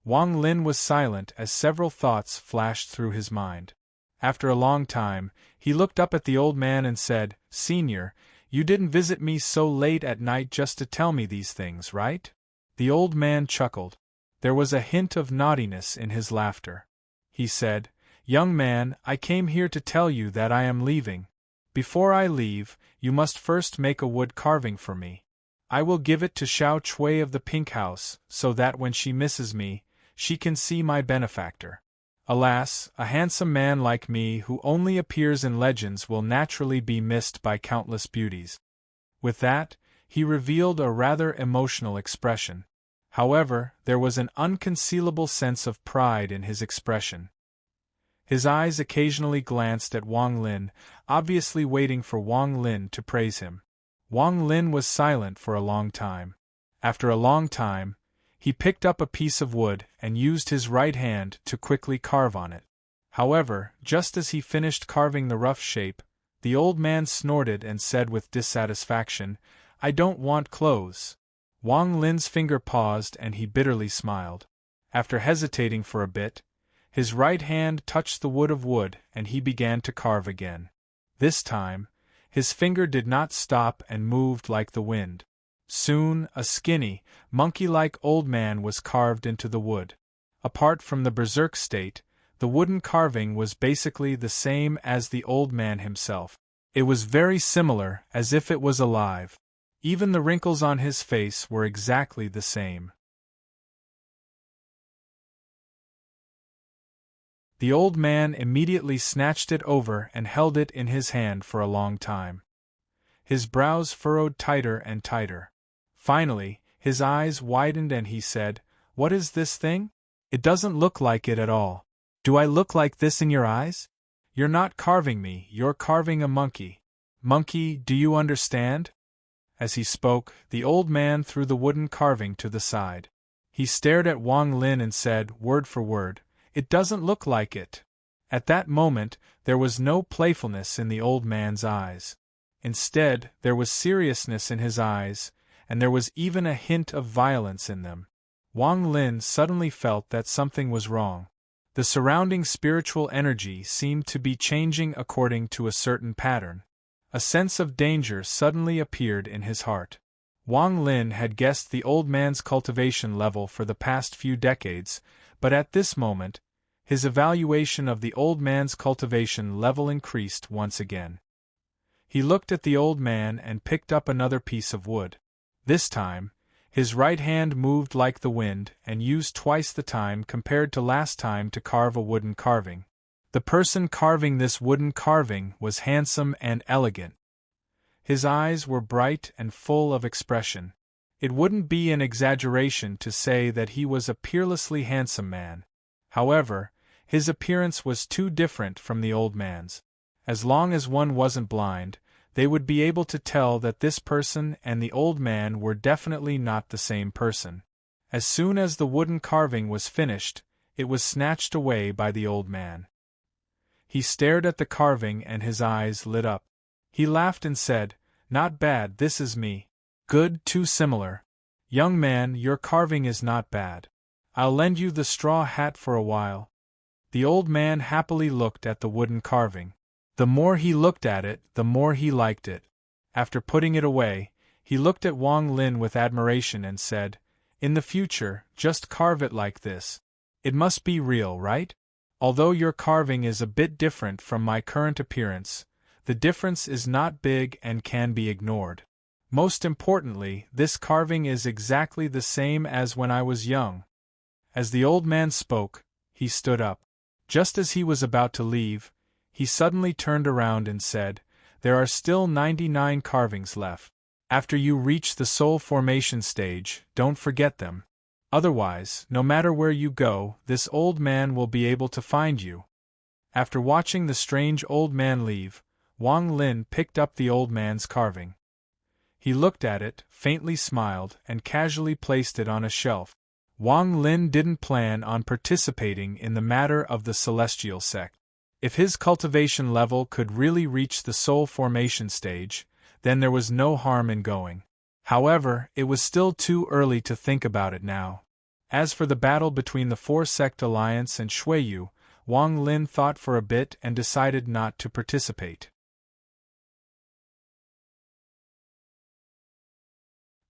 Wang Lin was silent as several thoughts flashed through his mind. After a long time, he looked up at the old man and said, "Senior, you didn't visit me so late at night just to tell me these things, right?" The old man chuckled. There was a hint of naughtiness in his laughter. He said, "Young man, I came here to tell you that I am leaving. Before I leave, you must first make a wood carving for me. I will give it to Xiao Chui of the Pink House, so that when she misses me, she can see my benefactor. Alas, a handsome man like me who only appears in legends will naturally be missed by countless beauties." With that, he revealed a rather emotional expression. However, there was an unconcealable sense of pride in his expression. His eyes occasionally glanced at Wang Lin, obviously waiting for Wang Lin to praise him. Wang Lin was silent for a long time. After a long time, he picked up a piece of wood and used his right hand to quickly carve on it. However, just as he finished carving the rough shape, the old man snorted and said with dissatisfaction, "I don't want clothes." Wang Lin's finger paused and he bitterly smiled. After hesitating for a bit, his right hand touched the wood of wood and he began to carve again. This time, his finger did not stop and moved like the wind. Soon, a skinny, monkey-like old man was carved into the wood. Apart from the berserk state, the wooden carving was basically the same as the old man himself. It was very similar, as if it was alive. Even the wrinkles on his face were exactly the same. The old man immediately snatched it over and held it in his hand for a long time. His brows furrowed tighter and tighter. Finally, his eyes widened and he said, "What is this thing? It doesn't look like it at all. Do I look like this in your eyes? You're not carving me, you're carving a monkey. Monkey, do you understand?" As he spoke, the old man threw the wooden carving to the side. He stared at Wang Lin and said, word for word, "It doesn't look like it." At that moment, there was no playfulness in the old man's eyes. Instead, there was seriousness in his eyes, and there was even a hint of violence in them. Wang Lin suddenly felt that something was wrong. The surrounding spiritual energy seemed to be changing according to a certain pattern. A sense of danger suddenly appeared in his heart. Wang Lin had guessed the old man's cultivation level for the past few decades, but at this moment, his evaluation of the old man's cultivation level increased once again. He looked at the old man and picked up another piece of wood. This time, his right hand moved like the wind and used twice the time compared to last time to carve a wooden carving. The person carving this wooden carving was handsome and elegant. His eyes were bright and full of expression. It wouldn't be an exaggeration to say that he was a peerlessly handsome man. However, his appearance was too different from the old man's. As long as one wasn't blind, they would be able to tell that this person and the old man were definitely not the same person. As soon as the wooden carving was finished, it was snatched away by the old man. He stared at the carving and his eyes lit up. He laughed and said, "Not bad, this is me. Good, too similar. Young man, your carving is not bad. I'll lend you the straw hat for a while. The old man happily looked at the wooden carving. The more he looked at it, the more he liked it. After putting it away, he looked at Wang Lin with admiration and said, "In the future, just carve it like this. It must be real, right? Although your carving is a bit different from my current appearance, the difference is not big and can be ignored. Most importantly, this carving is exactly the same as when I was young." As the old man spoke, he stood up. Just as he was about to leave, he suddenly turned around and said, "There are still 99 carvings left. After you reach the soul formation stage, don't forget them. Otherwise, no matter where you go, this old man will be able to find you." After watching the strange old man leave, Wang Lin picked up the old man's carving. He looked at it, faintly smiled, and casually placed it on a shelf. Wang Lin didn't plan on participating in the matter of the celestial sect. If his cultivation level could really reach the soul formation stage, then there was no harm in going. However, it was still too early to think about it now. As for the battle between the Four-Sect Alliance and Shuiyu, Wang Lin thought for a bit and decided not to participate.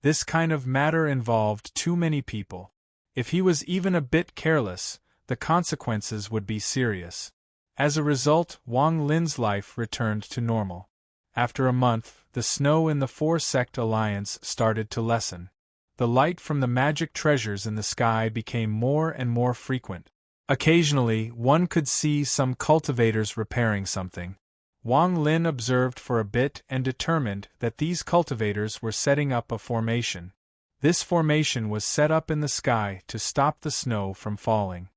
This kind of matter involved too many people. If he was even a bit careless, the consequences would be serious. As a result, Wang Lin's life returned to normal. After a month, the snow in the Four-Sect Alliance started to lessen. The light from the magic treasures in the sky became more and more frequent. Occasionally, one could see some cultivators repairing something. Wang Lin observed for a bit and determined that these cultivators were setting up a formation. This formation was set up in the sky to stop the snow from falling.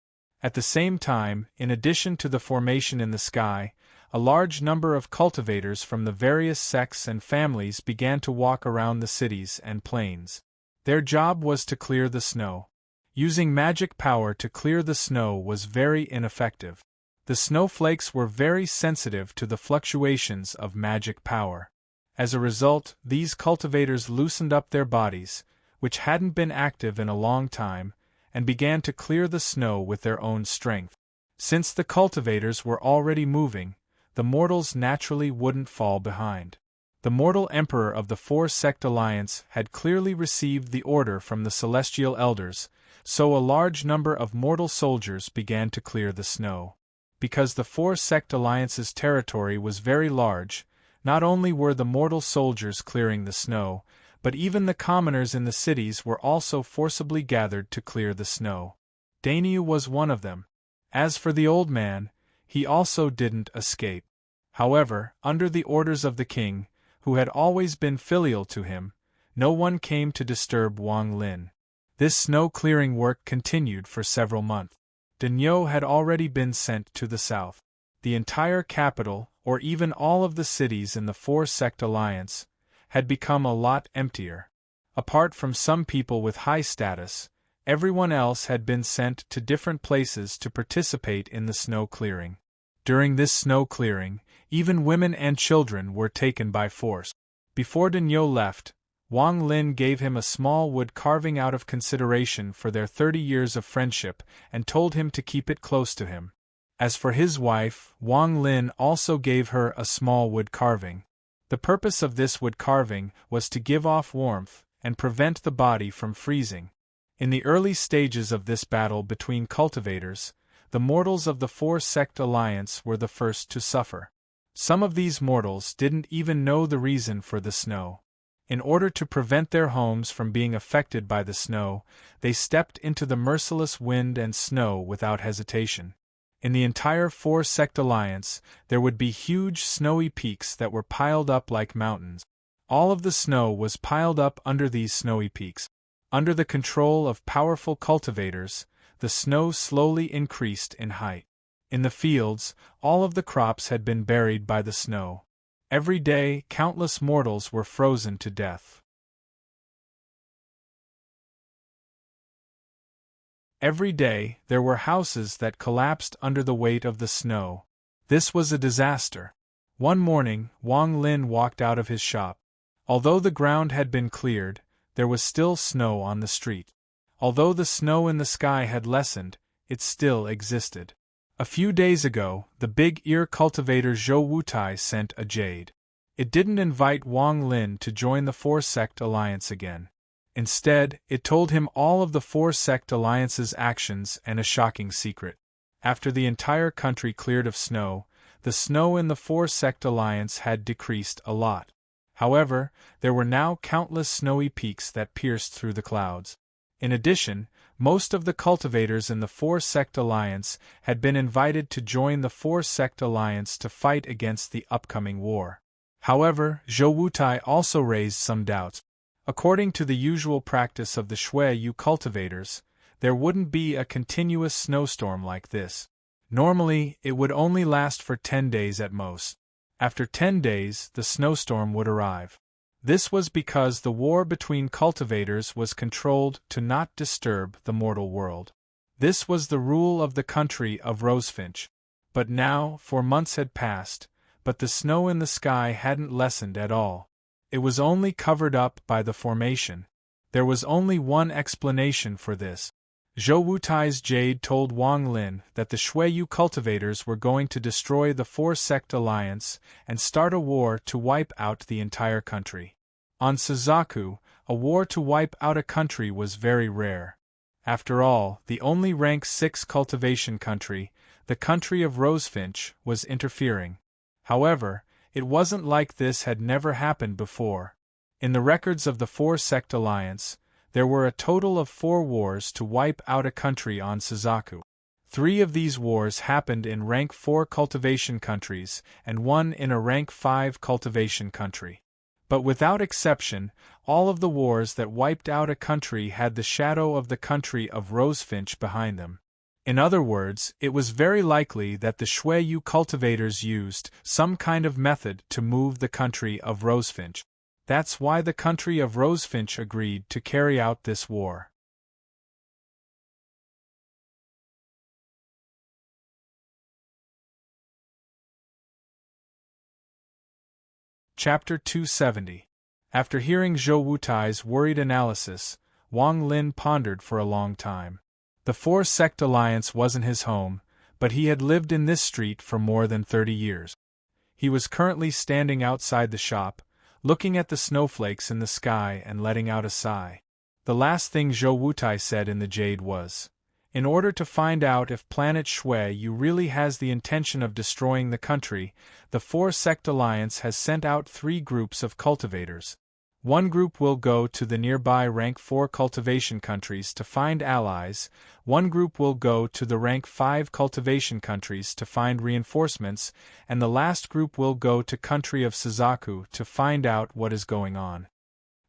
At the same time, in addition to the formation in the sky, a large number of cultivators from the various sects and families began to walk around the cities and plains. Their job was to clear the snow. Using magic power to clear the snow was very ineffective. The snowflakes were very sensitive to the fluctuations of magic power. As a result, these cultivators loosened up their bodies, which hadn't been active in a long time, and began to clear the snow with their own strength. Since the cultivators were already moving, the mortals naturally wouldn't fall behind. The mortal emperor of the Four-Sect Alliance had clearly received the order from the celestial elders, so a large number of mortal soldiers began to clear the snow. Because the Four-Sect Alliance's territory was very large, not only were the mortal soldiers clearing the snow, but even the commoners in the cities were also forcibly gathered to clear the snow. Dainyu was one of them. As for the old man, he also didn't escape. However, under the orders of the king, who had always been filial to him, no one came to disturb Wang Lin. This snow-clearing work continued for several months. Dainyu had already been sent to the south. The entire capital, or even all of the cities in the Four-Sect Alliance, had become a lot emptier. Apart from some people with high status, everyone else had been sent to different places to participate in the snow clearing. During this snow clearing, even women and children were taken by force. Before Dainyu left, Wang Lin gave him a small wood carving out of consideration for their 30 years of friendship and told him to keep it close to him. As for his wife, Wang Lin also gave her a small wood carving. The purpose of this wood carving was to give off warmth and prevent the body from freezing. In the early stages of this battle between cultivators, the mortals of the Four-Sect Alliance were the first to suffer. Some of these mortals didn't even know the reason for the snow. In order to prevent their homes from being affected by the snow, they stepped into the merciless wind and snow without hesitation. In the entire Four-Sect Alliance, there would be huge snowy peaks that were piled up like mountains. All of the snow was piled up under these snowy peaks. Under the control of powerful cultivators, the snow slowly increased in height. In the fields, all of the crops had been buried by the snow. Every day, countless mortals were frozen to death. Every day, there were houses that collapsed under the weight of the snow. This was a disaster. One morning, Wang Lin walked out of his shop. Although the ground had been cleared, there was still snow on the street. Although the snow in the sky had lessened, it still existed. A few days ago, the big ear cultivator Zhou Wutai sent a jade. It didn't invite Wang Lin to join the Four-Sect Alliance again. Instead, it told him all of the Four-Sect Alliance's actions and a shocking secret. After the entire country cleared of snow, the snow in the Four-Sect Alliance had decreased a lot. However, there were now countless snowy peaks that pierced through the clouds. In addition, most of the cultivators in the Four-Sect Alliance had been invited to join the Four-Sect Alliance to fight against the upcoming war. However, Zhou Wutai also raised some doubts. According to the usual practice of the Shui cultivators, there wouldn't be a continuous snowstorm like this. Normally, it would only last for 10 days at most. After 10 days, the snowstorm would arrive. This was because the war between cultivators was controlled to not disturb the mortal world. This was the rule of the country of Rosefinch. But now, 4 months had passed, but the snow in the sky hadn't lessened at all. It was only covered up by the formation. There was only one explanation for this. Zhou Wutai's jade told Wang Lin that the Shuiyu cultivators were going to destroy the Four-Sect Alliance and start a war to wipe out the entire country. On Suzaku, a war to wipe out a country was very rare. After all, the only rank 6 cultivation country, the country of Rosefinch, was interfering. However, it wasn't like this had never happened before. In the records of the Four-Sect Alliance, there were a total of 4 wars to wipe out a country on Suzaku. 3 of these wars happened in rank 4 cultivation countries and 1 in a rank 5 cultivation country. But without exception, all of the wars that wiped out a country had the shadow of the country of Rosefinch behind them. In other words, it was very likely that the Shuiyu cultivators used some kind of method to move the country of Rosefinch. That's why the country of Rosefinch agreed to carry out this war. Chapter 270. After hearing Zhou Wutai's worried analysis, Wang Lin pondered for a long time. The Four-Sect Alliance wasn't his home, but he had lived in this street for more than 30 years. He was currently standing outside the shop, looking at the snowflakes in the sky and letting out a sigh. The last thing Zhou Wutai said in the jade was, "In order to find out if planet Shuiyu really has the intention of destroying the country, the Four-Sect Alliance has sent out 3 groups of cultivators. One group will go to the nearby rank 4 cultivation countries to find allies, one group will go to the rank 5 cultivation countries to find reinforcements, and the last group will go to country of Suzaku to find out what is going on."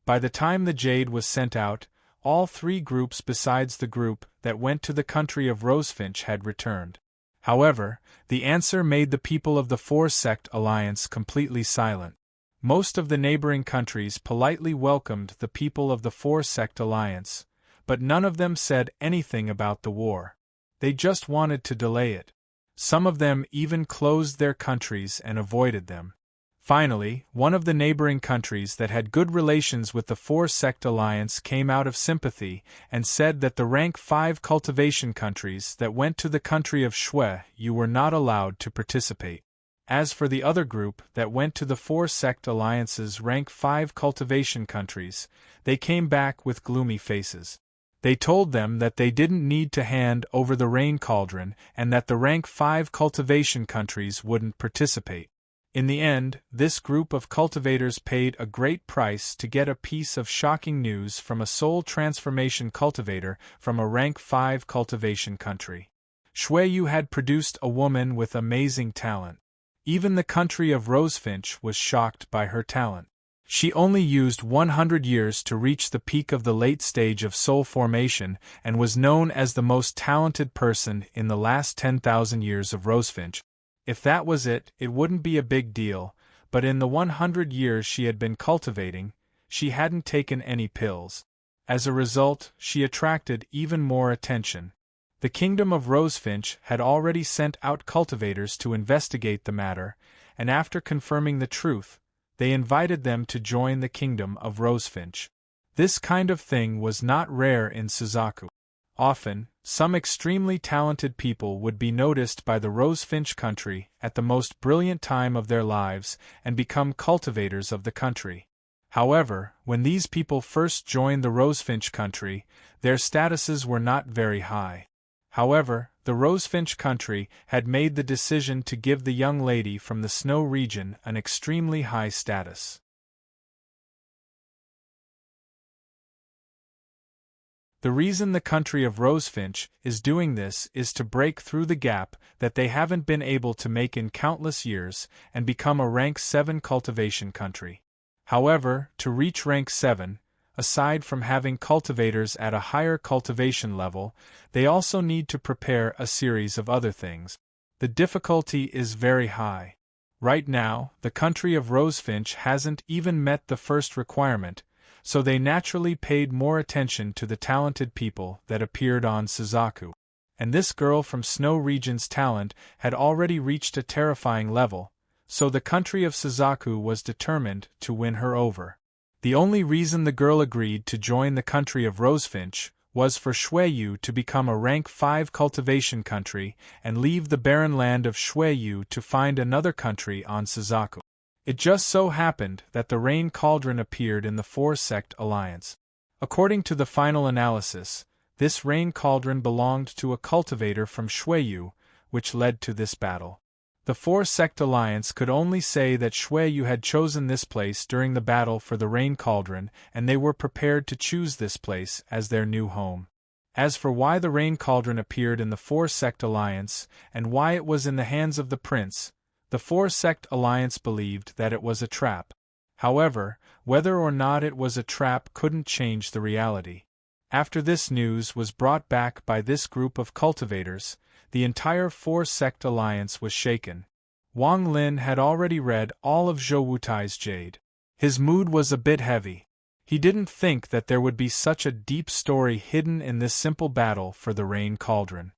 By the time the jade was sent out, all 3 groups besides the group that went to the country of Rosefinch had returned. However, the answer made the people of the Four-Sect Alliance completely silent. Most of the neighboring countries politely welcomed the people of the Four-Sect Alliance, but none of them said anything about the war. They just wanted to delay it. Some of them even closed their countries and avoided them. Finally, one of the neighboring countries that had good relations with the Four-Sect Alliance came out of sympathy and said that the rank 5 cultivation countries that went to the country of Shuiyu were not allowed to participate. As for the other group that went to the Four-Sect Alliance's rank 5 cultivation countries, they came back with gloomy faces. They told them that they didn't need to hand over the rain cauldron and that the rank 5 cultivation countries wouldn't participate. In the end, this group of cultivators paid a great price to get a piece of shocking news from a soul transformation cultivator from a rank 5 cultivation country. Shuiyu had produced a woman with amazing talent. Even the country of Rosefinch was shocked by her talent. She only used 100 years to reach the peak of the late stage of soul formation and was known as the most talented person in the last 10,000 years of Rosefinch. If that was it, it wouldn't be a big deal, but in the 100 years she had been cultivating, she hadn't taken any pills. As a result, she attracted even more attention. The kingdom of Rosefinch had already sent out cultivators to investigate the matter, and after confirming the truth, They invited them to join the kingdom of Rosefinch. This kind of thing was not rare in Suzaku. Often, some extremely talented people would be noticed by the Rosefinch country at the most brilliant time of their lives and become cultivators of the country. However, when these people first joined the Rosefinch country, their statuses were not very high. However, the Rosefinch country had made the decision to give the young lady from the snow region an extremely high status. The reason the country of Rosefinch is doing this is to break through the gap that they haven't been able to make in countless years and become a rank 7 cultivation country. However, to reach rank 7, aside from having cultivators at a higher cultivation level, they also need to prepare a series of other things. The difficulty is very high. Right now, the country of Rosefinch hasn't even met the first requirement, so they naturally paid more attention to the talented people that appeared on Suzaku. And this girl from Snow Region's talent had already reached a terrifying level, so the country of Suzaku was determined to win her over. The only reason the girl agreed to join the country of Rosefinch was for Shuiyu to become a rank 5 cultivation country and leave the barren land of Shuiyu to find another country on Suzaku. It just so happened that the Rain Cauldron appeared in the 4-sect alliance. According to the final analysis, this Rain Cauldron belonged to a cultivator from Shuiyu, which led to this battle. The 4-sect alliance could only say that Shuiyu had chosen this place during the battle for the Rain Cauldron, and they were prepared to choose this place as their new home. As for why the Rain Cauldron appeared in the 4-sect alliance, and why it was in the hands of the prince, the 4-sect alliance believed that it was a trap. However, whether or not it was a trap couldn't change the reality. After this news was brought back by this group of cultivators, the entire 4-sect alliance was shaken. Wang Lin had already read all of Zhou Wutai's Jade. His mood was a bit heavy. He didn't think that there would be such a deep story hidden in this simple battle for the Rain Cauldron.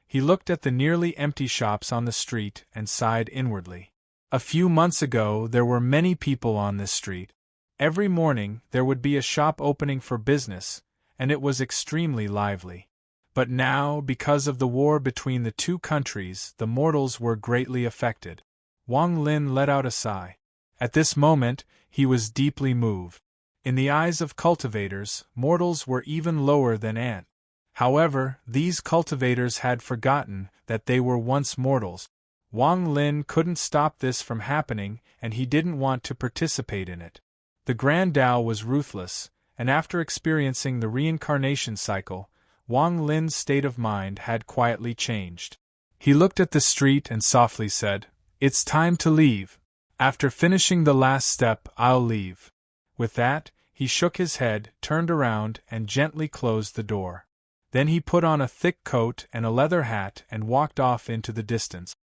He looked at the nearly empty shops on the street and sighed inwardly. A few months ago there were many people on this street. Every morning there would be a shop opening for business, and it was extremely lively. But now, because of the war between the two countries, the mortals were greatly affected. Wang Lin let out a sigh. At this moment, he was deeply moved. In the eyes of cultivators, mortals were even lower than ants. However, these cultivators had forgotten that they were once mortals. Wang Lin couldn't stop this from happening, and he didn't want to participate in it. The Grand Tao was ruthless, and after experiencing the reincarnation cycle, Wang Lin's state of mind had quietly changed. He looked at the street and softly said, "It's time to leave. After finishing the last step, I'll leave." With that, he shook his head, turned around, and gently closed the door. Then he put on a thick coat and a leather hat and walked off into the distance.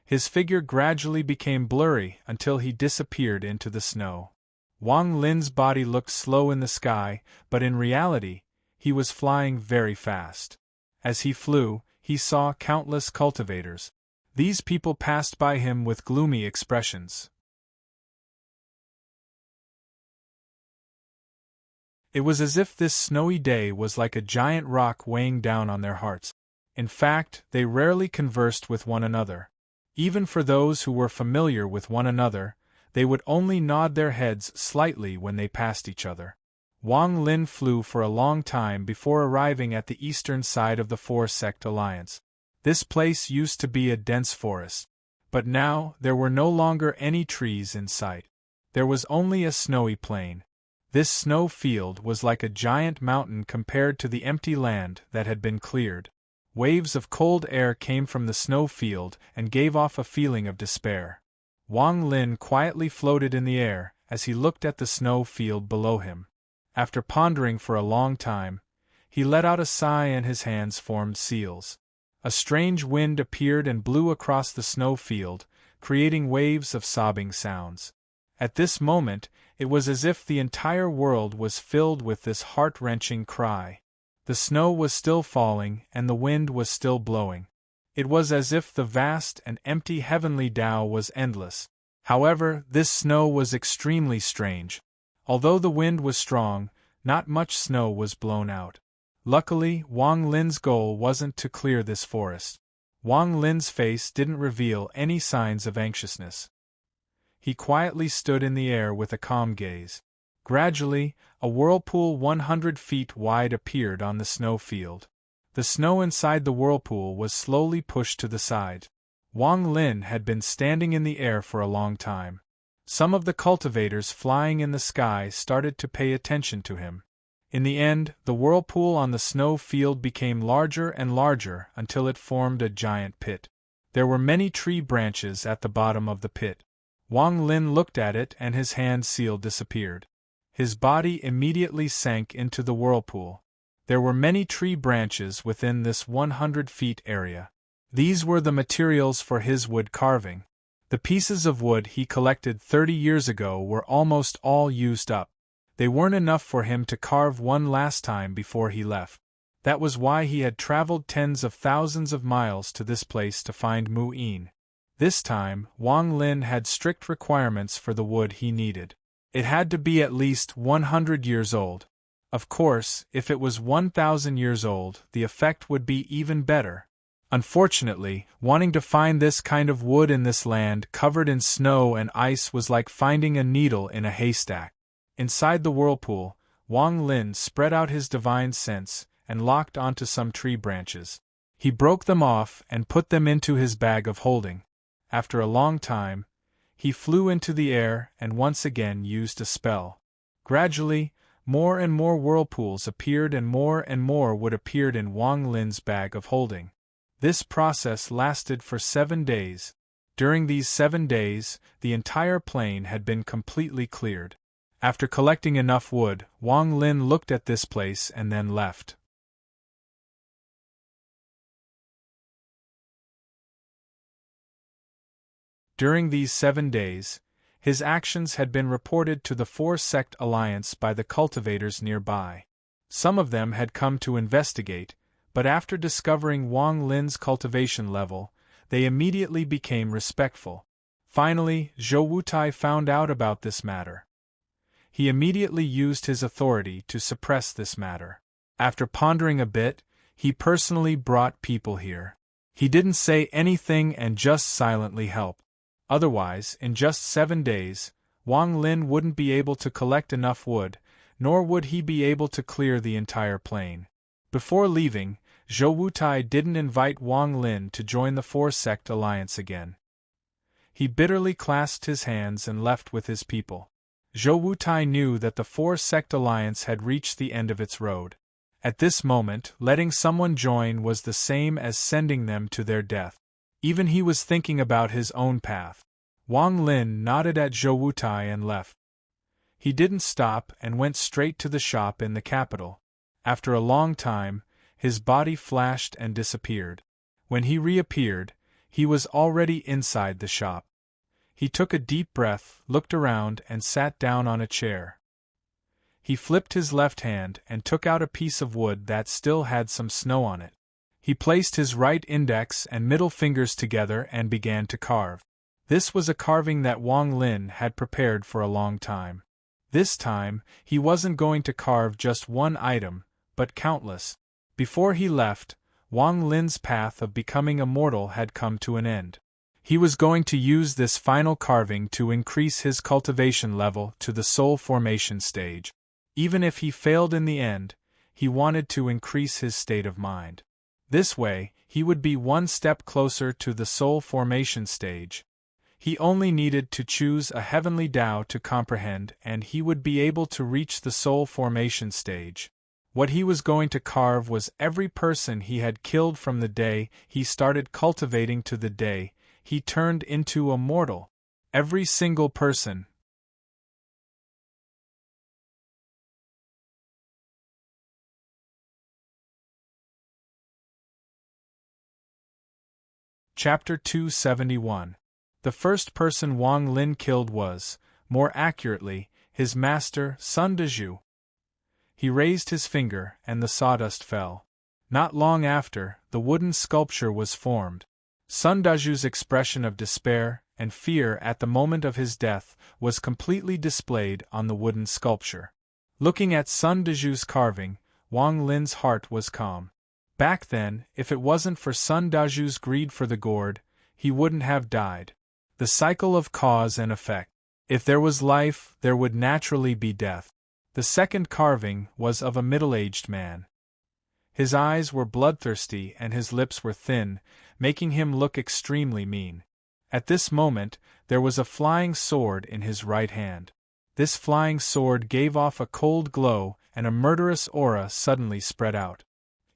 His figure gradually became blurry until he disappeared into the snow. Wang Lin's body looked slow in the sky, but in reality, he was flying very fast. As he flew, he saw countless cultivators. These people passed by him with gloomy expressions. It was as if this snowy day was like a giant rock weighing down on their hearts. In fact, they rarely conversed with one another. Even for those who were familiar with one another, they would only nod their heads slightly when they passed each other. Wang Lin flew for a long time before arriving at the eastern side of the 4-sect alliance. This place used to be a dense forest. But now, there were no longer any trees in sight. There was only a snowy plain. This snow field was like a giant mountain compared to the empty land that had been cleared. Waves of cold air came from the snow field and gave off a feeling of despair. Wang Lin quietly floated in the air as he looked at the snow field below him. After pondering for a long time, he let out a sigh and his hands formed seals. A strange wind appeared and blew across the snow field, creating waves of sobbing sounds. At this moment, it was as if the entire world was filled with this heart-wrenching cry. The snow was still falling and the wind was still blowing. It was as if the vast and empty heavenly Tao was endless. However, this snow was extremely strange. Although the wind was strong, not much snow was blown out. Luckily, Wang Lin's goal wasn't to clear this forest. Wang Lin's face didn't reveal any signs of anxiousness. He quietly stood in the air with a calm gaze. Gradually, a whirlpool 100 feet wide appeared on the snow field. The snow inside the whirlpool was slowly pushed to the side. Wang Lin had been standing in the air for a long time. Some of the cultivators flying in the sky started to pay attention to him. In the end, the whirlpool on the snow field became larger and larger until it formed a giant pit. There were many tree branches at the bottom of the pit. Wang Lin looked at it and his hand seal disappeared. His body immediately sank into the whirlpool. There were many tree branches within this 100 feet area. These were the materials for his wood carving. The pieces of wood he collected 30 years ago were almost all used up. They weren't enough for him to carve one last time before he left. That was why he had traveled tens of thousands of miles to this place to find Mu-in. This time, Wang Lin had strict requirements for the wood he needed. It had to be at least 100 years old. Of course, if it was 1,000 years old, the effect would be even better. Unfortunately, wanting to find this kind of wood in this land covered in snow and ice was like finding a needle in a haystack. Inside the whirlpool, Wang Lin spread out his divine sense and locked onto some tree branches. He broke them off and put them into his bag of holding. After a long time, he flew into the air and once again used a spell. Gradually, more and more whirlpools appeared and more wood appeared in Wang Lin's bag of holding. This process lasted for 7 days. During these 7 days, the entire plain had been completely cleared. After collecting enough wood, Wang Lin looked at this place and then left. During these 7 days, his actions had been reported to the Four-Sect Alliance by the cultivators nearby. Some of them had come to investigate, but after discovering Wang Lin's cultivation level, they immediately became respectful. Finally, Zhou Wutai found out about this matter. He immediately used his authority to suppress this matter. After pondering a bit, he personally brought people here. He didn't say anything and just silently helped. Otherwise, in just 7 days, Wang Lin wouldn't be able to collect enough wood, nor would he be able to clear the entire plain. Before leaving, Zhou Wutai didn't invite Wang Lin to join the Four-Sect Alliance again. He bitterly clasped his hands and left with his people. Zhou Wutai knew that the Four-Sect Alliance had reached the end of its road. At this moment, letting someone join was the same as sending them to their death. Even he was thinking about his own path. Wang Lin nodded at Zhou Wutai and left. He didn't stop and went straight to the shop in the capital. After a long time, his body flashed and disappeared. When he reappeared, he was already inside the shop. He took a deep breath, looked around, and sat down on a chair. He flipped his left hand and took out a piece of wood that still had some snow on it. He placed his right index and middle fingers together and began to carve. This was a carving that Wang Lin had prepared for a long time. This time, he wasn't going to carve just one item, but countless. Before he left, Wang Lin's path of becoming immortal had come to an end. He was going to use this final carving to increase his cultivation level to the soul formation stage. Even if he failed in the end, he wanted to increase his state of mind. This way, he would be one step closer to the soul formation stage. He only needed to choose a heavenly Tao to comprehend and he would be able to reach the soul formation stage. What he was going to carve was every person he had killed from the day he started cultivating to the day he turned into a mortal. Every single person. Chapter 271. The first person Wang Lin killed was, more accurately, his master, Sun Dezhu. He raised his finger, and the sawdust fell. Not long after, the wooden sculpture was formed. Sun Dezhu's expression of despair, and fear at the moment of his death was completely displayed on the wooden sculpture. Looking at Sun Daju's carving, Wang Lin's heart was calm. Back then, if it wasn't for Sun Daju's greed for the gourd, he wouldn't have died. The cycle of cause and effect. If there was life, there would naturally be death. The second carving was of a middle-aged man. His eyes were bloodthirsty and his lips were thin, making him look extremely mean. At this moment, there was a flying sword in his right hand. This flying sword gave off a cold glow, and a murderous aura suddenly spread out.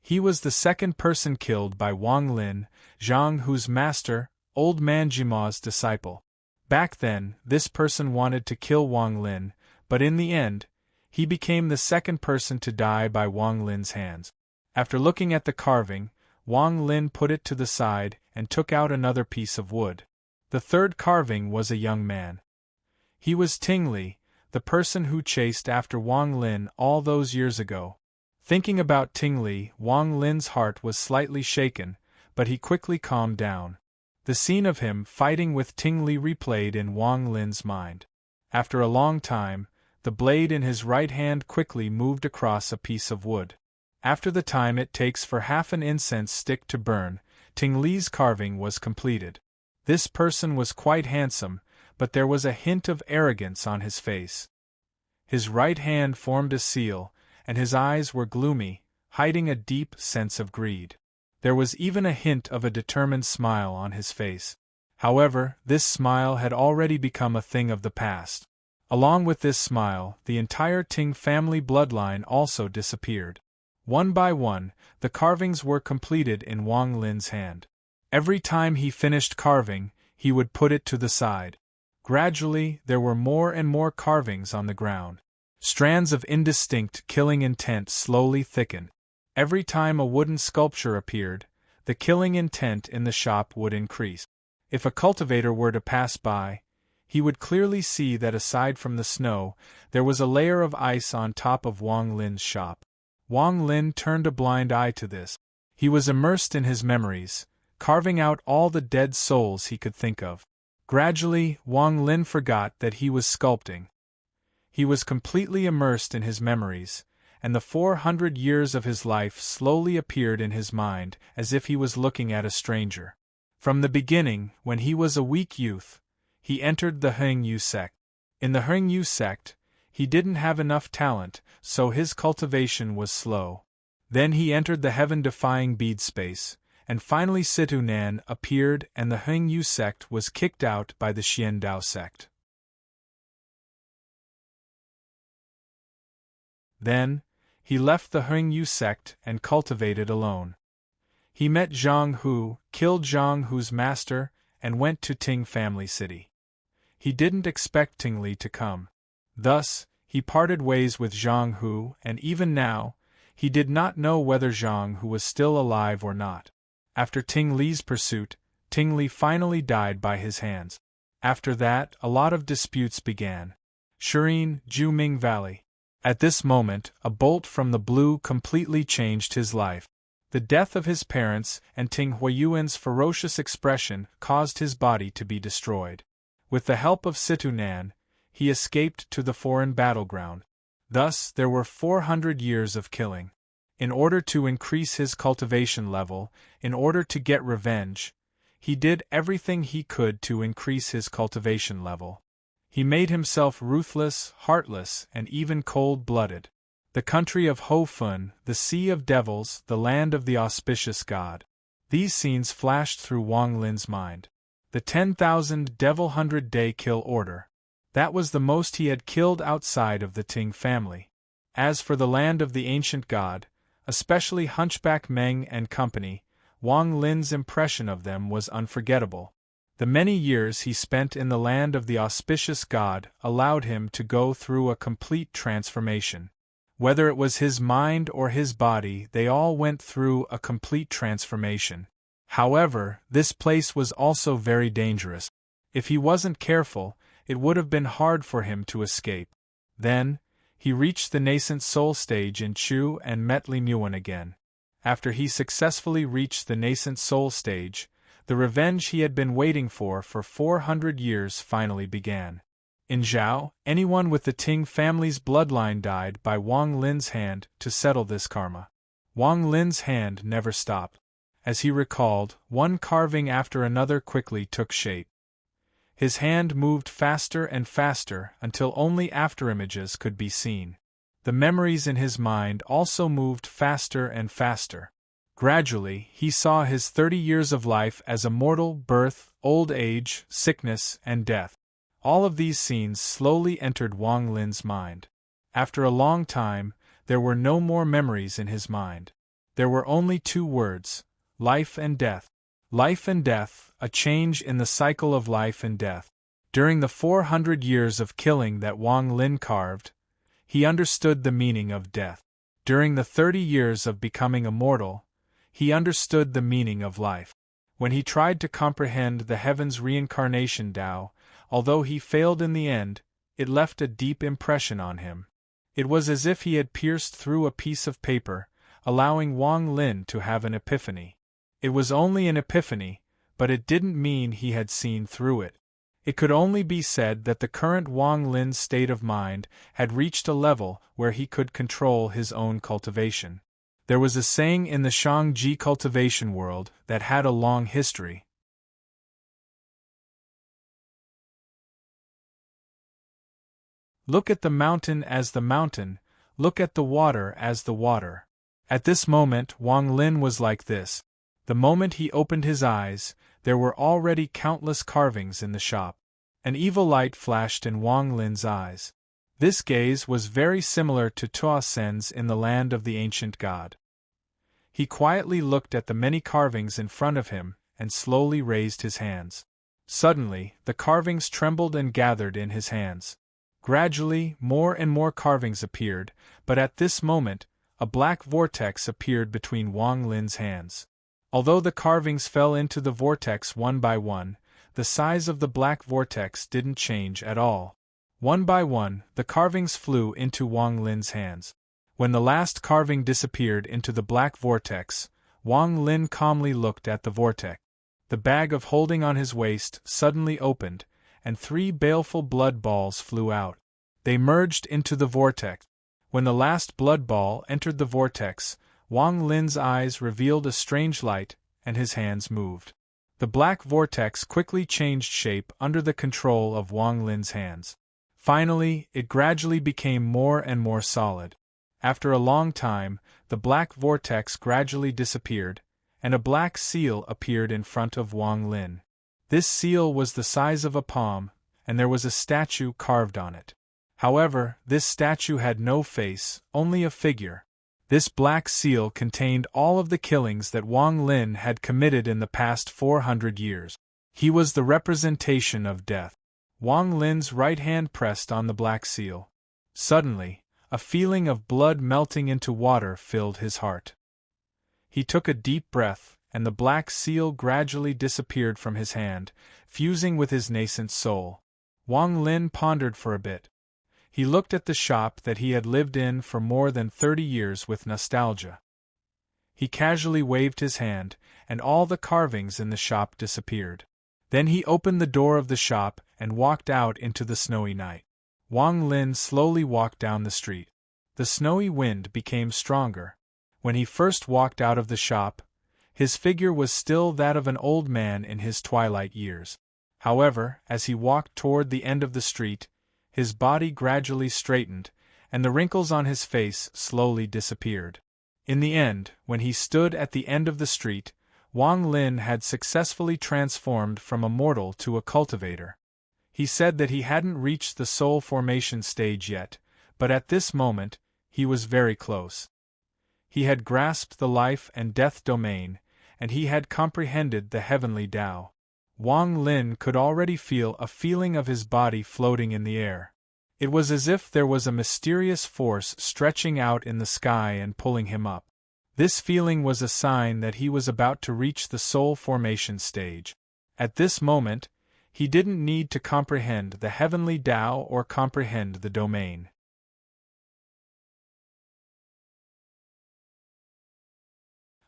He was the second person killed by Wang Lin, Zhang Hu's master, old man Jima's disciple. Back then, this person wanted to kill Wang Lin, but in the end, he became the second person to die by Wang Lin's hands. After looking at the carving, Wang Lin put it to the side and took out another piece of wood. The third carving was a young man. He was Ting Li, the person who chased after Wang Lin all those years ago. Thinking about Ting Li, Wang Lin's heart was slightly shaken, but he quickly calmed down. The scene of him fighting with Ting Li replayed in Wang Lin's mind. After a long time, the blade in his right hand quickly moved across a piece of wood. After the time it takes for half an incense stick to burn, Ting Li's carving was completed. This person was quite handsome, but there was a hint of arrogance on his face. His right hand formed a seal, and his eyes were gloomy, hiding a deep sense of greed. There was even a hint of a determined smile on his face. However, this smile had already become a thing of the past. Along with this smile, the entire Ting family bloodline also disappeared. One by one, the carvings were completed in Wang Lin's hand. Every time he finished carving, he would put it to the side. Gradually, there were more and more carvings on the ground. Strands of indistinct killing intent slowly thickened. Every time a wooden sculpture appeared, the killing intent in the shop would increase. If a cultivator were to pass by, he would clearly see that aside from the snow, there was a layer of ice on top of Wang Lin's shop. Wang Lin turned a blind eye to this. He was immersed in his memories, carving out all the dead souls he could think of. Gradually, Wang Lin forgot that he was sculpting. He was completely immersed in his memories, and the 400 years of his life slowly appeared in his mind as if he was looking at a stranger. From the beginning, when he was a weak youth, he entered the Hengyu sect. In the Hengyu sect, he didn't have enough talent, so his cultivation was slow. Then he entered the heaven-defying bead space, and finally Situnan appeared and the Hengyu sect was kicked out by the Xiandao sect. Then, he left the Hengyu sect and cultivated alone. He met Zhang Hu, killed Zhang Hu's master, and went to Ting family city. He didn't expect Ting Li to come. Thus, he parted ways with Zhang Hu, and even now, he did not know whether Zhang Hu was still alive or not. After Ting Li's pursuit, Ting Li finally died by his hands. After that, a lot of disputes began. Serene, Juming Valley. At this moment, a bolt from the blue completely changed his life. The death of his parents and Ting Huiyuan's ferocious expression caused his body to be destroyed. With the help of Situnan, he escaped to the foreign battleground. Thus, there were 400 years of killing. In order to increase his cultivation level, in order to get revenge, he did everything he could to increase his cultivation level. He made himself ruthless, heartless, and even cold-blooded. The country of Ho Fun, the Sea of Devils, the land of the auspicious god. These scenes flashed through Wang Lin's mind. The 10,000 Devil 100-day kill order. That was the most he had killed outside of the Ting family. As for the land of the ancient god, especially Hunchback Meng and company, Wang Lin's impression of them was unforgettable. The many years he spent in the land of the auspicious god allowed him to go through a complete transformation. Whether it was his mind or his body, they all went through a complete transformation. However, this place was also very dangerous. If he wasn't careful, it would have been hard for him to escape. Then, he reached the nascent soul stage in Chu and met Li Muan again. After he successfully reached the nascent soul stage, The revenge he had been waiting for 400 years finally began. In Zhao, anyone with the Ting family's bloodline died by Wang Lin's hand to settle this karma. Wang Lin's hand never stopped. As he recalled, one carving after another quickly took shape. His hand moved faster and faster until only afterimages could be seen. The memories in his mind also moved faster and faster. Gradually, he saw his 30 years of life as a mortal, birth, old age, sickness, and death. All of these scenes slowly entered Wang Lin's mind. After a long time, there were no more memories in his mind. There were only two words: life and death. Life and death, a change in the cycle of life and death. During the 400 years of killing that Wang Lin carved, he understood the meaning of death. During the 30 years of becoming immortal, he understood the meaning of life. When he tried to comprehend the heaven's reincarnation Tao, although he failed in the end, it left a deep impression on him. It was as if he had pierced through a piece of paper, allowing Wang Lin to have an epiphany. It was only an epiphany, but it didn't mean he had seen through it. It could only be said that the current Wang Lin's state of mind had reached a level where he could control his own cultivation. There was a saying in the Shangji cultivation world that had a long history. Look at the mountain as the mountain, look at the water as the water. At this moment Wang Lin was like this. The moment he opened his eyes, there were already countless carvings in the shop. An evil light flashed in Wang Lin's eyes. This gaze was very similar to Tua Sen's in the land of the ancient god. He quietly looked at the many carvings in front of him and slowly raised his hands. Suddenly, the carvings trembled and gathered in his hands. Gradually, more and more carvings appeared, but at this moment, a black vortex appeared between Wang Lin's hands. Although the carvings fell into the vortex one by one, the size of the black vortex didn't change at all. One by one, the carvings flew into Wang Lin's hands. When the last carving disappeared into the black vortex, Wang Lin calmly looked at the vortex. The bag of holding on his waist suddenly opened, and 3 baleful blood balls flew out. They merged into the vortex. When the last blood ball entered the vortex, Wang Lin's eyes revealed a strange light, and his hands moved. The black vortex quickly changed shape under the control of Wang Lin's hands. Finally, it gradually became more and more solid. After a long time, the black vortex gradually disappeared, and a black seal appeared in front of Wang Lin. This seal was the size of a palm, and there was a statue carved on it. However, this statue had no face, only a figure. This black seal contained all of the killings that Wang Lin had committed in the past 400 years. He was the representation of death. Wang Lin's right hand pressed on the black seal. Suddenly, a feeling of blood melting into water filled his heart. He took a deep breath, and the black seal gradually disappeared from his hand, fusing with his nascent soul. Wang Lin pondered for a bit. He looked at the shop that he had lived in for more than 30 years with nostalgia. He casually waved his hand, and all the carvings in the shop disappeared. Then he opened the door of the shop and walked out into the snowy night. Wang Lin slowly walked down the street. The snowy wind became stronger. When he first walked out of the shop, his figure was still that of an old man in his twilight years. However, as he walked toward the end of the street, his body gradually straightened, and the wrinkles on his face slowly disappeared. In the end, when he stood at the end of the street, Wang Lin had successfully transformed from a mortal to a cultivator. He said that he hadn't reached the soul formation stage yet, but at this moment, he was very close. He had grasped the life and death domain, and he had comprehended the heavenly Tao. Wang Lin could already feel a feeling of his body floating in the air. It was as if there was a mysterious force stretching out in the sky and pulling him up. This feeling was a sign that he was about to reach the soul formation stage. At this moment, he didn't need to comprehend the heavenly Tao or comprehend the domain.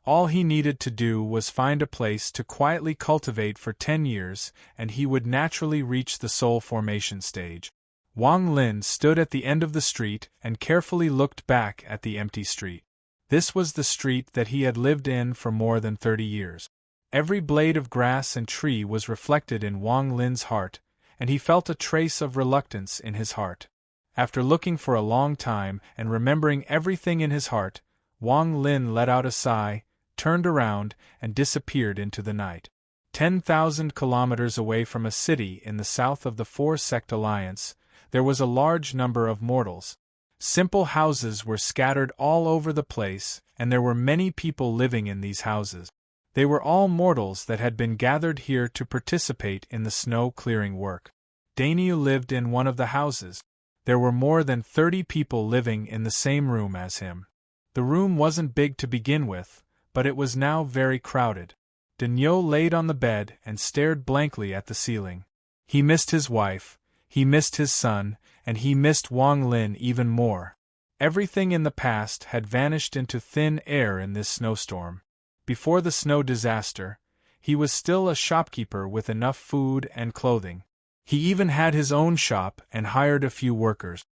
All he needed to do was find a place to quietly cultivate for 10 years, and he would naturally reach the soul formation stage. Wang Lin stood at the end of the street and carefully looked back at the empty street. This was the street that he had lived in for more than 30 years. Every blade of grass and tree was reflected in Wang Lin's heart, and he felt a trace of reluctance in his heart. After looking for a long time and remembering everything in his heart, Wang Lin let out a sigh, turned around, and disappeared into the night. 10,000 kilometers away from a city in the south of the Four-Sect Alliance, there was a large number of mortals. Simple houses were scattered all over the place, and there were many people living in these houses. They were all mortals that had been gathered here to participate in the snow-clearing work. Daniel lived in one of the houses. There were more than 30 people living in the same room as him. The room wasn't big to begin with, but it was now very crowded. Daniel laid on the bed and stared blankly at the ceiling. He missed his wife, he missed his son, and he missed Wang Lin even more. Everything in the past had vanished into thin air in this snowstorm. Before the snow disaster, he was still a shopkeeper with enough food and clothing. He even had his own shop and hired a few workers.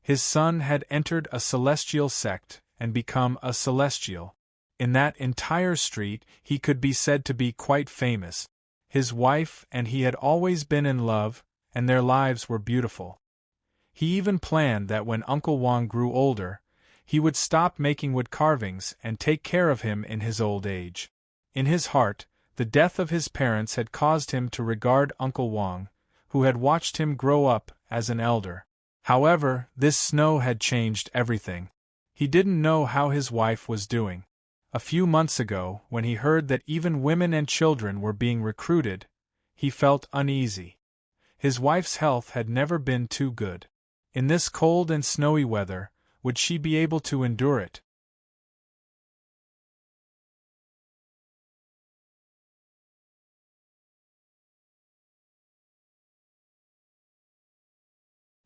His son had entered a celestial sect and become a celestial. In that entire street, he could be said to be quite famous. His wife and he had always been in love, and their lives were beautiful. He even planned that when Uncle Wang grew older, he would stop making wood carvings and take care of him in his old age. In his heart, the death of his parents had caused him to regard Uncle Wang, who had watched him grow up, as an elder. However, this snow had changed everything. He didn't know how his wife was doing. A few months ago, when he heard that even women and children were being recruited, he felt uneasy. His wife's health had never been too good. In this cold and snowy weather, would she be able to endure it?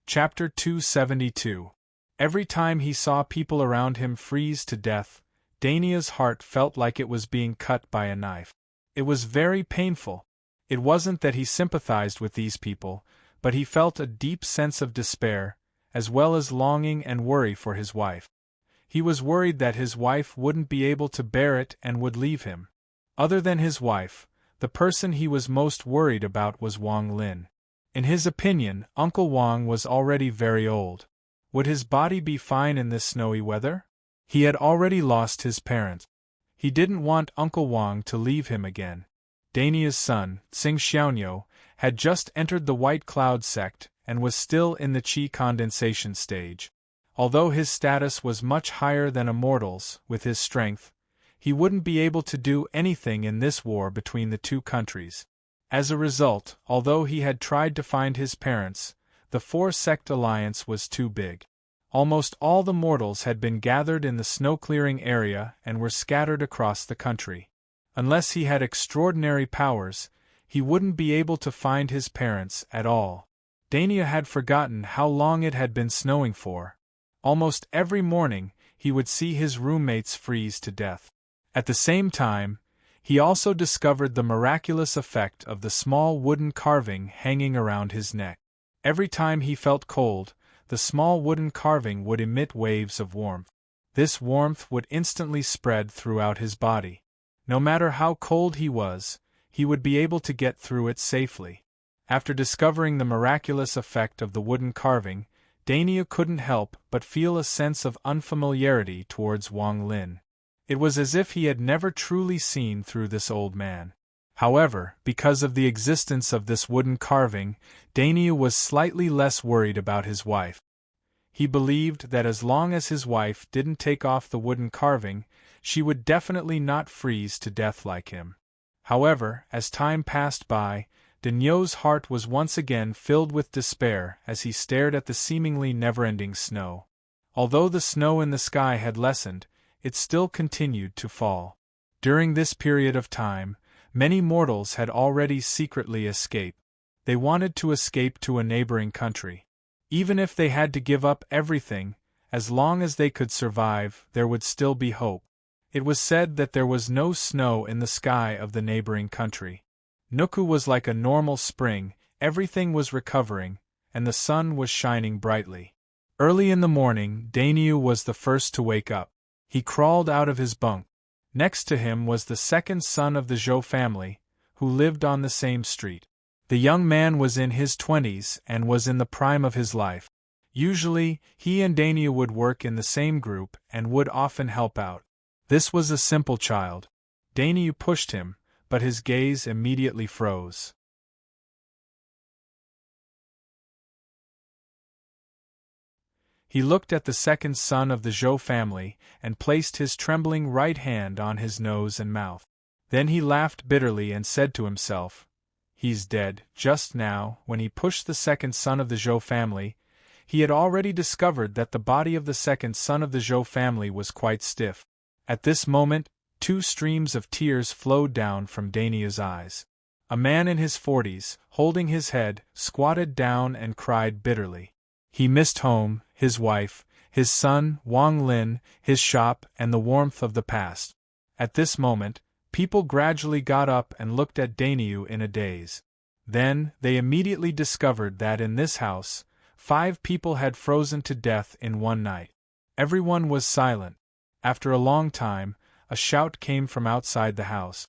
Chapter 272. Every time he saw people around him freeze to death, Dania's heart felt like it was being cut by a knife. It was very painful. It wasn't that he sympathized with these people, but he felt a deep sense of despair, as well as longing and worry for his wife. He was worried that his wife wouldn't be able to bear it and would leave him. Other than his wife, the person he was most worried about was Wang Lin. In his opinion, Uncle Wang was already very old. Would his body be fine in this snowy weather? He had already lost his parents. He didn't want Uncle Wang to leave him again. Dania's son, Xing Xiaoniu, had just entered the White Cloud sect and was still in the qi condensation stage. Although his status was much higher than a mortal's, with his strength, he wouldn't be able to do anything in this war between the two countries. As a result, although he had tried to find his parents, the Four-Sect Alliance was too big. Almost all the mortals had been gathered in the snow-clearing area and were scattered across the country. Unless he had extraordinary powers, he wouldn't be able to find his parents at all. Dania had forgotten how long it had been snowing for. Almost every morning, he would see his roommates freeze to death. At the same time, he also discovered the miraculous effect of the small wooden carving hanging around his neck. Every time he felt cold, the small wooden carving would emit waves of warmth. This warmth would instantly spread throughout his body. No matter how cold he was, he would be able to get through it safely. After discovering the miraculous effect of the wooden carving, Dania couldn't help but feel a sense of unfamiliarity towards Wang Lin. It was as if he had never truly seen through this old man. However, because of the existence of this wooden carving, Dania was slightly less worried about his wife. He believed that as long as his wife didn't take off the wooden carving, she would definitely not freeze to death like him. However, as time passed by, Daniel's heart was once again filled with despair as he stared at the seemingly never-ending snow. Although the snow in the sky had lessened, it still continued to fall. During this period of time, many mortals had already secretly escaped. They wanted to escape to a neighboring country. Even if they had to give up everything, as long as they could survive, there would still be hope. It was said that there was no snow in the sky of the neighboring country. Nuku was like a normal spring, everything was recovering, and the sun was shining brightly. Early in the morning, Dainyu was the first to wake up. He crawled out of his bunk. Next to him was the second son of the Zhou family, who lived on the same street. The young man was in his 20s and was in the prime of his life. Usually, he and Dainyu would work in the same group and would often help out. This was a simple child. Dainyu pushed him, but his gaze immediately froze. He looked at the second son of the Zhou family and placed his trembling right hand on his nose and mouth. Then he laughed bitterly and said to himself, "He's dead." Just now, when he pushed the second son of the Zhou family, he had already discovered that the body of the second son of the Zhou family was quite stiff. At this moment, 2 streams of tears flowed down from Dainya's eyes. A man in his 40s, holding his head, squatted down and cried bitterly. He missed home, his wife, his son, Wang Lin, his shop, and the warmth of the past. At this moment, people gradually got up and looked at Dainyu in a daze. Then, they immediately discovered that in this house, 5 people had frozen to death in one night. Everyone was silent. After a long time, a shout came from outside the house.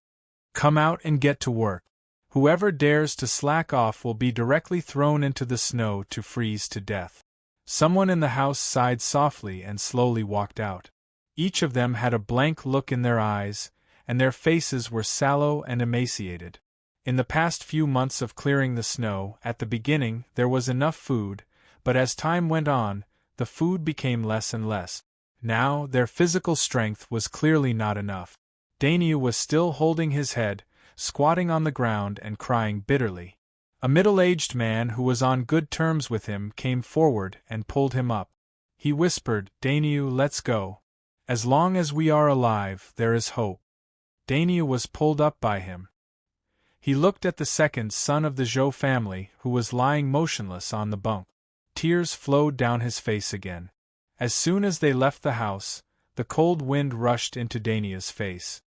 "Come out and get to work. Whoever dares to slack off will be directly thrown into the snow to freeze to death." Someone in the house sighed softly and slowly walked out. Each of them had a blank look in their eyes, and their faces were sallow and emaciated. In the past few months of clearing the snow, at the beginning there was enough food, but as time went on, the food became less and less. Now, their physical strength was clearly not enough. Dainyu was still holding his head, squatting on the ground and crying bitterly. A middle-aged man who was on good terms with him came forward and pulled him up. He whispered, "Dainyu, let's go. As long as we are alive, there is hope." Dainyu was pulled up by him. He looked at the second son of the Zhou family, who was lying motionless on the bunk. Tears flowed down his face again. As soon as they left the house, the cold wind rushed into Dainya's face.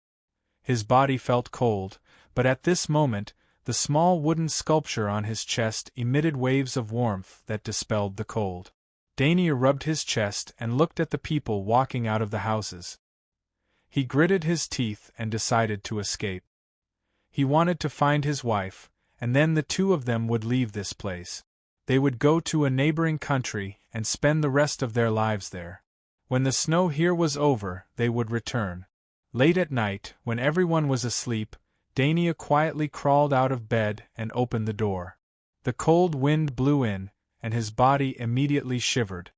His body felt cold, but at this moment, the small wooden sculpture on his chest emitted waves of warmth that dispelled the cold. Dainyu rubbed his chest and looked at the people walking out of the houses. He gritted his teeth and decided to escape. He wanted to find his wife, and then the 2 of them would leave this place. They would go to a neighboring country and spend the rest of their lives there. When the snow here was over, they would return. Late at night, when everyone was asleep, Dainyu quietly crawled out of bed and opened the door. The cold wind blew in, and his body immediately shivered.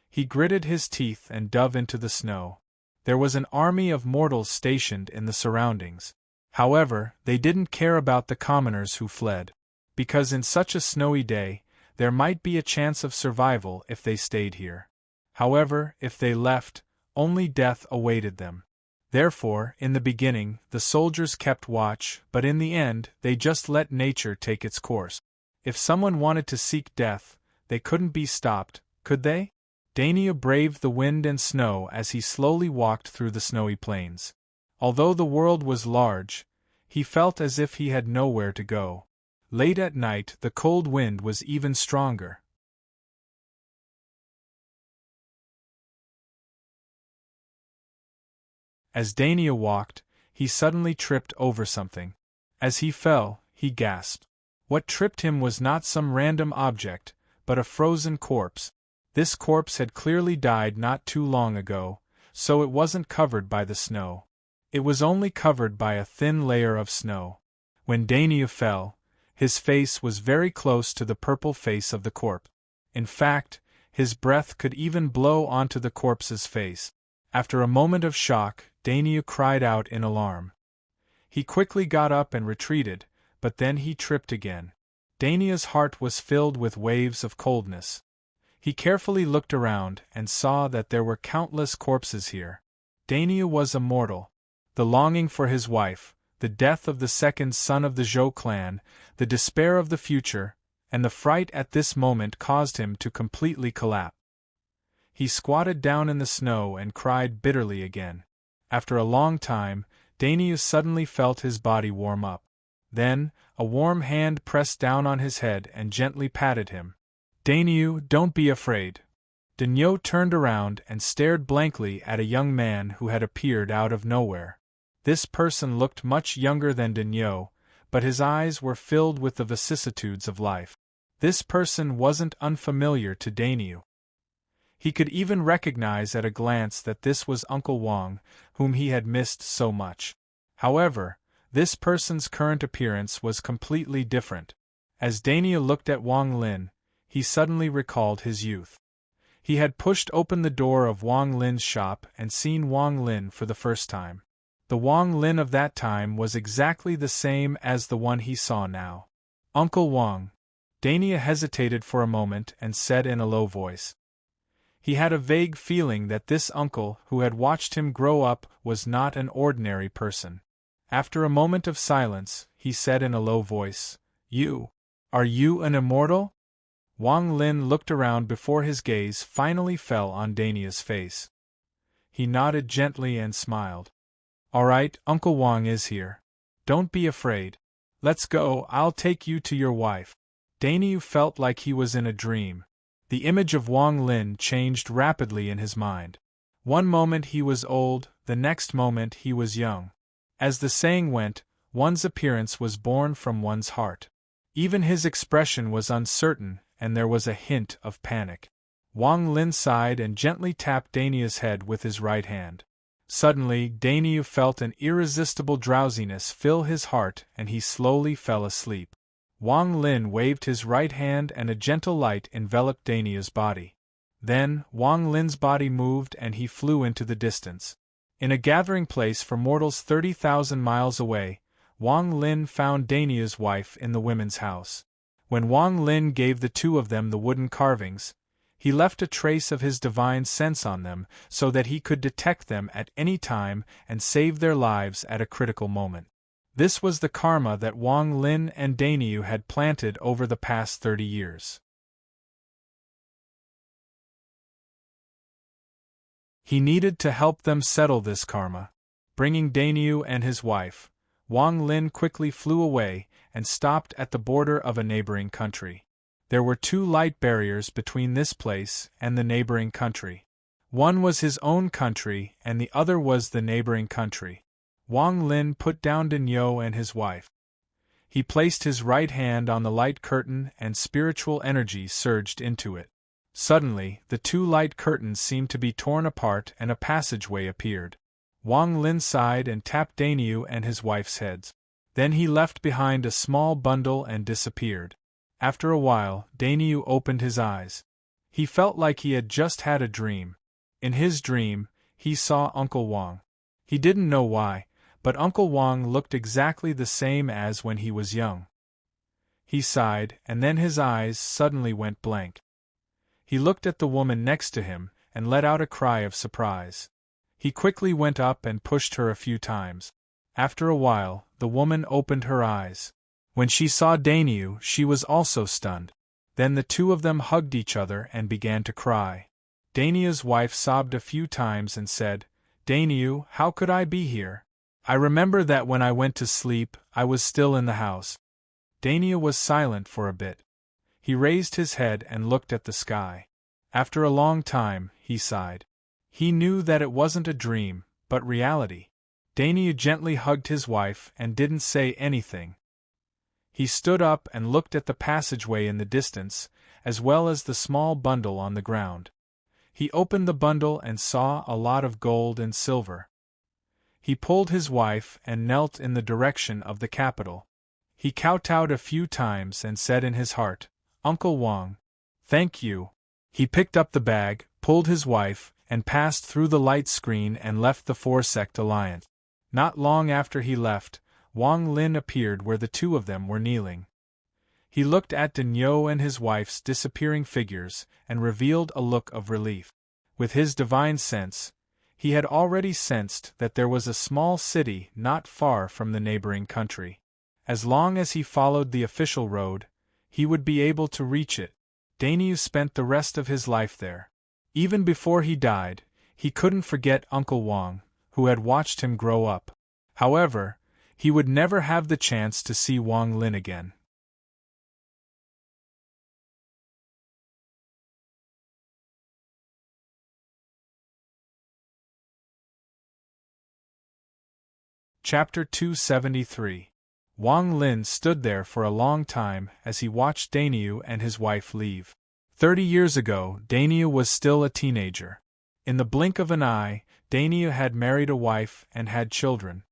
He gritted his teeth and dove into the snow. There was an army of mortals stationed in the surroundings. However, they didn't care about the commoners who fled. Because in such a snowy day, there might be a chance of survival if they stayed here. However, if they left, only death awaited them. Therefore, in the beginning, the soldiers kept watch, but in the end, they just let nature take its course. If someone wanted to seek death, they couldn't be stopped, could they? Dainyu braved the wind and snow as he slowly walked through the snowy plains. Although the world was large, he felt as if he had nowhere to go. Late at night, the cold wind was even stronger. As Dainyu walked, he suddenly tripped over something. As he fell, he gasped. What tripped him was not some random object, but a frozen corpse. This corpse had clearly died not too long ago, so it wasn't covered by the snow. It was only covered by a thin layer of snow. When Dainyu fell, his face was very close to the purple face of the corpse. In fact, his breath could even blow onto the corpse's face. After a moment of shock, Dainyu cried out in alarm. He quickly got up and retreated, but then he tripped again. Dainyu's heart was filled with waves of coldness. He carefully looked around and saw that there were countless corpses here. Dainyu was a mortal. The longing for his wife, the death of the second son of the Zhou clan, the despair of the future, and the fright at this moment caused him to completely collapse. He squatted down in the snow and cried bitterly again. After a long time, Dainio suddenly felt his body warm up. Then, a warm hand pressed down on his head and gently patted him. Dainio, don't be afraid. Dainio turned around and stared blankly at a young man who had appeared out of nowhere. This person looked much younger than Dainio, but his eyes were filled with the vicissitudes of life. This person wasn't unfamiliar to Dainio. He could even recognize at a glance that this was Uncle Wang, whom he had missed so much. However, this person's current appearance was completely different. As Dainio looked at Wang Lin, he suddenly recalled his youth. He had pushed open the door of Wang Lin's shop and seen Wang Lin for the first time. The Wang Lin of that time was exactly the same as the one he saw now. Uncle Wang. Dainio hesitated for a moment and said in a low voice. He had a vague feeling that this uncle who had watched him grow up was not an ordinary person. After a moment of silence, he said in a low voice, Are you an immortal? Wang Lin looked around before his gaze finally fell on Dainio's face. He nodded gently and smiled. All right, Uncle Wang is here. Don't be afraid. Let's go, I'll take you to your wife. Dainio felt like he was in a dream. The image of Wang Lin changed rapidly in his mind. One moment he was old, the next moment he was young. As the saying went, one's appearance was born from one's heart. Even his expression was uncertain, and there was a hint of panic. Wang Lin sighed and gently tapped Dainio's head with his right hand. Suddenly, Dainio felt an irresistible drowsiness fill his heart and he slowly fell asleep. Wang Lin waved his right hand and a gentle light enveloped Dainio's body. Then, Wang Lin's body moved and he flew into the distance. In a gathering place for mortals 30,000 miles away, Wang Lin found Dainio's wife in the women's house. When Wang Lin gave the two of them the wooden carvings, he left a trace of his divine sense on them so that he could detect them at any time and save their lives at a critical moment. This was the karma that Wang Lin and Dainio had planted over the past 30 years. He needed to help them settle this karma. Bringing Dainio and his wife, Wang Lin quickly flew away and stopped at the border of a neighboring country. There were 2 light barriers between this place and the neighboring country. One was his own country and the other was the neighboring country. Wang Lin put down Dainio and his wife. He placed his right hand on the light curtain and spiritual energy surged into it. Suddenly, the 2 light curtains seemed to be torn apart and a passageway appeared. Wang Lin sighed and tapped Dainio and his wife's heads. Then he left behind a small bundle and disappeared. After a while, Dainio opened his eyes. He felt like he had just had a dream. In his dream, he saw Uncle Wang. He didn't know why, but Uncle Wang looked exactly the same as when he was young. He sighed, and then his eyes suddenly went blank. He looked at the woman next to him, and let out a cry of surprise. He quickly went up and pushed her a few times. After a while, the woman opened her eyes. When she saw Dainio, she was also stunned. Then the 2 of them hugged each other and began to cry. Dainio's wife sobbed a few times and said, Dainio, how could I be here? I remember that when I went to sleep, I was still in the house. Dainio was silent for a bit. He raised his head and looked at the sky. After a long time, he sighed. He knew that it wasn't a dream, but reality. Dainio gently hugged his wife and didn't say anything. He stood up and looked at the passageway in the distance, as well as the small bundle on the ground. He opened the bundle and saw a lot of gold and silver. He pulled his wife and knelt in the direction of the capital. He kowtowed a few times and said in his heart, Uncle Wang, thank you. He picked up the bag, pulled his wife, and passed through the light screen and left the 4-sect alliance. Not long after he left, Wang Lin appeared where the 2 of them were kneeling. He looked at Dainio and his wife's disappearing figures and revealed a look of relief. With his divine sense, he had already sensed that there was a small city not far from the neighboring country. As long as he followed the official road, he would be able to reach it. Dainio spent the rest of his life there. Even before he died, he couldn't forget Uncle Wang, who had watched him grow up. However, he would never have the chance to see Wang Lin again. Chapter 273. Wang Lin stood there for a long time as he watched Dainyu and his wife leave. 30 years ago, Dainyu was still a teenager. In the blink of an eye, Dainyu had married a wife and had children.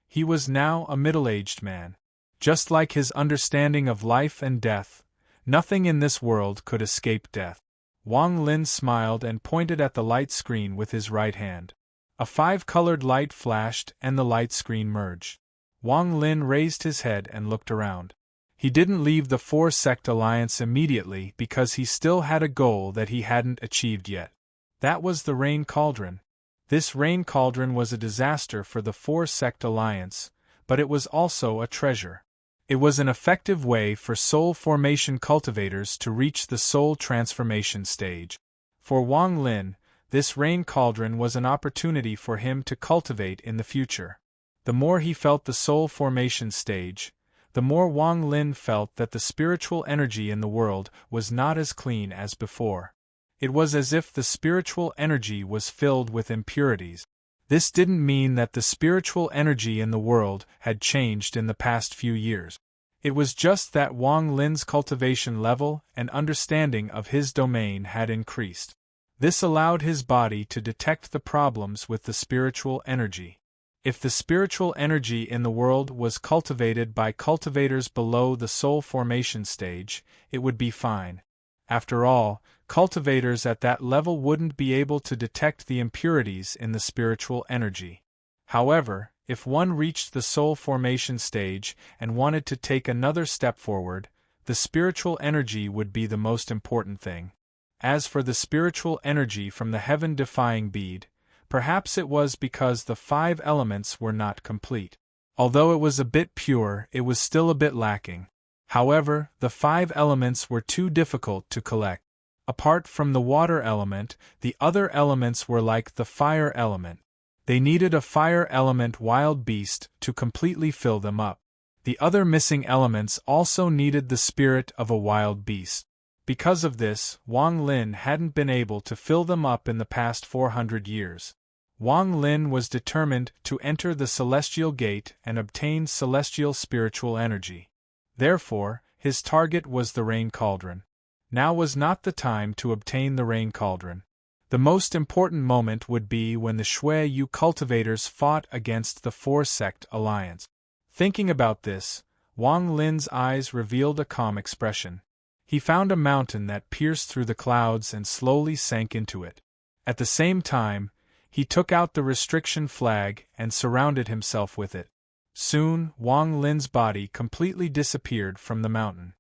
He was now a middle-aged man. Just like his understanding of life and death, nothing in this world could escape death. Wang Lin smiled and pointed at the light screen with his right hand. A 5-colored light flashed and the light screen merged. Wang Lin raised his head and looked around. He didn't leave the four-sect alliance immediately because he still had a goal that he hadn't achieved yet. That was the rain cauldron. This rain cauldron was a disaster for the four-sect alliance, but it was also a treasure. It was an effective way for soul formation cultivators to reach the soul transformation stage. For Wang Lin, this rain cauldron was an opportunity for him to cultivate in the future. The more he felt the soul formation stage, the more Wang Lin felt that the spiritual energy in the world was not as clean as before. It was as if the spiritual energy was filled with impurities. This didn't mean that the spiritual energy in the world had changed in the past few years. It was just that Wang Lin's cultivation level and understanding of his domain had increased. This allowed his body to detect the problems with the spiritual energy. If the spiritual energy in the world was cultivated by cultivators below the soul formation stage, it would be fine. After all, cultivators at that level wouldn't be able to detect the impurities in the spiritual energy. However, if one reached the soul formation stage and wanted to take another step forward, the spiritual energy would be the most important thing. As for the spiritual energy from the heaven-defying bead, perhaps it was because the 5 elements were not complete. Although it was a bit pure, it was still a bit lacking. However, the 5 elements were too difficult to collect. Apart from the water element, the other elements were like the fire element. They needed a fire element wild beast to completely fill them up. The other missing elements also needed the spirit of a wild beast. Because of this, Wang Lin hadn't been able to fill them up in the past 400 years. Wang Lin was determined to enter the celestial gate and obtain celestial spiritual energy. Therefore, his target was the rain cauldron. Now was not the time to obtain the rain cauldron. The most important moment would be when the Shui Yu cultivators fought against the four-sect alliance. Thinking about this, Wang Lin's eyes revealed a calm expression. He found a mountain that pierced through the clouds and slowly sank into it. At the same time, he took out the restriction flag and surrounded himself with it. Soon, Wang Lin's body completely disappeared from the mountain.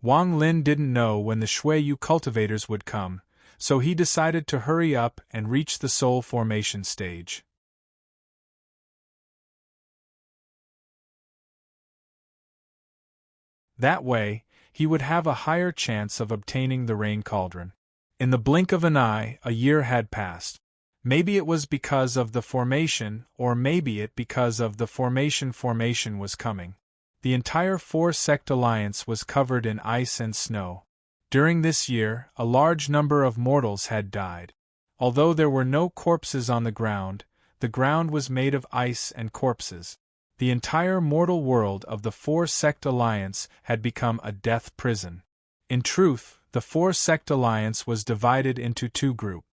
Wang Lin didn't know when the Shui Yu cultivators would come, so he decided to hurry up and reach the soul formation stage. That way, he would have a higher chance of obtaining the rain cauldron. In the blink of an eye, a year had passed. Maybe it was because of the formation, or maybe it because of the formation was coming. The entire four-sect alliance was covered in ice and snow. During this year, a large number of mortals had died. Although there were no corpses on the ground was made of ice and corpses. The entire mortal world of the four-sect alliance had become a death prison. In truth, the four-sect alliance was divided into 2 groups.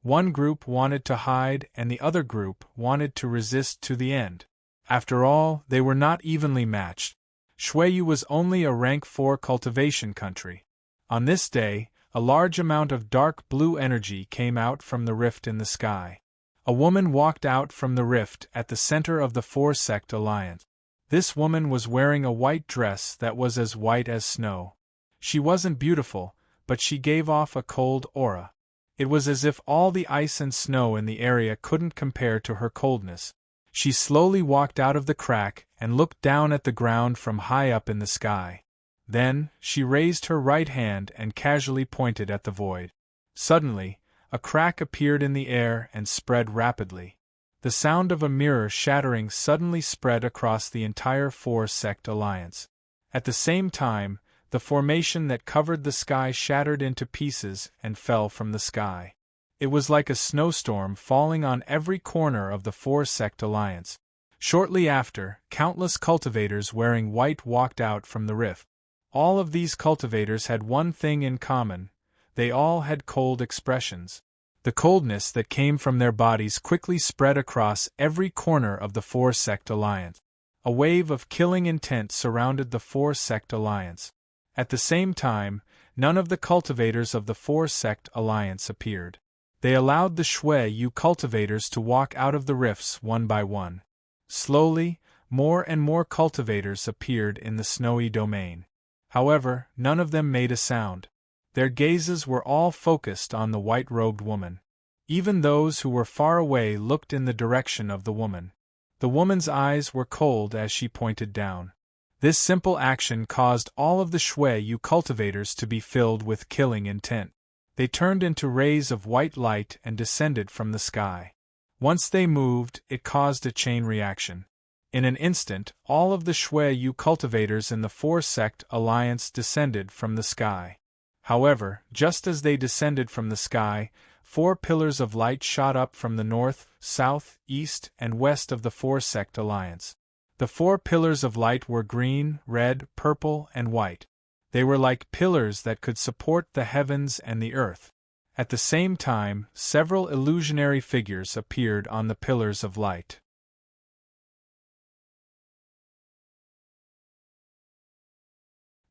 One group wanted to hide and the other group wanted to resist to the end. After all, they were not evenly matched. Shuiyu was only a rank 4 cultivation country. On this day, a large amount of dark blue energy came out from the rift in the sky. A woman walked out from the rift at the center of the four-sect alliance. This woman was wearing a white dress that was as white as snow. She wasn't beautiful, but she gave off a cold aura. It was as if all the ice and snow in the area couldn't compare to her coldness. She slowly walked out of the crack and looked down at the ground from high up in the sky. Then, she raised her right hand and casually pointed at the void. Suddenly, a crack appeared in the air and spread rapidly. The sound of a mirror shattering suddenly spread across the entire four-sect alliance. At the same time, the formation that covered the sky shattered into pieces and fell from the sky. It was like a snowstorm falling on every corner of the four-sect alliance. Shortly after, countless cultivators wearing white walked out from the rift. All of these cultivators had one thing in common: they all had cold expressions. The coldness that came from their bodies quickly spread across every corner of the four-sect alliance. A wave of killing intent surrounded the four-sect alliance. At the same time, none of the cultivators of the four-sect alliance appeared. They allowed the Shui Yu cultivators to walk out of the rifts one by one. Slowly, more and more cultivators appeared in the snowy domain. However, none of them made a sound. Their gazes were all focused on the white-robed woman. Even those who were far away looked in the direction of the woman. The woman's eyes were cold as she pointed down. This simple action caused all of the Shui Yu cultivators to be filled with killing intent. They turned into rays of white light and descended from the sky. Once they moved, it caused a chain reaction. In an instant, all of the Shui Yu cultivators in the four-sect alliance descended from the sky. However, just as they descended from the sky, 4 pillars of light shot up from the north, south, east, and west of the four-sect alliance. The 4 pillars of light were green, red, purple, and white. They were like pillars that could support the heavens and the earth. At the same time, several illusionary figures appeared on the pillars of light.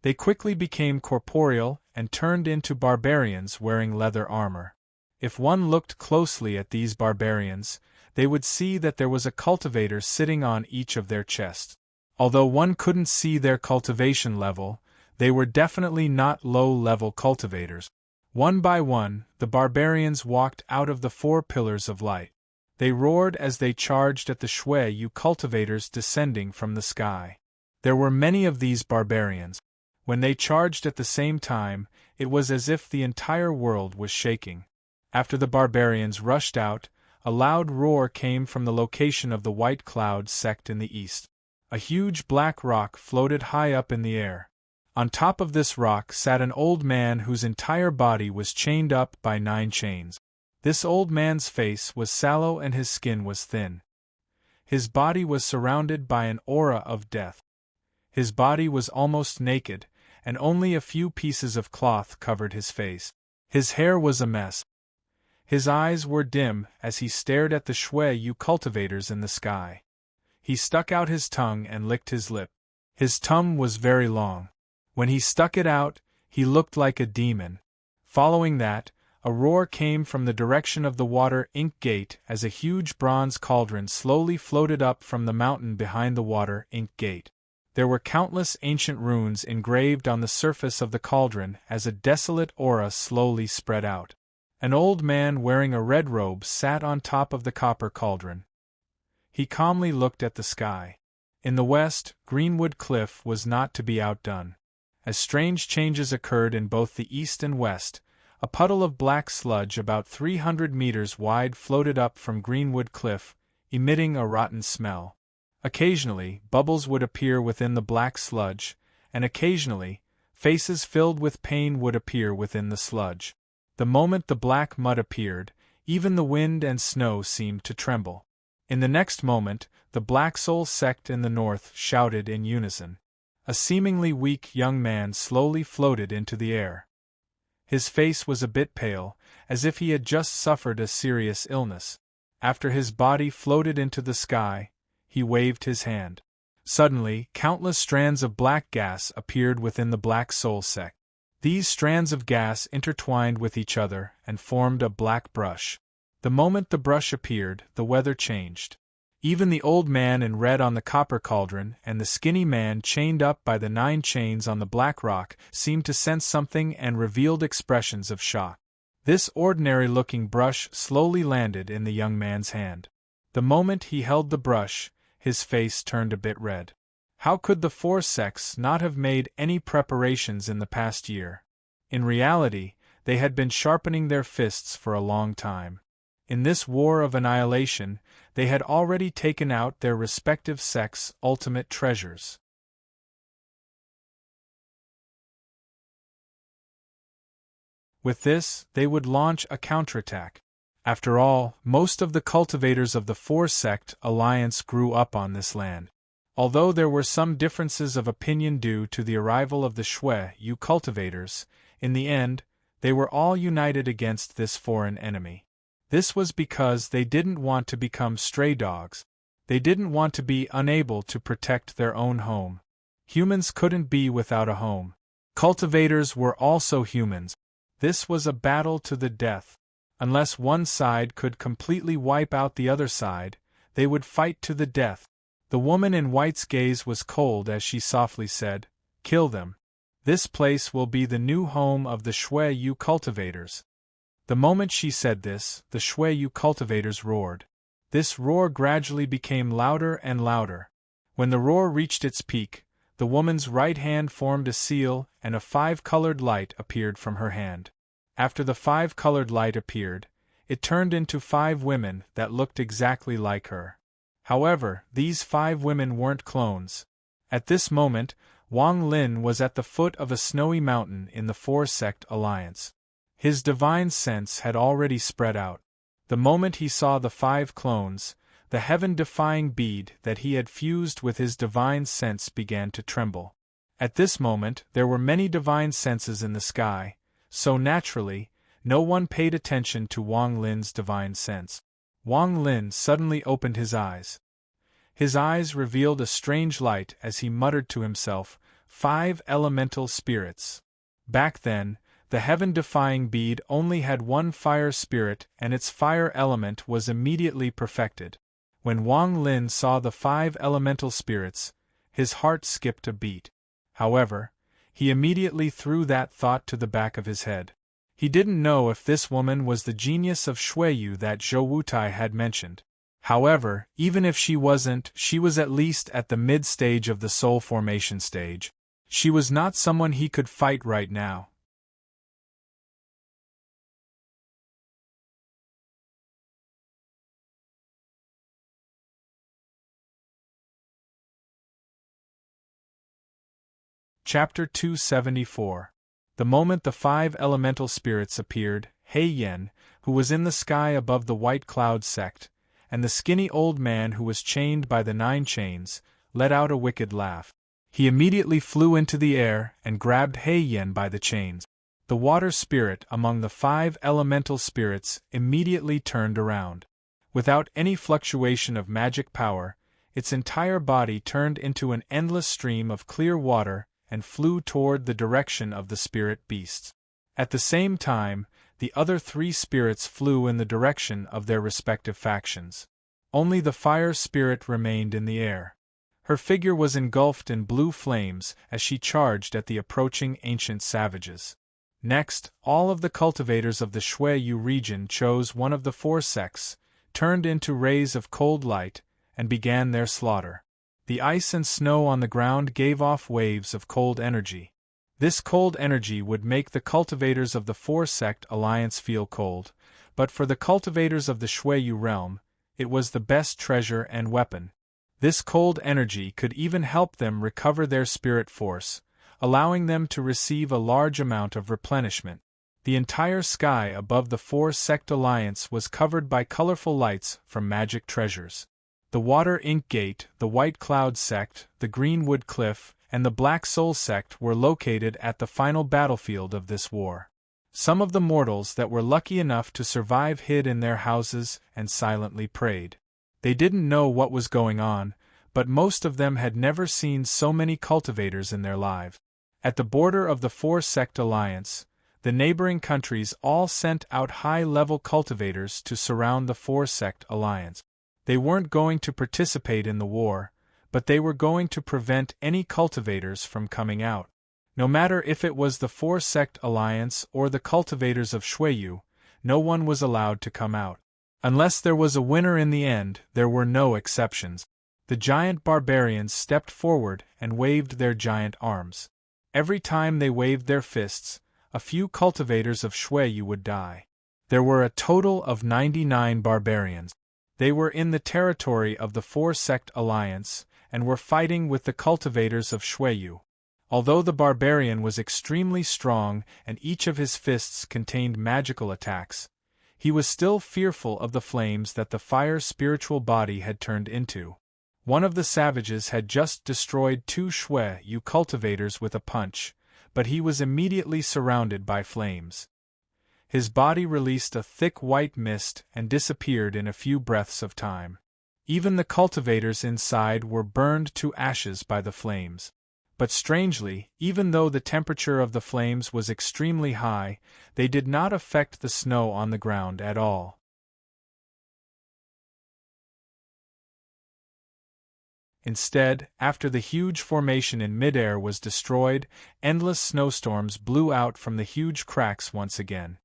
They quickly became corporeal and turned into barbarians wearing leather armor. If one looked closely at these barbarians, they would see that there was a cultivator sitting on each of their chests. Although one couldn't see their cultivation level, they were definitely not low-level cultivators. One by one, the barbarians walked out of the 4 pillars of light. They roared as they charged at the Shui Yu cultivators descending from the sky. There were many of these barbarians. When they charged at the same time, it was as if the entire world was shaking. After the barbarians rushed out, a loud roar came from the location of the white cloud sect in the east. A huge black rock floated high up in the air. On top of this rock sat an old man whose entire body was chained up by 9 chains. This old man's face was sallow and his skin was thin. His body was surrounded by an aura of death. His body was almost naked, and only a few pieces of cloth covered his face. His hair was a mess. His eyes were dim as he stared at the Shui Yu cultivators in the sky. He stuck out his tongue and licked his lip. His tongue was very long. When he stuck it out, he looked like a demon. Following that, a roar came from the direction of the water ink gate as a huge bronze cauldron slowly floated up from the mountain behind the water ink gate. There were countless ancient runes engraved on the surface of the cauldron as a desolate aura slowly spread out. An old man wearing a red robe sat on top of the copper cauldron. He calmly looked at the sky. In the west, Greenwood Cliff was not to be outdone. As strange changes occurred in both the east and west, a puddle of black sludge about 300 meters wide floated up from Greenwood Cliff, emitting a rotten smell. Occasionally, bubbles would appear within the black sludge, and occasionally, faces filled with pain would appear within the sludge. The moment the black mud appeared, even the wind and snow seemed to tremble. In the next moment, the Black Soul sect in the north shouted in unison. A seemingly weak young man slowly floated into the air. His face was a bit pale, as if he had just suffered a serious illness. After his body floated into the sky, he waved his hand. Suddenly, countless strands of black gas appeared within the Black Soul sect. These strands of gas intertwined with each other and formed a black brush. The moment the brush appeared, the weather changed. Even the old man in red on the copper cauldron and the skinny man chained up by the 9 chains on the black rock seemed to sense something and revealed expressions of shock. This ordinary-looking brush slowly landed in the young man's hand. The moment he held the brush, his face turned a bit red. How could the 4 sects not have made any preparations in the past year? In reality, they had been sharpening their fists for a long time. In this war of annihilation, they had already taken out their respective sects' ultimate treasures. With this, they would launch a counterattack. After all, most of the cultivators of the four-sect alliance grew up on this land. Although there were some differences of opinion due to the arrival of the Shui-Yu cultivators, in the end, they were all united against this foreign enemy. This was because they didn't want to become stray dogs. They didn't want to be unable to protect their own home. Humans couldn't be without a home. Cultivators were also humans. This was a battle to the death. Unless one side could completely wipe out the other side, they would fight to the death. The woman in white's gaze was cold as she softly said, "Kill them. This place will be the new home of the Shui-Yu cultivators." The moment she said this, the Shui-Yu cultivators roared. This roar gradually became louder and louder. When the roar reached its peak, the woman's right hand formed a seal and a five-colored light appeared from her hand. After the five-colored light appeared, it turned into 5 women that looked exactly like her. However, these 5 women weren't clones. At this moment, Wang Lin was at the foot of a snowy mountain in the four-sect alliance. His divine sense had already spread out. The moment he saw the 5 clones, the heaven-defying bead that he had fused with his divine sense began to tremble. At this moment, there were many divine senses in the sky, so naturally, no one paid attention to Wang Lin's divine sense. Wang Lin suddenly opened his eyes. His eyes revealed a strange light as he muttered to himself, 5 elemental spirits. Back then, the heaven-defying bead only had 1 fire spirit and its fire element was immediately perfected. When Wang Lin saw the 5 elemental spirits, his heart skipped a beat. However, he immediately threw that thought to the back of his head. He didn't know if this woman was the genius of Shui-Yu that Zhou Wutai had mentioned. However, even if she wasn't, she was at least at the mid-stage of the soul formation stage. She was not someone he could fight right now. Chapter 274. The moment the 5 elemental spirits appeared, Hei Yen, who was in the sky above the White Cloud sect, and the skinny old man who was chained by the 9 chains, let out a wicked laugh. He immediately flew into the air and grabbed Hei Yen by the chains. The water spirit among the 5 elemental spirits immediately turned around. Without any fluctuation of magic power, its entire body turned into an endless stream of clear water and flew toward the direction of the spirit beasts. At the same time, the other 3 spirits flew in the direction of their respective factions. Only the fire spirit remained in the air. Her figure was engulfed in blue flames as she charged at the approaching ancient savages. Next, all of the cultivators of the Shui-Yu region chose one of the 4 sects, turned into rays of cold light, and began their slaughter. The ice and snow on the ground gave off waves of cold energy. This cold energy would make the cultivators of the 4-sect alliance feel cold, but for the cultivators of the Shui-Yu realm, it was the best treasure and weapon. This cold energy could even help them recover their spirit force, allowing them to receive a large amount of replenishment. The entire sky above the 4-sect alliance was covered by colorful lights from magic treasures. The Water Ink Gate, the White Cloud sect, the Greenwood Cliff, and the Black Soul sect were located at the final battlefield of this war. Some of the mortals that were lucky enough to survive hid in their houses and silently prayed. They didn't know what was going on, but most of them had never seen so many cultivators in their lives. At the border of the 4-sect alliance, the neighboring countries all sent out high-level cultivators to surround the 4-sect alliance. They weren't going to participate in the war, but they were going to prevent any cultivators from coming out. No matter if it was the 4-sect alliance or the cultivators of Shui-Yu, no one was allowed to come out. Unless there was a winner in the end, there were no exceptions. The giant barbarians stepped forward and waved their giant arms. Every time they waved their fists, a few cultivators of Shui-Yu would die. There were a total of 99 barbarians. They were in the territory of the Four-Sect Alliance, and were fighting with the cultivators of Shueyu. Although the barbarian was extremely strong and each of his fists contained magical attacks, he was still fearful of the flames that the fire's spiritual body had turned into. One of the savages had just destroyed 2 Shueyu cultivators with a punch, but he was immediately surrounded by flames. His body released a thick white mist and disappeared in a few breaths of time. Even the cultivators inside were burned to ashes by the flames. But strangely, even though the temperature of the flames was extremely high, they did not affect the snow on the ground at all. Instead, after the huge formation in midair was destroyed, endless snowstorms blew out from the huge cracks once again.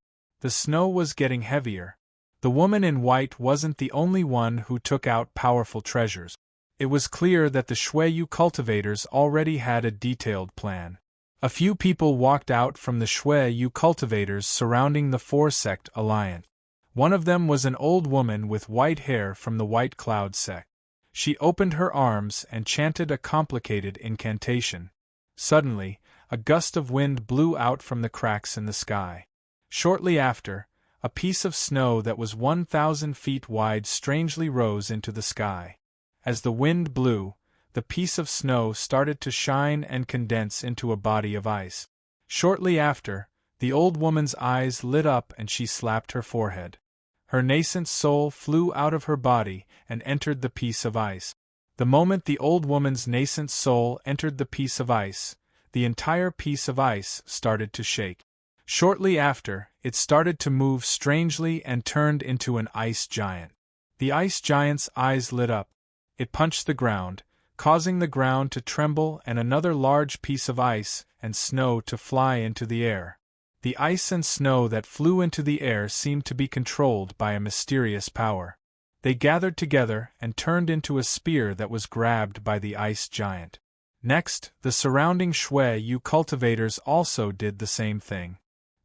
The snow was getting heavier. The woman in white wasn't the only one who took out powerful treasures. It was clear that the Shueyu cultivators already had a detailed plan. A few people walked out from the Shueyu cultivators surrounding the Four-Sect Alliance. One of them was an old woman with white hair from the White Cloud sect. She opened her arms and chanted a complicated incantation. Suddenly, a gust of wind blew out from the cracks in the sky. Shortly after, a piece of snow that was 1,000 feet wide strangely rose into the sky. As the wind blew, the piece of snow started to shine and condense into a body of ice. Shortly after, the old woman's eyes lit up and she slapped her forehead. Her nascent soul flew out of her body and entered the piece of ice. The moment the old woman's nascent soul entered the piece of ice, the entire piece of ice started to shake. Shortly after, it started to move strangely and turned into an ice giant. The ice giant's eyes lit up. It punched the ground, causing the ground to tremble and another large piece of ice and snow to fly into the air. The ice and snow that flew into the air seemed to be controlled by a mysterious power. They gathered together and turned into a spear that was grabbed by the ice giant. Next, the surrounding Shueyu cultivators also did the same thing.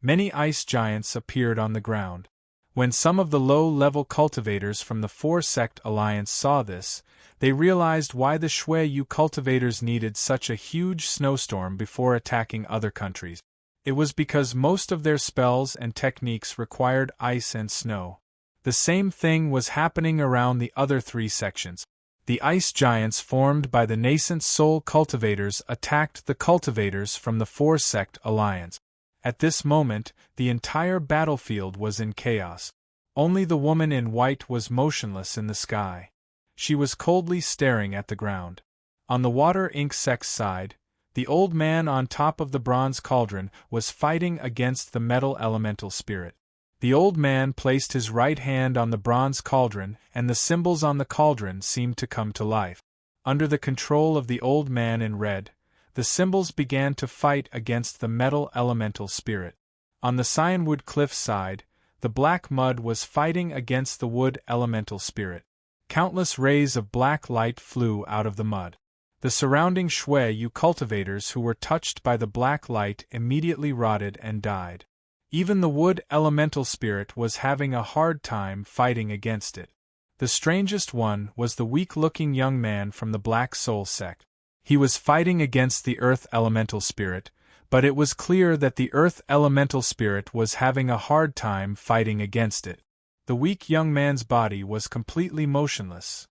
Many ice giants appeared on the ground. When some of the low-level cultivators from the Four-Sect Alliance saw this, they realized why the Shueyu cultivators needed such a huge snowstorm before attacking other countries. It was because most of their spells and techniques required ice and snow. The same thing was happening around the other 3 sections. The ice giants formed by the nascent soul cultivators attacked the cultivators from the Four-Sect Alliance. At this moment, the entire battlefield was in chaos. Only the woman in white was motionless in the sky. She was coldly staring at the ground. On the Water Ink sect's side, the old man on top of the bronze cauldron was fighting against the metal elemental spirit. The old man placed his right hand on the bronze cauldron, and the symbols on the cauldron seemed to come to life. Under the control of the old man in red, the symbols began to fight against the metal elemental spirit. On the Cyanwood Cliff side, the black mud was fighting against the wood elemental spirit. Countless rays of black light flew out of the mud. The surrounding Shueyu cultivators who were touched by the black light immediately rotted and died. Even the wood elemental spirit was having a hard time fighting against it. The strangest one was the weak-looking young man from the Black Soul sect. He was fighting against the earth elemental spirit, but it was clear that the earth elemental spirit was having a hard time fighting against it. The weak young man's body was completely motionless.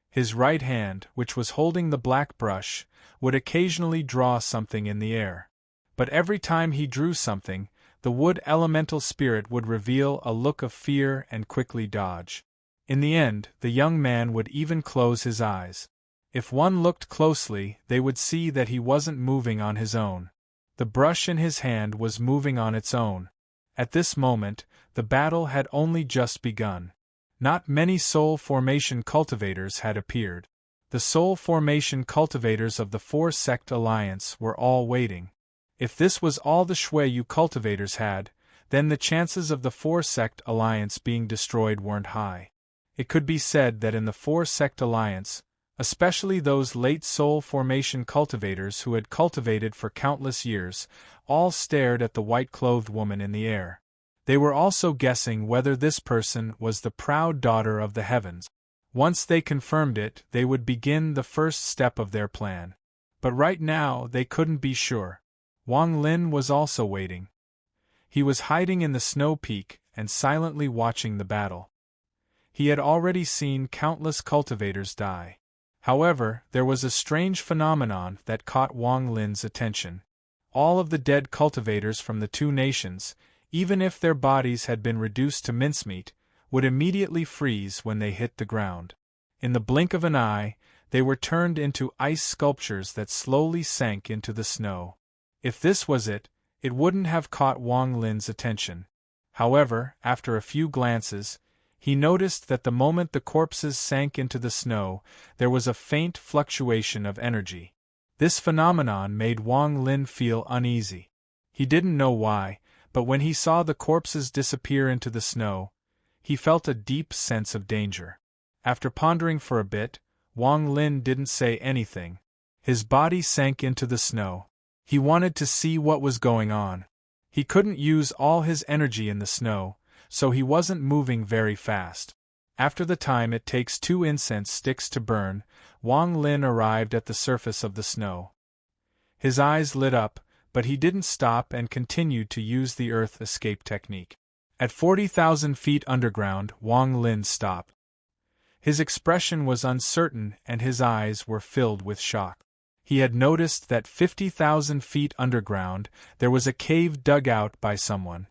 His right hand, which was holding the black brush, would occasionally draw something in the air. But every time he drew something, the wood elemental spirit would reveal a look of fear and quickly dodge. In the end, the young man would even close his eyes. If one looked closely, they would see that he wasn't moving on his own. The brush in his hand was moving on its own. At this moment, the battle had only just begun. Not many soul formation cultivators had appeared. The soul formation cultivators of the Four-Sect Alliance were all waiting. If this was all the Shueyu cultivators had, then the chances of the Four-Sect Alliance being destroyed weren't high. It could be said that in the Four-Sect Alliance, Especially those late soul formation cultivators who had cultivated for countless years, all stared at the white-clothed woman in the air. They were also guessing whether this person was the proud daughter of the heavens. Once they confirmed it, they would begin the first step of their plan. But right now they couldn't be sure. Wang Lin was also waiting. He was hiding in the snow peak and silently watching the battle. He had already seen countless cultivators die. However, there was a strange phenomenon that caught Wang Lin's attention. All of the dead cultivators from the two nations, even if their bodies had been reduced to mincemeat, would immediately freeze when they hit the ground. In the blink of an eye, they were turned into ice sculptures that slowly sank into the snow. If this was it, it wouldn't have caught Wang Lin's attention. However, after a few glances, he noticed that the moment the corpses sank into the snow, there was a faint fluctuation of energy. This phenomenon made Wang Lin feel uneasy. He didn't know why, but when he saw the corpses disappear into the snow, he felt a deep sense of danger. After pondering for a bit, Wang Lin didn't say anything. His body sank into the snow. He wanted to see what was going on. He couldn't use all his energy in the snow, so he wasn't moving very fast. After the time it takes 2 incense sticks to burn, Wang Lin arrived at the surface of the snow. His eyes lit up, but he didn't stop and continued to use the earth escape technique. At 40,000 feet underground, Wang Lin stopped. His expression was uncertain and his eyes were filled with shock. He had noticed that 50,000 feet underground there was a cave dug out by someone.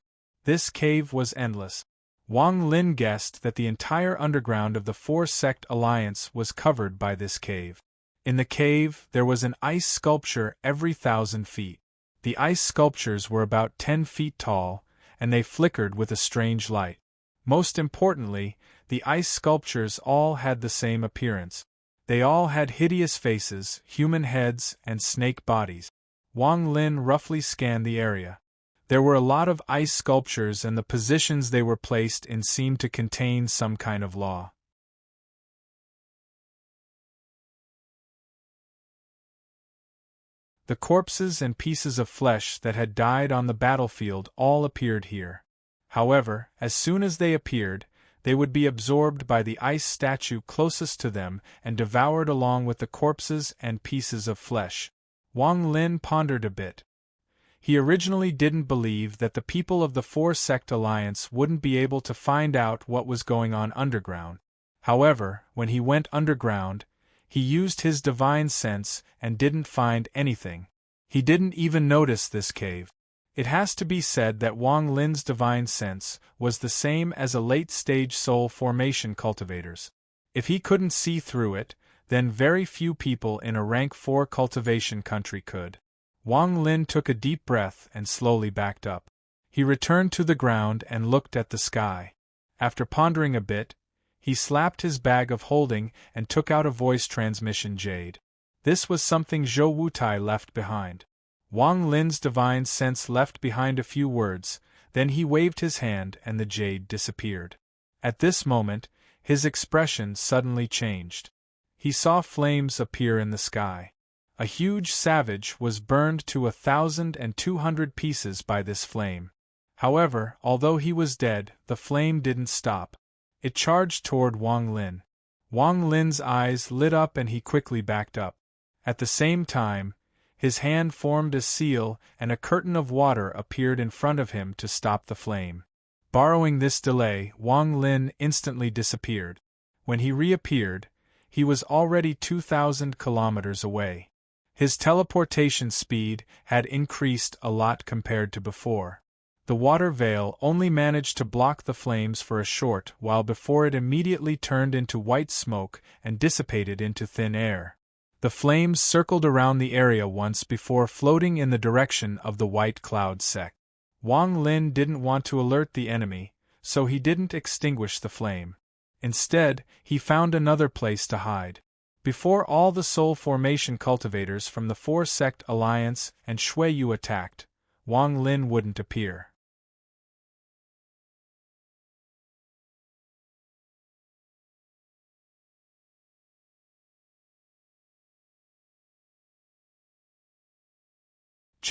This cave was endless. Wang Lin guessed that the entire underground of the Four-Sect Alliance was covered by this cave. In the cave, there was an ice sculpture every 1,000 feet. The ice sculptures were about 10 feet tall, and they flickered with a strange light. Most importantly, the ice sculptures all had the same appearance. They all had hideous faces, human heads, and snake bodies. Wang Lin roughly scanned the area. There were a lot of ice sculptures and the positions they were placed in seemed to contain some kind of law. The corpses and pieces of flesh that had died on the battlefield all appeared here. However, as soon as they appeared, they would be absorbed by the ice statue closest to them and devoured along with the corpses and pieces of flesh. Wang Lin pondered a bit. He originally didn't believe that the people of the Four-Sect Alliance wouldn't be able to find out what was going on underground. However, when he went underground, he used his divine sense and didn't find anything. He didn't even notice this cave. It has to be said that Wang Lin's divine sense was the same as a late-stage soul formation cultivator's. If he couldn't see through it, then very few people in a rank 4 cultivation country could. Wang Lin took a deep breath and slowly backed up. He returned to the ground and looked at the sky. After pondering a bit, he slapped his bag of holding and took out a voice transmission jade. This was something Zhou Wutai left behind. Wang Lin's divine sense left behind a few words, then he waved his hand and the jade disappeared. At this moment, his expression suddenly changed. He saw flames appear in the sky. A huge savage was burned to 1,200 pieces by this flame. However, although he was dead, the flame didn't stop. It charged toward Wang Lin. Wang Lin's eyes lit up and he quickly backed up. At the same time, his hand formed a seal and a curtain of water appeared in front of him to stop the flame. Borrowing this delay, Wang Lin instantly disappeared. When he reappeared, he was already 2,000 kilometers away. His teleportation speed had increased a lot compared to before. The water veil only managed to block the flames for a short while before it immediately turned into white smoke and dissipated into thin air. The flames circled around the area once before floating in the direction of the white cloud sect. Wang Lin didn't want to alert the enemy, so he didn't extinguish the flame. Instead, he found another place to hide. Before all the soul formation cultivators from the Four-Sect Alliance and Shuiyu attacked, Wang Lin wouldn't appear.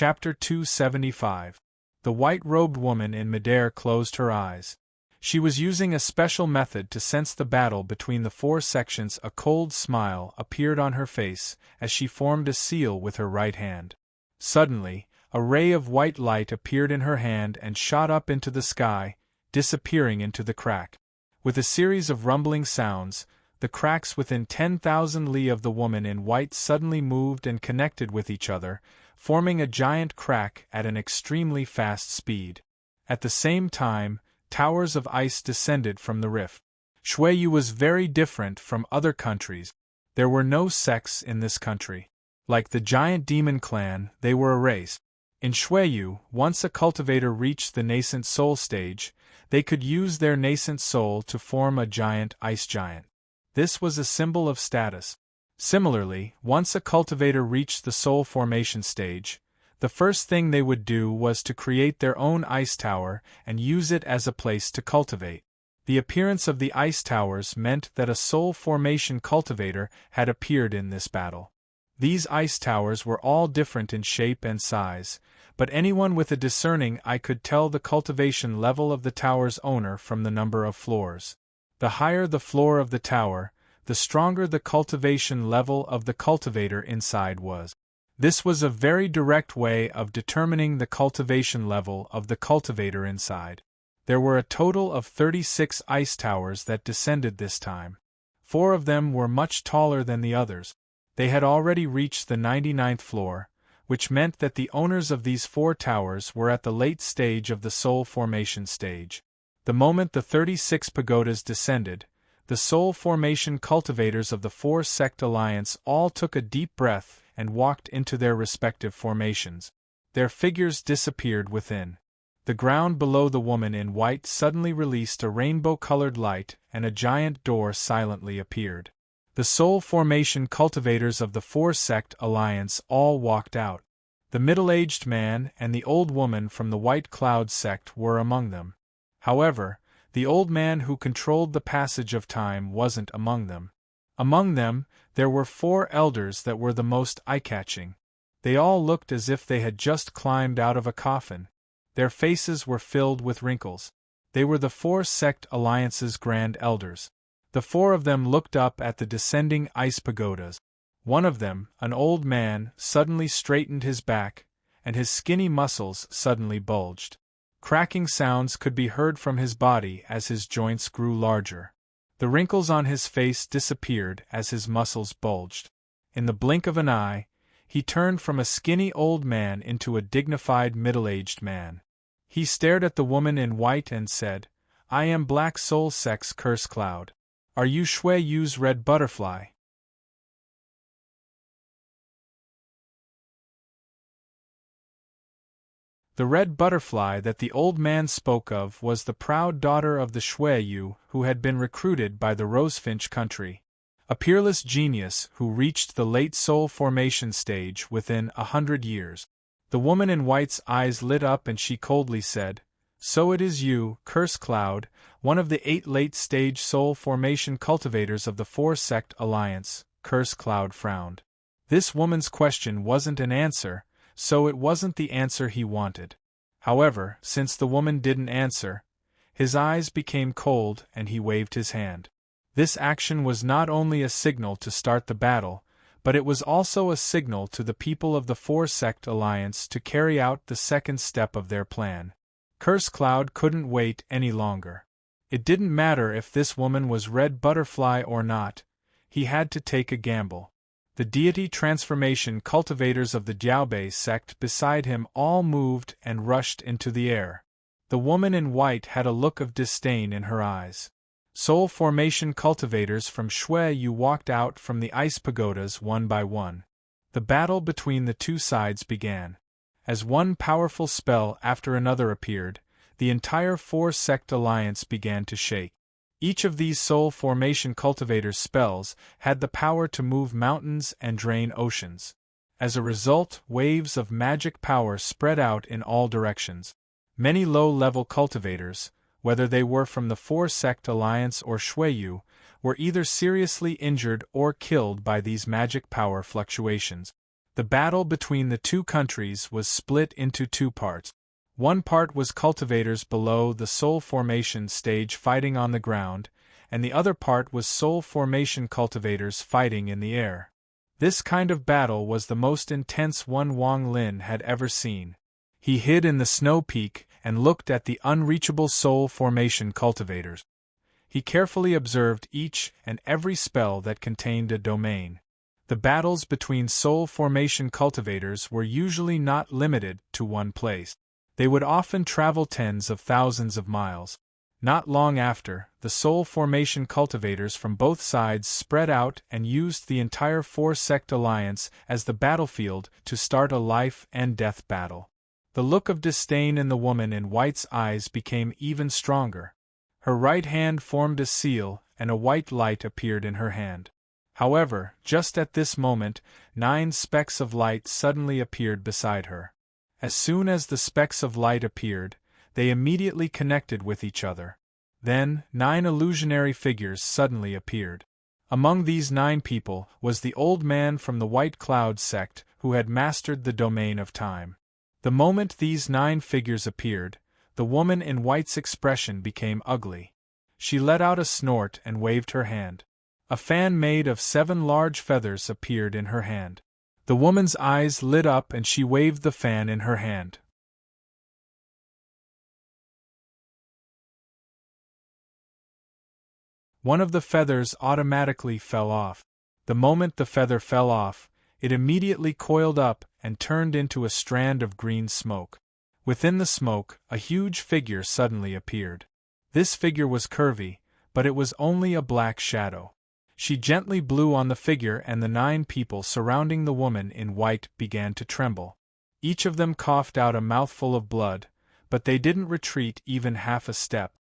Chapter 275. The white-robed woman in midair closed her eyes. She was using a special method to sense the battle between the four sections. A cold smile appeared on her face as she formed a seal with her right hand. Suddenly, a ray of white light appeared in her hand and shot up into the sky, disappearing into the crack. With a series of rumbling sounds, the cracks within 10,000 li of the woman in white suddenly moved and connected with each other, forming a giant crack at an extremely fast speed. At the same time, towers of ice descended from the rift. Shuiyu was very different from other countries. There were no sects in this country. Like the giant demon clan, they were a race. In Shuiyu, once a cultivator reached the nascent soul stage, they could use their nascent soul to form a giant ice giant. This was a symbol of status. Similarly, once a cultivator reached the soul formation stage, the first thing they would do was to create their own ice tower and use it as a place to cultivate. The appearance of the ice towers meant that a soul formation cultivator had appeared in this battle. These ice towers were all different in shape and size, but anyone with a discerning eye could tell the cultivation level of the tower's owner from the number of floors. The higher the floor of the tower, the stronger the cultivation level of the cultivator inside was. This was a very direct way of determining the cultivation level of the cultivator inside. There were a total of 36 ice towers that descended this time. 4 of them were much taller than the others. They had already reached the 99th floor, which meant that the owners of these 4 towers were at the late stage of the soul formation stage. The moment the 36 pagodas descended, the soul formation cultivators of the 4-sect alliance all took a deep breath and walked into their respective formations. Their figures disappeared within. The ground below the woman in white suddenly released a rainbow-colored light and a giant door silently appeared. The soul formation cultivators of the 4-sect alliance all walked out. The middle-aged man and the old woman from the White Cloud sect were among them. However, the old man who controlled the passage of time wasn't among them. Among them, there were 4 elders that were the most eye-catching. They all looked as if they had just climbed out of a coffin. Their faces were filled with wrinkles. They were the 4-sect alliance's grand elders. The 4 of them looked up at the descending ice pagodas. One of them, an old man, suddenly straightened his back, and his skinny muscles suddenly bulged. Cracking sounds could be heard from his body as his joints grew larger. The wrinkles on his face disappeared as his muscles bulged. In the blink of an eye, he turned from a skinny old man into a dignified middle-aged man. He stared at the woman in white and said, "I am Black Soul Sect's Curse Cloud. Are you Shuiyu's Red Butterfly?" The red butterfly that the old man spoke of was the proud daughter of the Shuiyu who had been recruited by the Rosefinch country. A peerless genius who reached the late soul formation stage within 100 years. The woman in white's eyes lit up and she coldly said, "So it is you, Curse Cloud, one of the 8 late-stage soul formation cultivators of the 4-sect alliance." Curse Cloud frowned. This woman's question wasn't an answer, so it wasn't the answer he wanted. However, since the woman didn't answer, his eyes became cold and he waved his hand. This action was not only a signal to start the battle, but it was also a signal to the people of the 4-sect alliance to carry out the second step of their plan. Curse Cloud couldn't wait any longer. It didn't matter if this woman was Red Butterfly or not, he had to take a gamble. The deity transformation cultivators of the Jiaobei sect beside him all moved and rushed into the air. The woman in white had a look of disdain in her eyes. Soul formation cultivators from Shuiyu walked out from the ice pagodas one by one. The battle between the two sides began. As one powerful spell after another appeared, the entire 4-sect alliance began to shake. Each of these soul formation cultivators' spells had the power to move mountains and drain oceans. As a result, waves of magic power spread out in all directions. Many low-level cultivators, whether they were from the 4-sect alliance or Shuiyu, were either seriously injured or killed by these magic power fluctuations. The battle between the two countries was split into two parts. One part was cultivators below the soul formation stage fighting on the ground, and the other part was soul formation cultivators fighting in the air. This kind of battle was the most intense one Wang Lin had ever seen. He hid in the snow peak and looked at the unreachable soul formation cultivators. He carefully observed each and every spell that contained a domain. The battles between soul formation cultivators were usually not limited to one place. They would often travel tens of thousands of miles. Not long after, the soul formation cultivators from both sides spread out and used the entire four-sect alliance as the battlefield to start a life-and-death battle. The look of disdain in the woman in white's eyes became even stronger. Her right hand formed a seal, and a white light appeared in her hand. However, just at this moment, 9 specks of light suddenly appeared beside her. As soon as the specks of light appeared, they immediately connected with each other. Then, 9 illusionary figures suddenly appeared. Among these 9 people was the old man from the White Cloud sect who had mastered the domain of time. The moment these 9 figures appeared, the woman in white's expression became ugly. She let out a snort and waved her hand. A fan made of 7 large feathers appeared in her hand. The woman's eyes lit up and she waved the fan in her hand. One of the feathers automatically fell off. The moment the feather fell off, it immediately coiled up and turned into a strand of green smoke. Within the smoke, a huge figure suddenly appeared. This figure was curvy, but it was only a black shadow. She gently blew on the figure and the 9 people surrounding the woman in white began to tremble. Each of them coughed out a mouthful of blood, but they didn't retreat even half a step.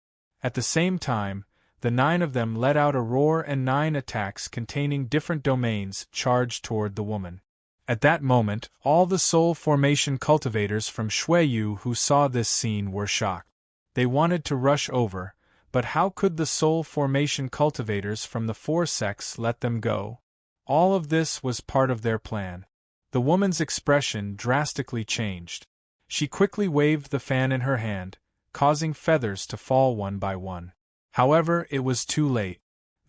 At the same time, the 9 of them let out a roar and 9 attacks containing different domains charged toward the woman. At that moment, all the soul formation cultivators from Shuiyu who saw this scene were shocked. They wanted to rush over, but how could the soul formation cultivators from the 4 sects let them go? All of this was part of their plan. The woman's expression drastically changed. She quickly waved the fan in her hand, causing feathers to fall one by one. However, it was too late.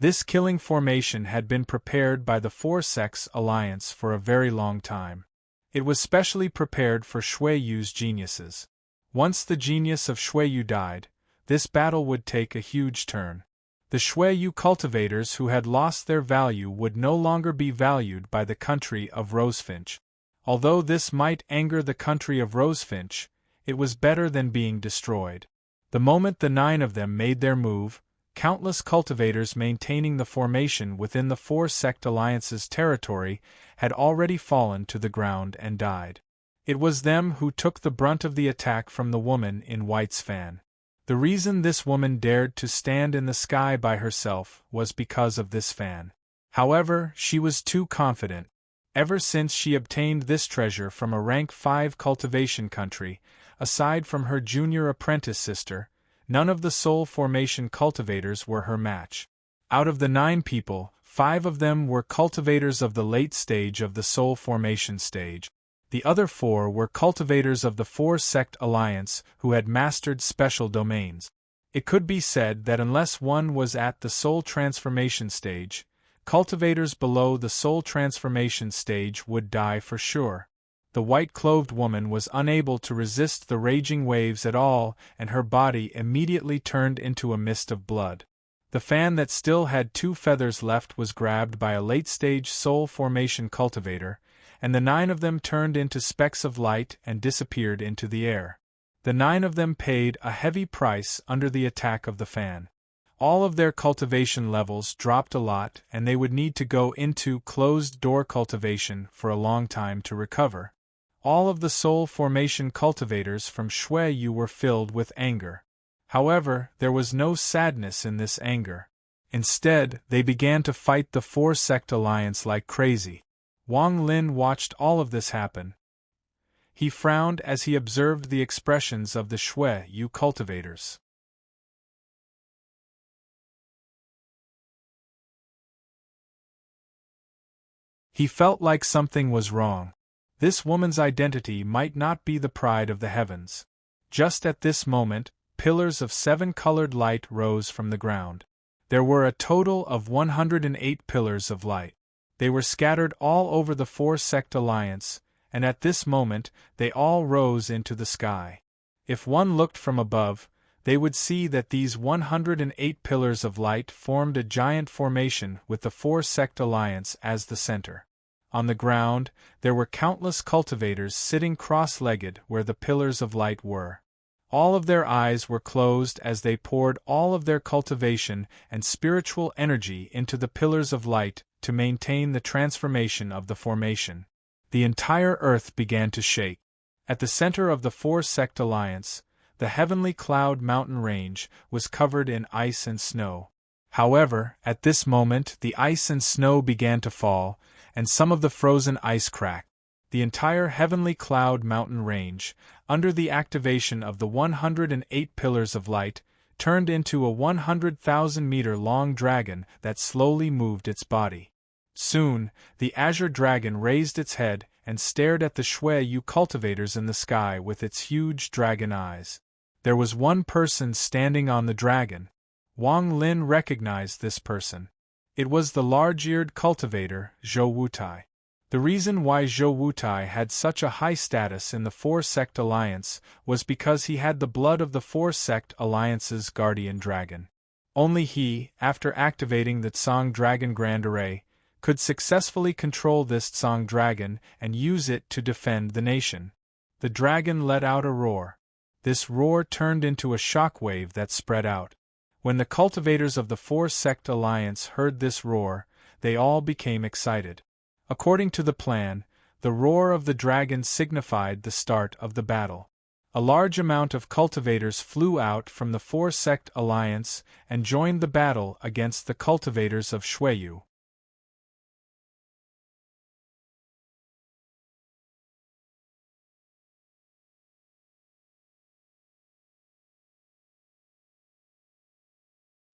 This killing formation had been prepared by the 4 sects alliance for a very long time. It was specially prepared for Shuiyu's geniuses. Once the genius of Shuiyu died, this battle would take a huge turn. The Shuiyu cultivators who had lost their value would no longer be valued by the country of Rosefinch. Although this might anger the country of Rosefinch, it was better than being destroyed. The moment the 9 of them made their move, countless cultivators maintaining the formation within the 4 sect alliance's territory had already fallen to the ground and died. It was them who took the brunt of the attack from the woman in white's fan. The reason this woman dared to stand in the sky by herself was because of this fan. However, she was too confident. Ever since she obtained this treasure from a rank 5 cultivation country, aside from her junior apprentice sister, none of the soul formation cultivators were her match. Out of the 9 people, 5 of them were cultivators of the late stage of the soul formation stage. The other 4 were cultivators of the 4 sect alliance who had mastered special domains. It could be said that unless one was at the soul transformation stage, cultivators below the soul transformation stage would die for sure. The white-clothed woman was unable to resist the raging waves at all, and her body immediately turned into a mist of blood. The fan that still had 2 feathers left was grabbed by a late-stage soul formation cultivator, and the 9 of them turned into specks of light and disappeared into the air. The 9 of them paid a heavy price under the attack of the fan. All of their cultivation levels dropped a lot and they would need to go into closed-door cultivation for a long time to recover. All of the soul formation cultivators from Shuiyu were filled with anger. However, there was no sadness in this anger. Instead, they began to fight the 4 sect alliance like crazy. Wang Lin watched all of this happen. He frowned as he observed the expressions of the Shuiyu cultivators. He felt like something was wrong. This woman's identity might not be the pride of the heavens. Just at this moment, pillars of 7-colored light rose from the ground. There were a total of 108 pillars of light. They were scattered all over the 4-sect alliance, and at this moment they all rose into the sky. If one looked from above, they would see that these 108 pillars of light formed a giant formation with the 4-sect alliance as the center. On the ground, there were countless cultivators sitting cross-legged where the pillars of light were. All of their eyes were closed as they poured all of their cultivation and spiritual energy into the pillars of light to maintain the transformation of the formation. The entire earth began to shake. At the center of the 4-sect alliance, the heavenly cloud mountain range was covered in ice and snow. However, at this moment the ice and snow began to fall, and some of the frozen ice cracked. The entire heavenly cloud mountain range, under the activation of the 108 pillars of light, turned into a 100,000-meter-long dragon that slowly moved its body. Soon, the azure dragon raised its head and stared at the Shui cultivators in the sky with its huge dragon eyes. There was one person standing on the dragon. Wang Lin recognized this person. It was the large-eared cultivator, Zhou Wutai. The reason why Zhou Wutai had such a high status in the 4-sect alliance was because he had the blood of the 4-sect alliance's guardian dragon. Only he, after activating the Tsang Dragon Grand Array, could successfully control this Tsang Dragon and use it to defend the nation. The dragon let out a roar. This roar turned into a shock wave that spread out. When the cultivators of the 4-sect alliance heard this roar, they all became excited. According to the plan, the roar of the dragon signified the start of the battle. A large amount of cultivators flew out from the 4-sect alliance and joined the battle against the cultivators of Shuiyu.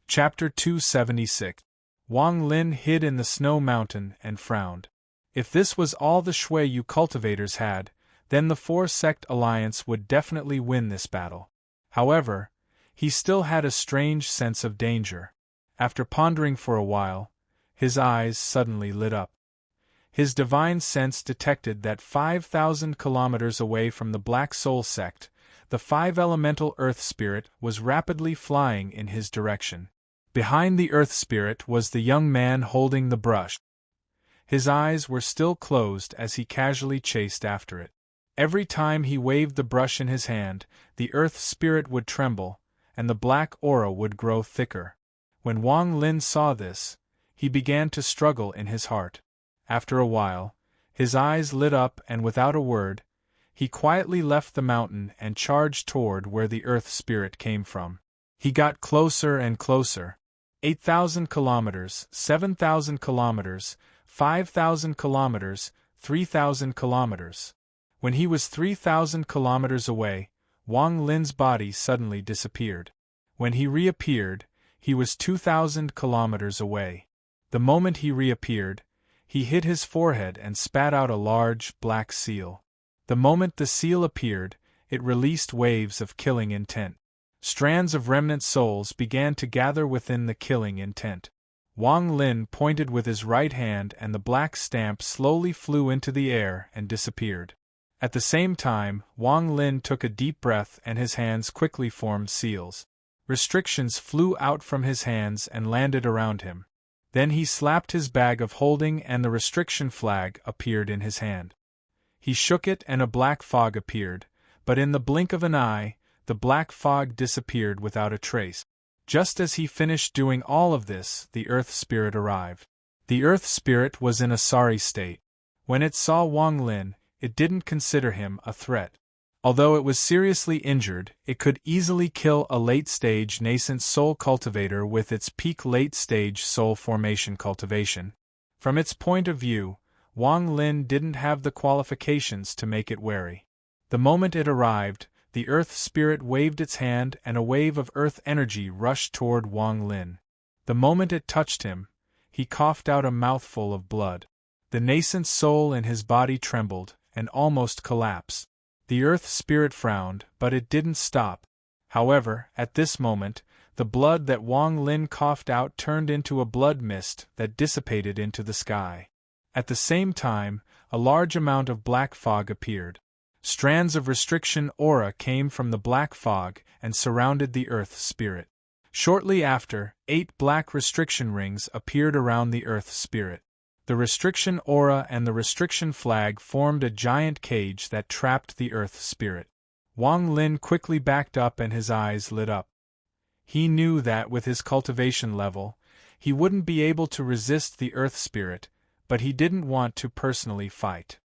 Chapter 276. Wang Lin hid in the snow mountain and frowned. If this was all the Shuiyu cultivators had, then the 4-sect alliance would definitely win this battle. However, he still had a strange sense of danger. After pondering for a while, his eyes suddenly lit up. His divine sense detected that 5,000 kilometers away from the Black Soul sect, the 5-elemental Earth Spirit was rapidly flying in his direction. Behind the Earth Spirit was the young man holding the brush. His eyes were still closed as he casually chased after it. Every time he waved the brush in his hand, the Earth Spirit would tremble, and the black aura would grow thicker. When Wang Lin saw this, he began to struggle in his heart. After a while, his eyes lit up and without a word, he quietly left the mountain and charged toward where the Earth Spirit came from. He got closer and closer. 8,000 kilometers, 7,000 kilometers, 5,000 kilometers, 3,000 kilometers. When he was 3,000 kilometers away, Wang Lin's body suddenly disappeared. When he reappeared, he was 2,000 kilometers away. The moment he reappeared, he hit his forehead and spat out a large, black seal. The moment the seal appeared, it released waves of killing intent. Strands of remnant souls began to gather within the killing intent. Wang Lin pointed with his right hand and the black stamp slowly flew into the air and disappeared. At the same time, Wang Lin took a deep breath and his hands quickly formed seals. Restrictions flew out from his hands and landed around him. Then he slapped his bag of holding and the restriction flag appeared in his hand. He shook it and a black fog appeared, but in the blink of an eye, the black fog disappeared without a trace. Just as he finished doing all of this, the Earth Spirit arrived. The Earth Spirit was in a sorry state. When it saw Wang Lin, it didn't consider him a threat. Although it was seriously injured, it could easily kill a late-stage nascent soul cultivator with its peak late-stage soul formation cultivation. From its point of view, Wang Lin didn't have the qualifications to make it wary. The moment it arrived, the Earth Spirit waved its hand and a wave of Earth energy rushed toward Wang Lin. The moment it touched him, he coughed out a mouthful of blood. The nascent soul in his body trembled, and almost collapse. The Earth Spirit frowned, but it didn't stop. However, at this moment, the blood that Wang Lin coughed out turned into a blood mist that dissipated into the sky. At the same time, a large amount of black fog appeared. Strands of restriction aura came from the black fog and surrounded the Earth Spirit. Shortly after, 8 black restriction rings appeared around the Earth Spirit. The restriction aura and the restriction flag formed a giant cage that trapped the Earth Spirit. Wang Lin quickly backed up and his eyes lit up. He knew that with his cultivation level, he wouldn't be able to resist the Earth Spirit, but he didn't want to personally fight.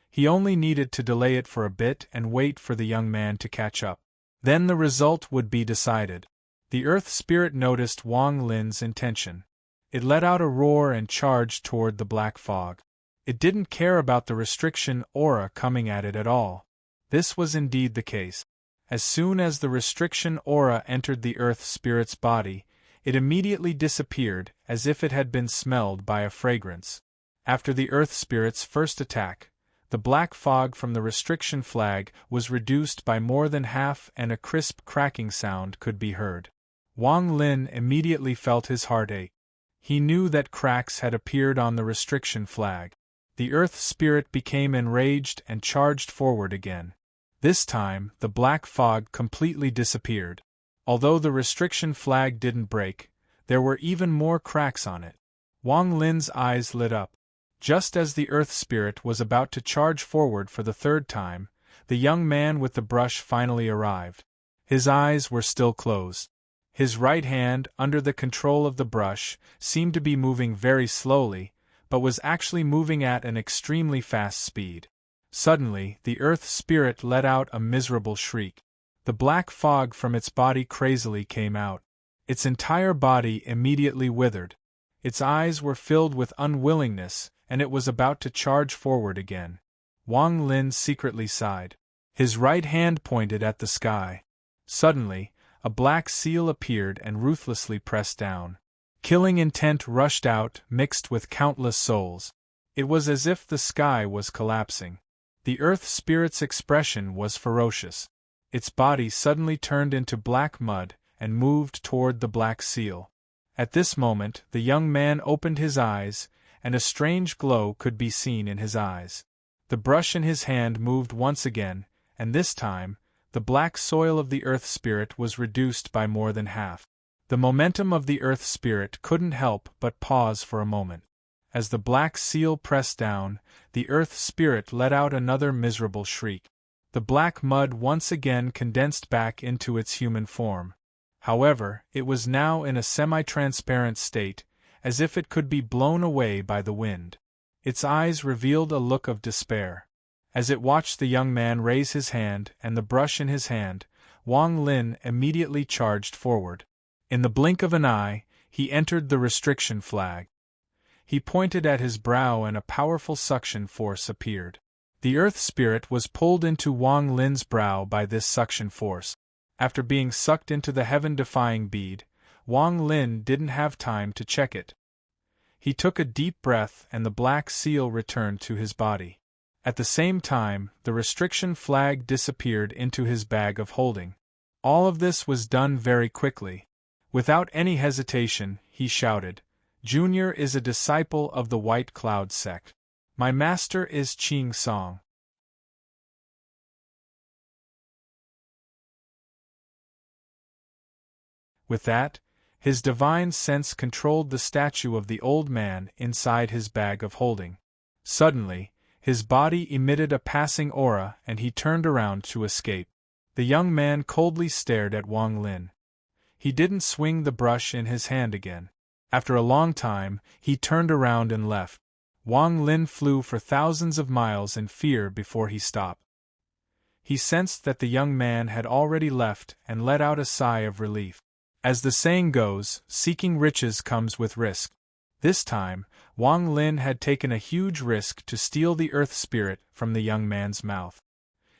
He only needed to delay it for a bit and wait for the young man to catch up. Then the result would be decided. The Earth Spirit noticed Wang Lin's intention. It let out a roar and charged toward the black fog. It didn't care about the restriction aura coming at it at all. This was indeed the case. As soon as the restriction aura entered the Earth Spirit's body, it immediately disappeared as if it had been smelled by a fragrance. After the Earth Spirit's first attack, the black fog from the restriction flag was reduced by more than half and a crisp cracking sound could be heard. Wang Lin immediately felt his heart ache. He knew that cracks had appeared on the restriction flag. The Earth Spirit became enraged and charged forward again. This time, the black fog completely disappeared. Although the restriction flag didn't break, there were even more cracks on it. Wang Lin's eyes lit up. Just as the Earth Spirit was about to charge forward for the third time, the young man with the brush finally arrived. His eyes were still closed. His right hand, under the control of the brush, seemed to be moving very slowly, but was actually moving at an extremely fast speed. Suddenly, the Earth Spirit let out a miserable shriek. The black fog from its body crazily came out. Its entire body immediately withered. Its eyes were filled with unwillingness, and it was about to charge forward again. Wang Lin secretly sighed. His right hand pointed at the sky. Suddenly, a black seal appeared and ruthlessly pressed down. Killing intent rushed out, mixed with countless souls. It was as if the sky was collapsing. The Earth Spirit's expression was ferocious. Its body suddenly turned into black mud and moved toward the black seal. At this moment, the young man opened his eyes, and a strange glow could be seen in his eyes. The brush in his hand moved once again, and this time, the black soil of the Earth Spirit was reduced by more than half. The momentum of the Earth Spirit couldn't help but pause for a moment. As the black seal pressed down, the Earth Spirit let out another miserable shriek. The black mud once again condensed back into its human form. However, it was now in a semi-transparent state, as if it could be blown away by the wind. Its eyes revealed a look of despair. As it watched the young man raise his hand and the brush in his hand, Wang Lin immediately charged forward. In the blink of an eye, he entered the restriction flag. He pointed at his brow and a powerful suction force appeared. The Earth Spirit was pulled into Wang Lin's brow by this suction force. After being sucked into the heaven-defying bead, Wang Lin didn't have time to check it. He took a deep breath and the black seal returned to his body. At the same time, the restriction flag disappeared into his bag of holding. All of this was done very quickly. Without any hesitation, he shouted, "Junior is a disciple of the White Cloud sect. My master is Qing Song." With that, his divine sense controlled the statue of the old man inside his bag of holding. Suddenly, his body emitted a passing aura and he turned around to escape. The young man coldly stared at Wang Lin. He didn't swing the brush in his hand again. After a long time, he turned around and left. Wang Lin flew for thousands of miles in fear before he stopped. He sensed that the young man had already left and let out a sigh of relief. As the saying goes, seeking riches comes with risk. This time, Wang Lin had taken a huge risk to steal the Earth Spirit from the young man's mouth.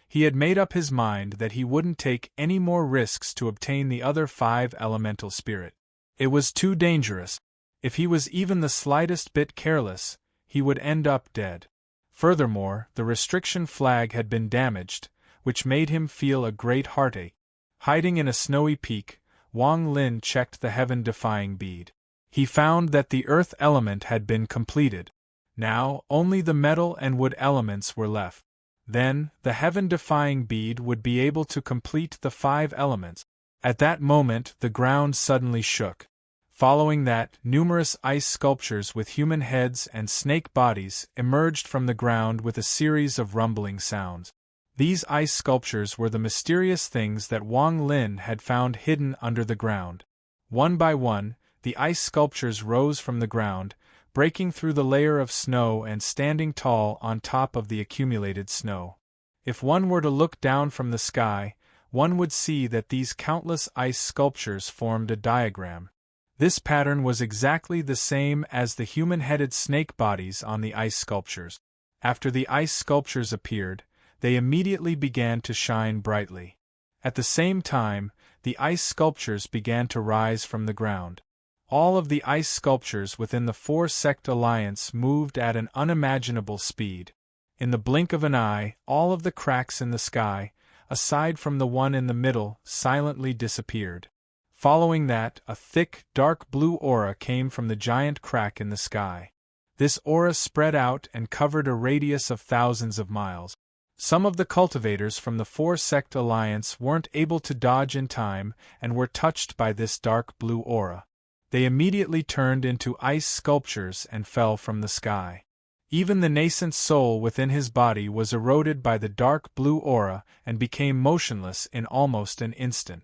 He had made up his mind that he wouldn't take any more risks to obtain the other 5 elemental spirit. It was too dangerous. If he was even the slightest bit careless, he would end up dead. Furthermore, the restriction flag had been damaged, which made him feel a great heartache. Hiding in a snowy peak, Wang Lin checked the heaven-defying bead. He found that the earth element had been completed. Now, only the metal and wood elements were left. Then, the heaven-defying bead would be able to complete the 5 elements. At that moment, the ground suddenly shook. Following that, numerous ice sculptures with human heads and snake bodies emerged from the ground with a series of rumbling sounds. These ice sculptures were the mysterious things that Wang Lin had found hidden under the ground. One by one, the ice sculptures rose from the ground, breaking through the layer of snow and standing tall on top of the accumulated snow. If one were to look down from the sky, one would see that these countless ice sculptures formed a diagram. This pattern was exactly the same as the human-headed snake bodies on the ice sculptures. After the ice sculptures appeared, they immediately began to shine brightly. At the same time, the ice sculptures began to rise from the ground. All of the ice sculptures within the 4-sect alliance moved at an unimaginable speed. In the blink of an eye, all of the cracks in the sky, aside from the one in the middle, silently disappeared. Following that, a thick, dark blue aura came from the giant crack in the sky. This aura spread out and covered a radius of thousands of miles. Some of the cultivators from the 4-sect alliance weren't able to dodge in time and were touched by this dark blue aura. They immediately turned into ice sculptures and fell from the sky. Even the nascent soul within his body was eroded by the dark blue aura and became motionless in almost an instant.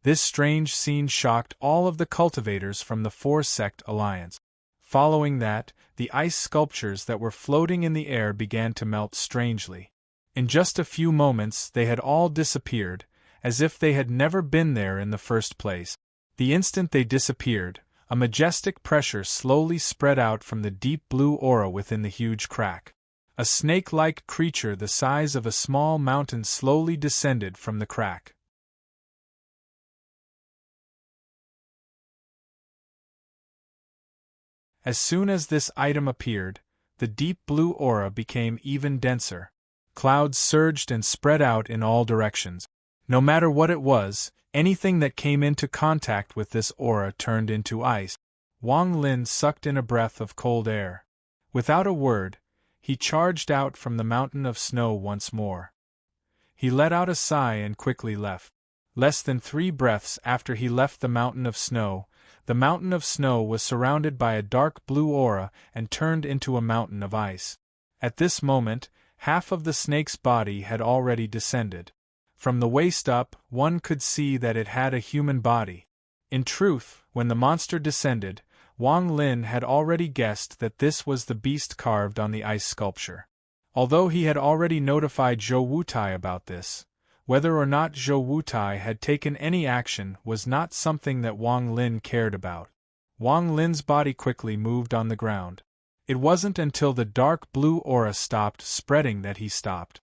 This strange scene shocked all of the cultivators from the 4-sect alliance. Following that, the ice sculptures that were floating in the air began to melt strangely. In just a few moments they had all disappeared, as if they had never been there in the first place. The instant they disappeared, a majestic pressure slowly spread out from the deep blue aura within the huge crack. A snake-like creature the size of a small mountain slowly descended from the crack. As soon as this item appeared, the deep blue aura became even denser. Clouds surged and spread out in all directions. No matter what it was, anything that came into contact with this aura turned into ice. Wang Lin sucked in a breath of cold air. Without a word, he charged out from the mountain of snow once more. He let out a sigh and quickly left. Less than 3 breaths after he left the mountain of snow was surrounded by a dark blue aura and turned into a mountain of ice. At this moment, half of the snake's body had already descended. From the waist up, one could see that it had a human body. In truth, when the monster descended, Wang Lin had already guessed that this was the beast carved on the ice sculpture. Although he had already notified Zhou Wutai about this, whether or not Zhou Wutai had taken any action was not something that Wang Lin cared about. Wang Lin's body quickly moved on the ground. It wasn't until the dark blue aura stopped spreading that he stopped.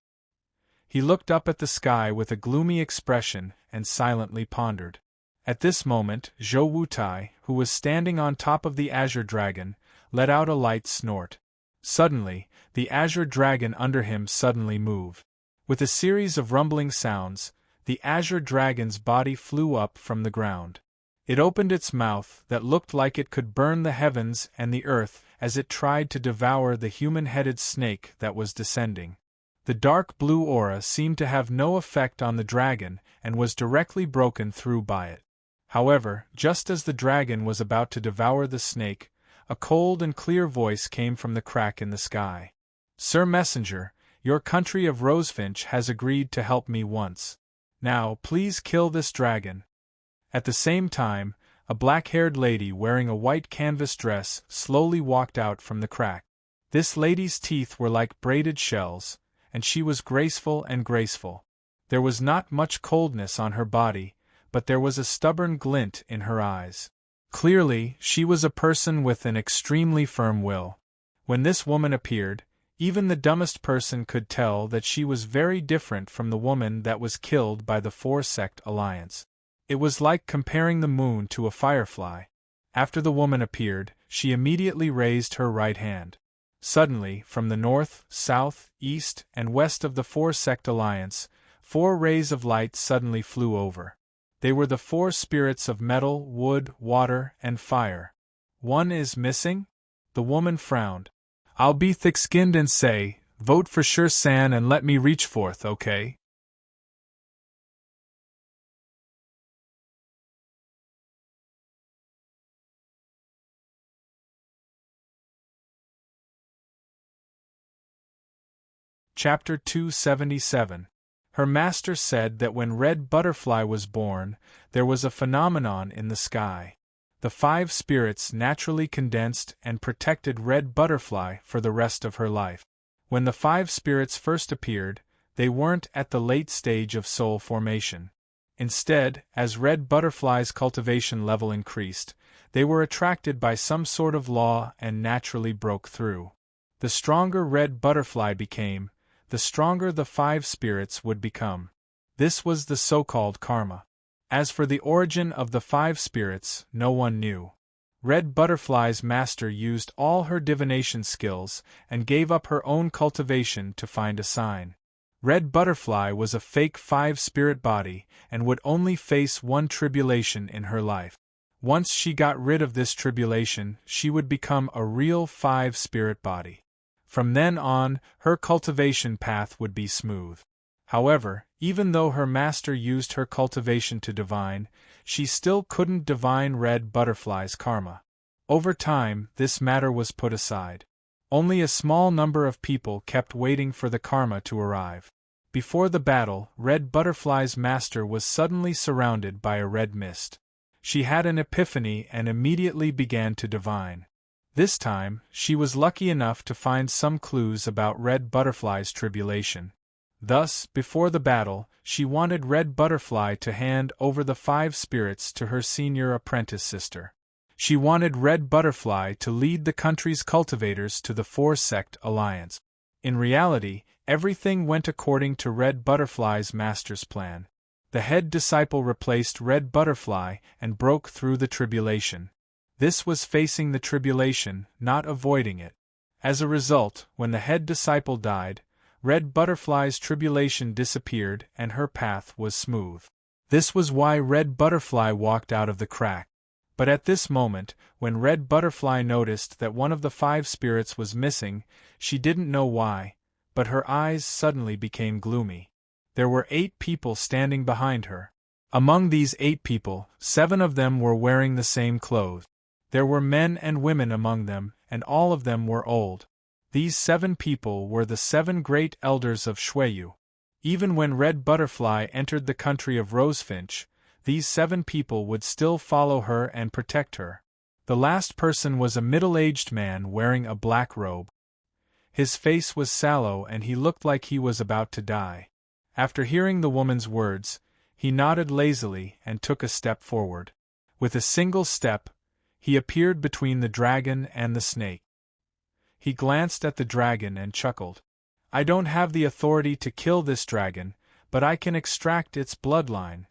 He looked up at the sky with a gloomy expression and silently pondered. At this moment, Zhou Wutai, who was standing on top of the azure dragon, let out a light snort. Suddenly, the azure dragon under him suddenly moved. With a series of rumbling sounds, the azure dragon's body flew up from the ground. It opened its mouth that looked like it could burn the heavens and the earth as it tried to devour the human-headed snake that was descending. The dark blue aura seemed to have no effect on the dragon and was directly broken through by it. However, just as the dragon was about to devour the snake, a cold and clear voice came from the crack in the sky. "Sir Messenger, your country of Rosefinch has agreed to help me once. Now, please kill this dragon." At the same time, a black-haired lady wearing a white canvas dress slowly walked out from the crack. This lady's teeth were like braided shells, and she was graceful and graceful. There was not much coldness on her body, but there was a stubborn glint in her eyes. Clearly, she was a person with an extremely firm will. When this woman appeared, Even the dumbest person could tell that she was very different from the woman that was killed by the four-sect alliance. It was like comparing the moon to a firefly. After the woman appeared, she immediately raised her right hand. Suddenly, from the north, south, east, and west of the four-sect alliance, 4 rays of light suddenly flew over. They were the 4 spirits of metal, wood, water, and fire. One is missing? The woman frowned. I'll be thick-skinned and say, vote for sure San and let me reach forth, okay? Chapter 277. Her master said that when Red Butterfly was born, there was a phenomenon in the sky. The 5 spirits naturally condensed and protected Red Butterfly for the rest of her life. When the 5 spirits first appeared, they weren't at the late stage of soul formation. Instead, as Red Butterfly's cultivation level increased, they were attracted by some sort of law and naturally broke through. The stronger Red Butterfly became, the stronger the 5 spirits would become. This was the so-called karma. As for the origin of the 5 spirits, no one knew. Red Butterfly's master used all her divination skills and gave up her own cultivation to find a sign. Red Butterfly was a fake 5-spirit body and would only face one tribulation in her life. Once she got rid of this tribulation, she would become a real 5-spirit body. From then on, her cultivation path would be smooth. However, even though her master used her cultivation to divine, she still couldn't divine Red Butterfly's karma. Over time, this matter was put aside. Only a small number of people kept waiting for the karma to arrive. Before the battle, Red Butterfly's master was suddenly surrounded by a red mist. She had an epiphany and immediately began to divine. This time, she was lucky enough to find some clues about Red Butterfly's tribulation. Thus, before the battle, she wanted Red Butterfly to hand over the 5 spirits to her senior apprentice sister. She wanted Red Butterfly to lead the country's cultivators to the 4-sect alliance. In reality, everything went according to Red Butterfly's master's plan. The head disciple replaced Red Butterfly and broke through the tribulation. This was facing the tribulation, not avoiding it. As a result, when the head disciple died, Red Butterfly's tribulation disappeared and her path was smooth. This was why Red Butterfly walked out of the crack. But at this moment, when Red Butterfly noticed that one of the 5 spirits was missing, she didn't know why, but her eyes suddenly became gloomy. There were 8 people standing behind her. Among these 8 people, 7 of them were wearing the same clothes. There were men and women among them, and all of them were old. These 7 people were the 7 great elders of Shuiyu. Even when Red Butterfly entered the country of Rosefinch, these 7 people would still follow her and protect her. The last person was a middle-aged man wearing a black robe. His face was sallow and he looked like he was about to die. After hearing the woman's words, he nodded lazily and took a step forward. With a single step, he appeared between the dragon and the snake. He glanced at the dragon and chuckled. I don't have the authority to kill this dragon, but I can extract its bloodline.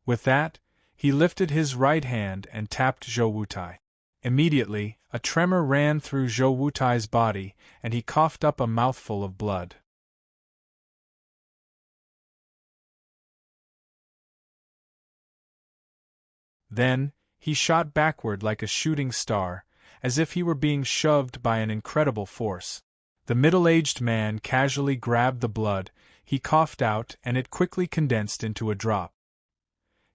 With that, he lifted his right hand and tapped Zhou Wutai. Immediately, a tremor ran through Zhou Wutai's body and he coughed up a mouthful of blood. Then, he shot backward like a shooting star, as if he were being shoved by an incredible force. The middle-aged man casually grabbed the blood, he coughed out and it quickly condensed into a drop.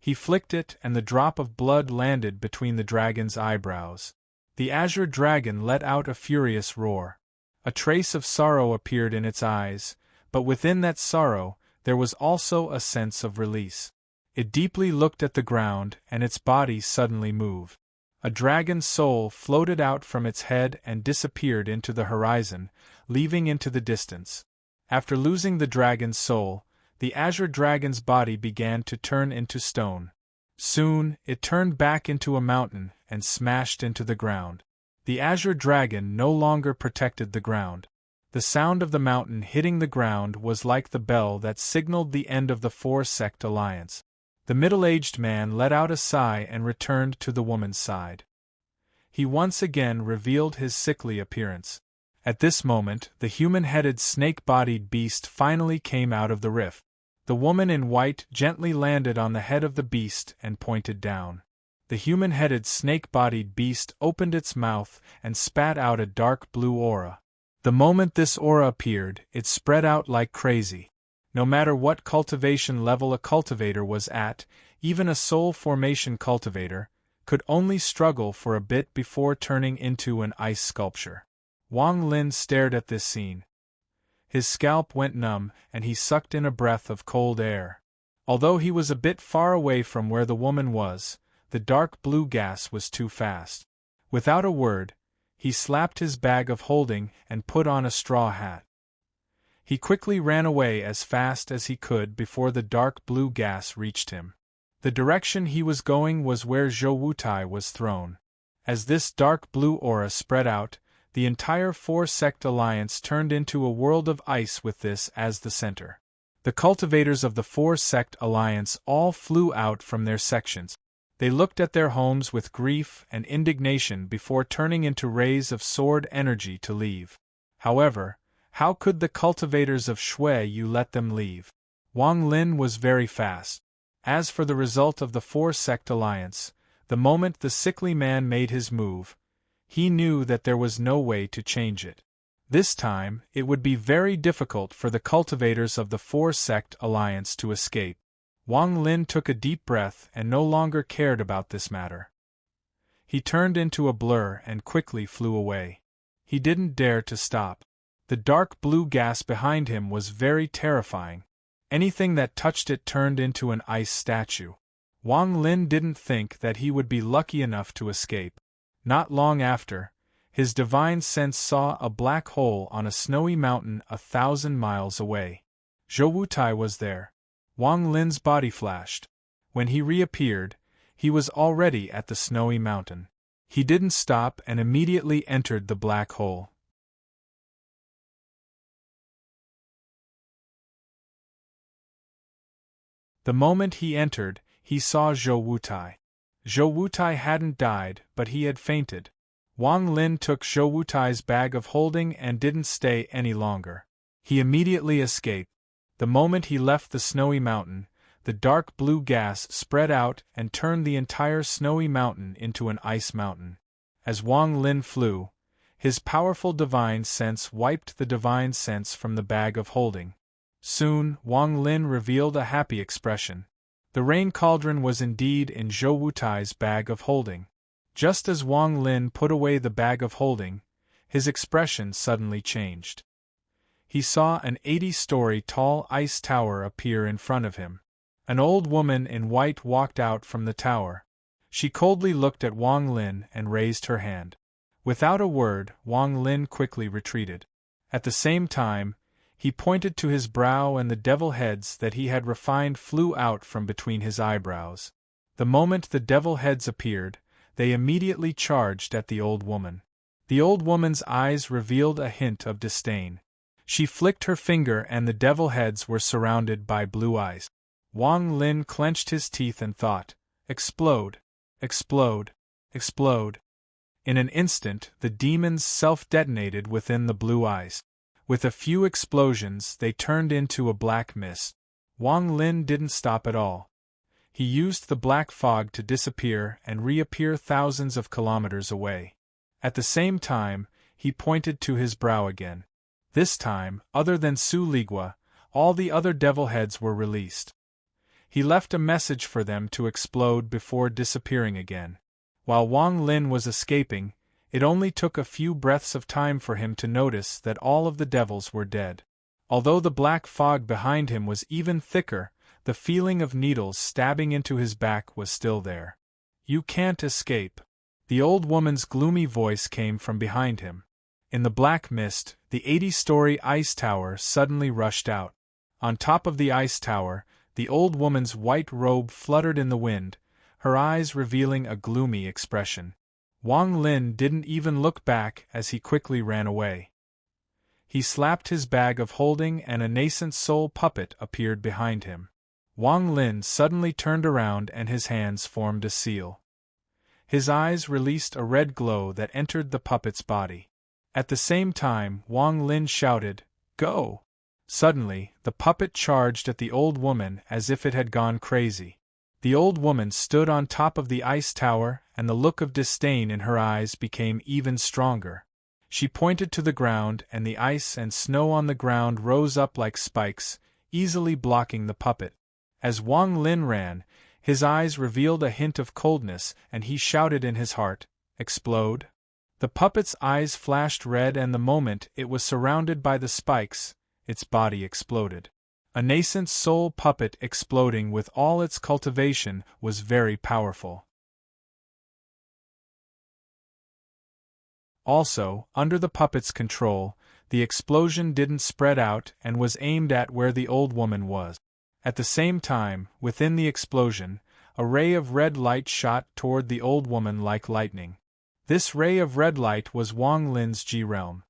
He flicked it and the drop of blood landed between the dragon's eyebrows. The azure dragon let out a furious roar. A trace of sorrow appeared in its eyes, but within that sorrow, there was also a sense of release. It deeply looked at the ground and its body suddenly moved. A dragon's soul floated out from its head and disappeared into the horizon, leaving into the distance. After losing the dragon's soul, the azure dragon's body began to turn into stone. Soon, it turned back into a mountain and smashed into the ground. The azure dragon no longer protected the ground. The sound of the mountain hitting the ground was like the bell that signaled the end of the four-sect alliance. The middle-aged man let out a sigh and returned to the woman's side. He once again revealed his sickly appearance. At this moment, the human-headed snake-bodied beast finally came out of the rift. The woman in white gently landed on the head of the beast and pointed down. The human-headed snake-bodied beast opened its mouth and spat out a dark blue aura. The moment this aura appeared, it spread out like crazy. No matter what cultivation level a cultivator was at, even a soul formation cultivator, could only struggle for a bit before turning into an ice sculpture. Wang Lin stared at this scene. His scalp went numb and he sucked in a breath of cold air. Although he was a bit far away from where the woman was, the dark blue gas was too fast. Without a word, he slapped his bag of holding and put on a straw hat. He quickly ran away as fast as he could before the dark blue gas reached him. The direction he was going was where Zhou Wutai was thrown. As this dark blue aura spread out, the entire four-sect alliance turned into a world of ice with this as the center. The cultivators of the four-sect alliance all flew out from their sections. They looked at their homes with grief and indignation before turning into rays of sword energy to leave. However, how could the cultivators of Shui Yu let them leave? Wang Lin was very fast. As for the result of the four-sect alliance, the moment the sickly man made his move, he knew that there was no way to change it. This time, it would be very difficult for the cultivators of the four-sect alliance to escape. Wang Lin took a deep breath and no longer cared about this matter. He turned into a blur and quickly flew away. He didn't dare to stop. The dark blue gas behind him was very terrifying. Anything that touched it turned into an ice statue. Wang Lin didn't think that he would be lucky enough to escape. Not long after, his divine sense saw a black hole on a snowy mountain 1,000 miles away. Zhou Wutai was there. Wang Lin's body flashed. When he reappeared, he was already at the snowy mountain. He didn't stop and immediately entered the black hole. The moment he entered, he saw Zhou Wutai. Zhou Wutai hadn't died, but he had fainted. Wang Lin took Zhou Wutai's bag of holding and didn't stay any longer. He immediately escaped. The moment he left the snowy mountain, the dark blue gas spread out and turned the entire snowy mountain into an ice mountain. As Wang Lin flew, his powerful divine sense wiped the divine sense from the bag of holding. Soon, Wang Lin revealed a happy expression. The rain cauldron was indeed in Zhou Wutai's bag of holding. Just as Wang Lin put away the bag of holding, his expression suddenly changed. He saw an 80-story tall ice tower appear in front of him. An old woman in white walked out from the tower. She coldly looked at Wang Lin and raised her hand. Without a word, Wang Lin quickly retreated. At the same time, he pointed to his brow and the devil heads that he had refined flew out from between his eyebrows. The moment the devil heads appeared, they immediately charged at the old woman. The old woman's eyes revealed a hint of disdain. She flicked her finger and the devil heads were surrounded by blue eyes. Wang Lin clenched his teeth and thought, "Explode! Explode! Explode!" In an instant, the demons self-detonated within the blue eyes. With a few explosions, they turned into a black mist. Wang Lin didn't stop at all. He used the black fog to disappear and reappear thousands of kilometers away. At the same time, he pointed to his brow again. This time, other than Su Ligua, all the other devil heads were released. He left a message for them to explode before disappearing again. While Wang Lin was escaping, it only took a few breaths of time for him to notice that all of the devils were dead. Although the black fog behind him was even thicker, the feeling of needles stabbing into his back was still there. "You can't escape." The old woman's gloomy voice came from behind him. In the black mist, the 80-story ice tower suddenly rushed out. On top of the ice tower, the old woman's white robe fluttered in the wind, her eyes revealing a gloomy expression. Wang Lin didn't even look back as he quickly ran away. He slapped his bag of holding and a nascent soul puppet appeared behind him. Wang Lin suddenly turned around and his hands formed a seal. His eyes released a red glow that entered the puppet's body. At the same time, Wang Lin shouted, "Go!" Suddenly, the puppet charged at the old woman as if it had gone crazy. The old woman stood on top of the ice tower, and the look of disdain in her eyes became even stronger. She pointed to the ground, and the ice and snow on the ground rose up like spikes, easily blocking the puppet. As Wang Lin ran, his eyes revealed a hint of coldness, and he shouted in his heart, "Explode!" The puppet's eyes flashed red, and the moment it was surrounded by the spikes, its body exploded. A nascent soul puppet exploding with all its cultivation was very powerful. Also, under the puppet's control, the explosion didn't spread out and was aimed at where the old woman was. At the same time, within the explosion, a ray of red light shot toward the old woman like lightning. This ray of red light was Wang Lin's Ji realm.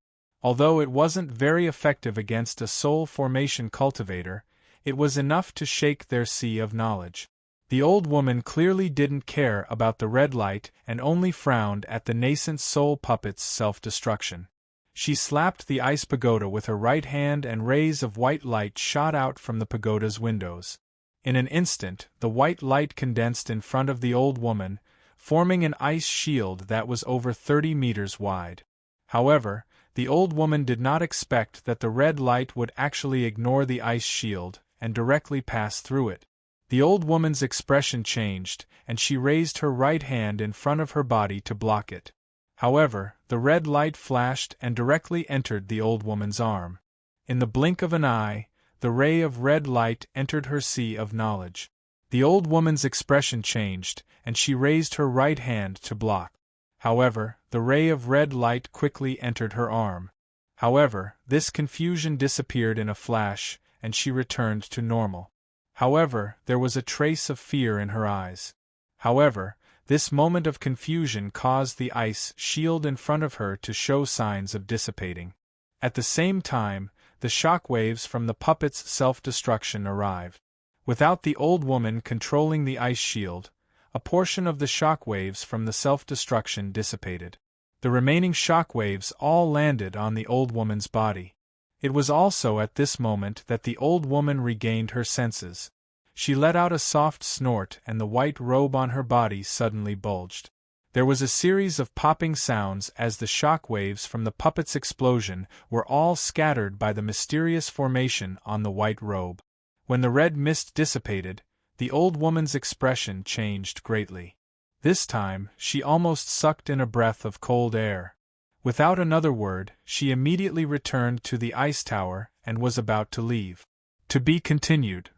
Although it wasn't very effective against a soul formation cultivator, it was enough to shake their sea of knowledge. The old woman clearly didn't care about the red light and only frowned at the nascent soul puppet's self-destruction. She slapped the ice pagoda with her right hand and rays of white light shot out from the pagoda's windows. In an instant, the white light condensed in front of the old woman, forming an ice shield that was over 30 meters wide. However, the old woman did not expect that the red light would actually ignore the ice shield and directly pass through it. The old woman's expression changed, and she raised her right hand in front of her body to block it. However, the red light flashed and directly entered the old woman's arm. In the blink of an eye, the ray of red light entered her sea of knowledge. The old woman's expression changed, and she raised her right hand to block. However, the ray of red light quickly entered her arm. However, this confusion disappeared in a flash, and she returned to normal. However, there was a trace of fear in her eyes. However, this moment of confusion caused the ice shield in front of her to show signs of dissipating. At the same time, the shock waves from the puppet's self-destruction arrived. Without the old woman controlling the ice shield, a portion of the shock waves from the self-destruction dissipated. The remaining shock waves all landed on the old woman's body. It was also at this moment that the old woman regained her senses. She let out a soft snort and the white robe on her body suddenly bulged. There was a series of popping sounds as the shock waves from the puppet's explosion were all scattered by the mysterious formation on the white robe. When the red mist dissipated, the old woman's expression changed greatly. This time, she almost sucked in a breath of cold air. Without another word, she immediately returned to the ice tower and was about to leave. To be continued.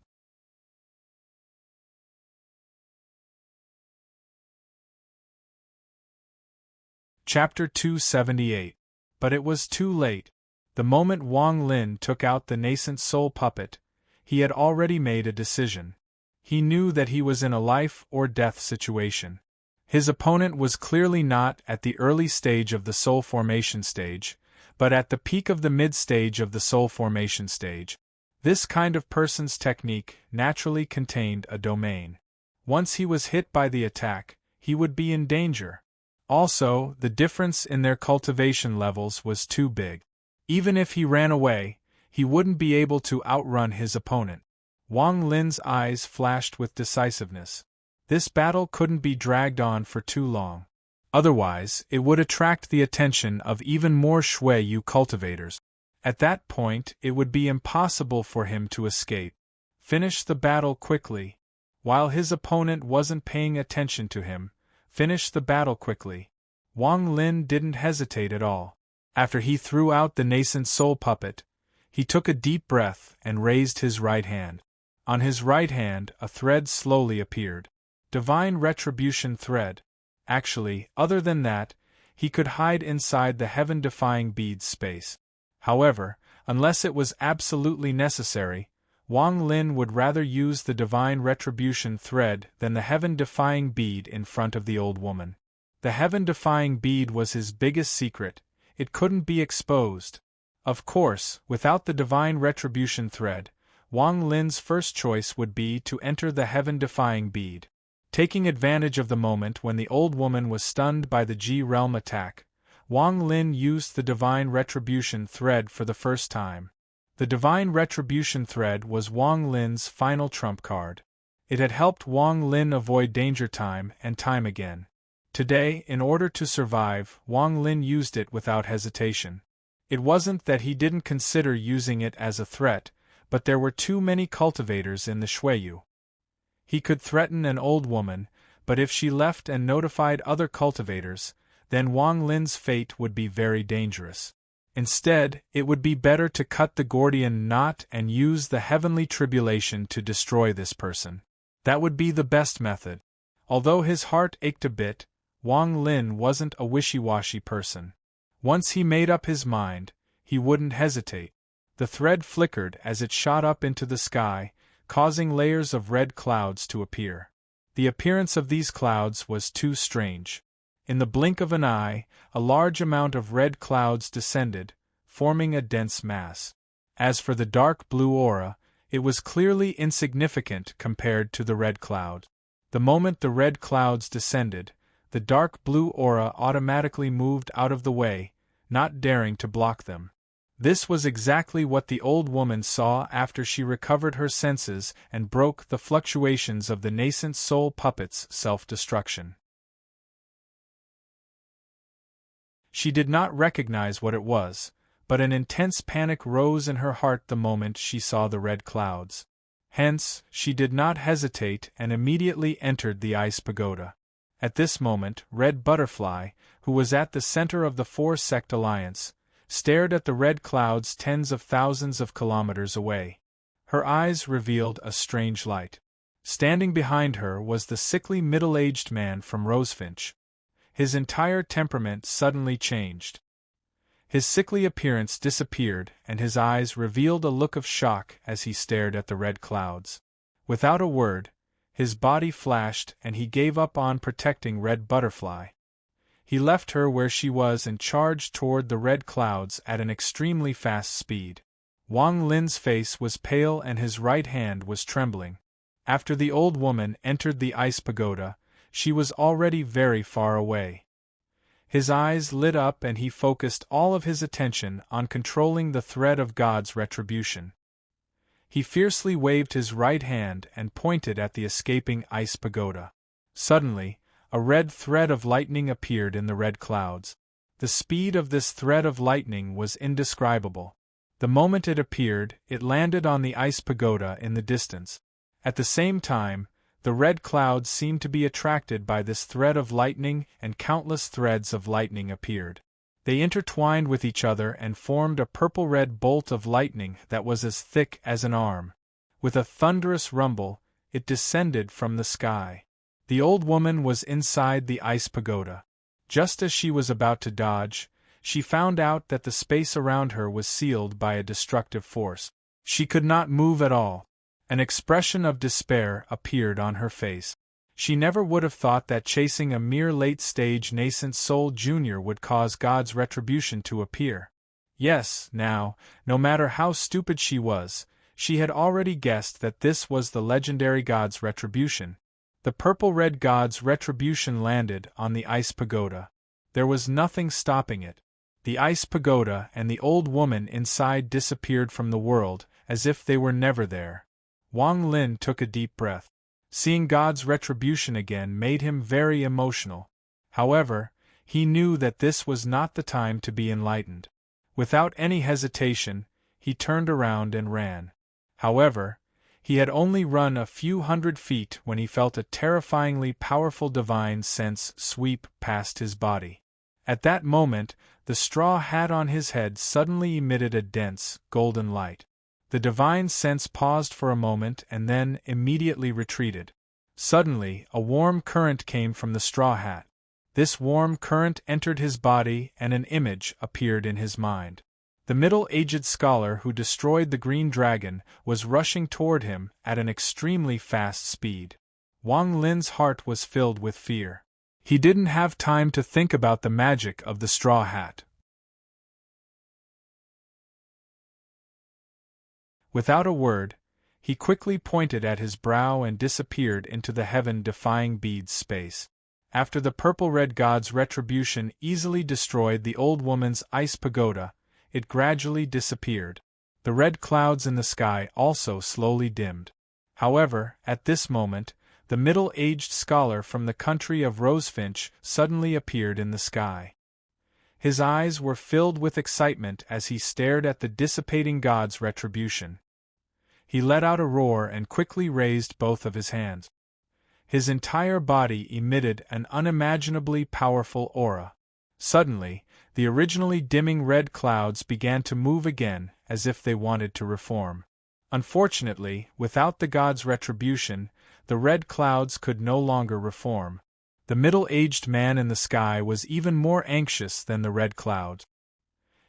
Chapter 278. But it was too late. The moment Wang Lin took out the nascent soul puppet, he had already made a decision. He knew that he was in a life-or-death situation. His opponent was clearly not at the early stage of the soul formation stage, but at the peak of the mid-stage of the soul formation stage. This kind of person's technique naturally contained a domain. Once he was hit by the attack, he would be in danger. Also, the difference in their cultivation levels was too big. Even if he ran away, he wouldn't be able to outrun his opponent. Wang Lin's eyes flashed with decisiveness. This battle couldn't be dragged on for too long. Otherwise, it would attract the attention of even more Shui Yu cultivators. At that point, it would be impossible for him to escape. Finish the battle quickly. While his opponent wasn't paying attention to him, finish the battle quickly. Wang Lin didn't hesitate at all. After he threw out the nascent soul puppet, he took a deep breath and raised his right hand. On his right hand, a thread slowly appeared. Divine Retribution thread. Actually, other than that, he could hide inside the heaven-defying bead's space. However, unless it was absolutely necessary, Wang Lin would rather use the Divine Retribution thread than the heaven-defying bead in front of the old woman. The heaven-defying bead was his biggest secret. It couldn't be exposed. Of course, without the divine retribution thread, Wang Lin's first choice would be to enter the heaven-defying bead. Taking advantage of the moment when the old woman was stunned by the G-realm attack, Wang Lin used the divine retribution thread for the first time. The divine retribution thread was Wang Lin's final trump card. It had helped Wang Lin avoid danger time and time again. Today, in order to survive, Wang Lin used it without hesitation. It wasn't that he didn't consider using it as a threat, but there were too many cultivators in the Xueyu. He could threaten an old woman, but if she left and notified other cultivators, then Wang Lin's fate would be very dangerous. Instead, it would be better to cut the Gordian knot and use the heavenly tribulation to destroy this person. That would be the best method. Although his heart ached a bit, Wang Lin wasn't a wishy-washy person. Once he made up his mind, he wouldn't hesitate. The thread flickered as it shot up into the sky, causing layers of red clouds to appear. The appearance of these clouds was too strange. In the blink of an eye, a large amount of red clouds descended, forming a dense mass. As for the dark blue aura, it was clearly insignificant compared to the red cloud. The moment the red clouds descended, the dark blue aura automatically moved out of the way, not daring to block them. This was exactly what the old woman saw after she recovered her senses and broke the fluctuations of the nascent soul puppet's self-destruction. She did not recognize what it was, but an intense panic rose in her heart the moment she saw the red clouds. Hence, she did not hesitate and immediately entered the ice pagoda. At this moment, Red Butterfly, who was at the center of the four-sect alliance, stared at the red clouds tens of thousands of kilometers away. Her eyes revealed a strange light. Standing behind her was the sickly middle-aged man from Rosefinch. His entire temperament suddenly changed. His sickly appearance disappeared and his eyes revealed a look of shock as he stared at the red clouds. Without a word, his body flashed and he gave up on protecting Red Butterfly. He left her where she was and charged toward the red clouds at an extremely fast speed. Wang Lin's face was pale and his right hand was trembling. After the old woman entered the ice pagoda, she was already very far away. His eyes lit up and he focused all of his attention on controlling the thread of God's retribution. He fiercely waved his right hand and pointed at the escaping ice pagoda. Suddenly, a red thread of lightning appeared in the red clouds. The speed of this thread of lightning was indescribable. The moment it appeared, it landed on the ice pagoda in the distance. At the same time, the red clouds seemed to be attracted by this thread of lightning and countless threads of lightning appeared. They intertwined with each other and formed a purple-red bolt of lightning that was as thick as an arm. With a thunderous rumble, it descended from the sky. The old woman was inside the ice pagoda. Just as she was about to dodge, she found out that the space around her was sealed by a destructive force. She could not move at all. An expression of despair appeared on her face. She never would have thought that chasing a mere late-stage nascent soul junior would cause God's retribution to appear. Yes, now, no matter how stupid she was, she had already guessed that this was the legendary God's retribution. The purple-red God's retribution landed on the ice pagoda. There was nothing stopping it. The ice pagoda and the old woman inside disappeared from the world, as if they were never there. Wang Lin took a deep breath. Seeing God's retribution again made him very emotional. However, he knew that this was not the time to be enlightened. Without any hesitation, he turned around and ran. However, he had only run a few hundred feet when he felt a terrifyingly powerful divine sense sweep past his body. At that moment, the straw hat on his head suddenly emitted a dense, golden light. The divine sense paused for a moment and then immediately retreated. Suddenly, a warm current came from the straw hat. This warm current entered his body and an image appeared in his mind. The middle-aged scholar who destroyed the green dragon was rushing toward him at an extremely fast speed. Wang Lin's heart was filled with fear. He didn't have time to think about the magic of the straw hat. Without a word, he quickly pointed at his brow and disappeared into the heaven-defying beads space. After the purple-red god's retribution easily destroyed the old woman's ice pagoda, it gradually disappeared. The red clouds in the sky also slowly dimmed. However, at this moment, the middle-aged scholar from the country of Rosefinch suddenly appeared in the sky. His eyes were filled with excitement as he stared at the dissipating god's retribution. He let out a roar and quickly raised both of his hands. His entire body emitted an unimaginably powerful aura. Suddenly, the originally dimming red clouds began to move again, as if they wanted to reform. Unfortunately, without the god's retribution, the red clouds could no longer reform. The middle-aged man in the sky was even more anxious than the red clouds.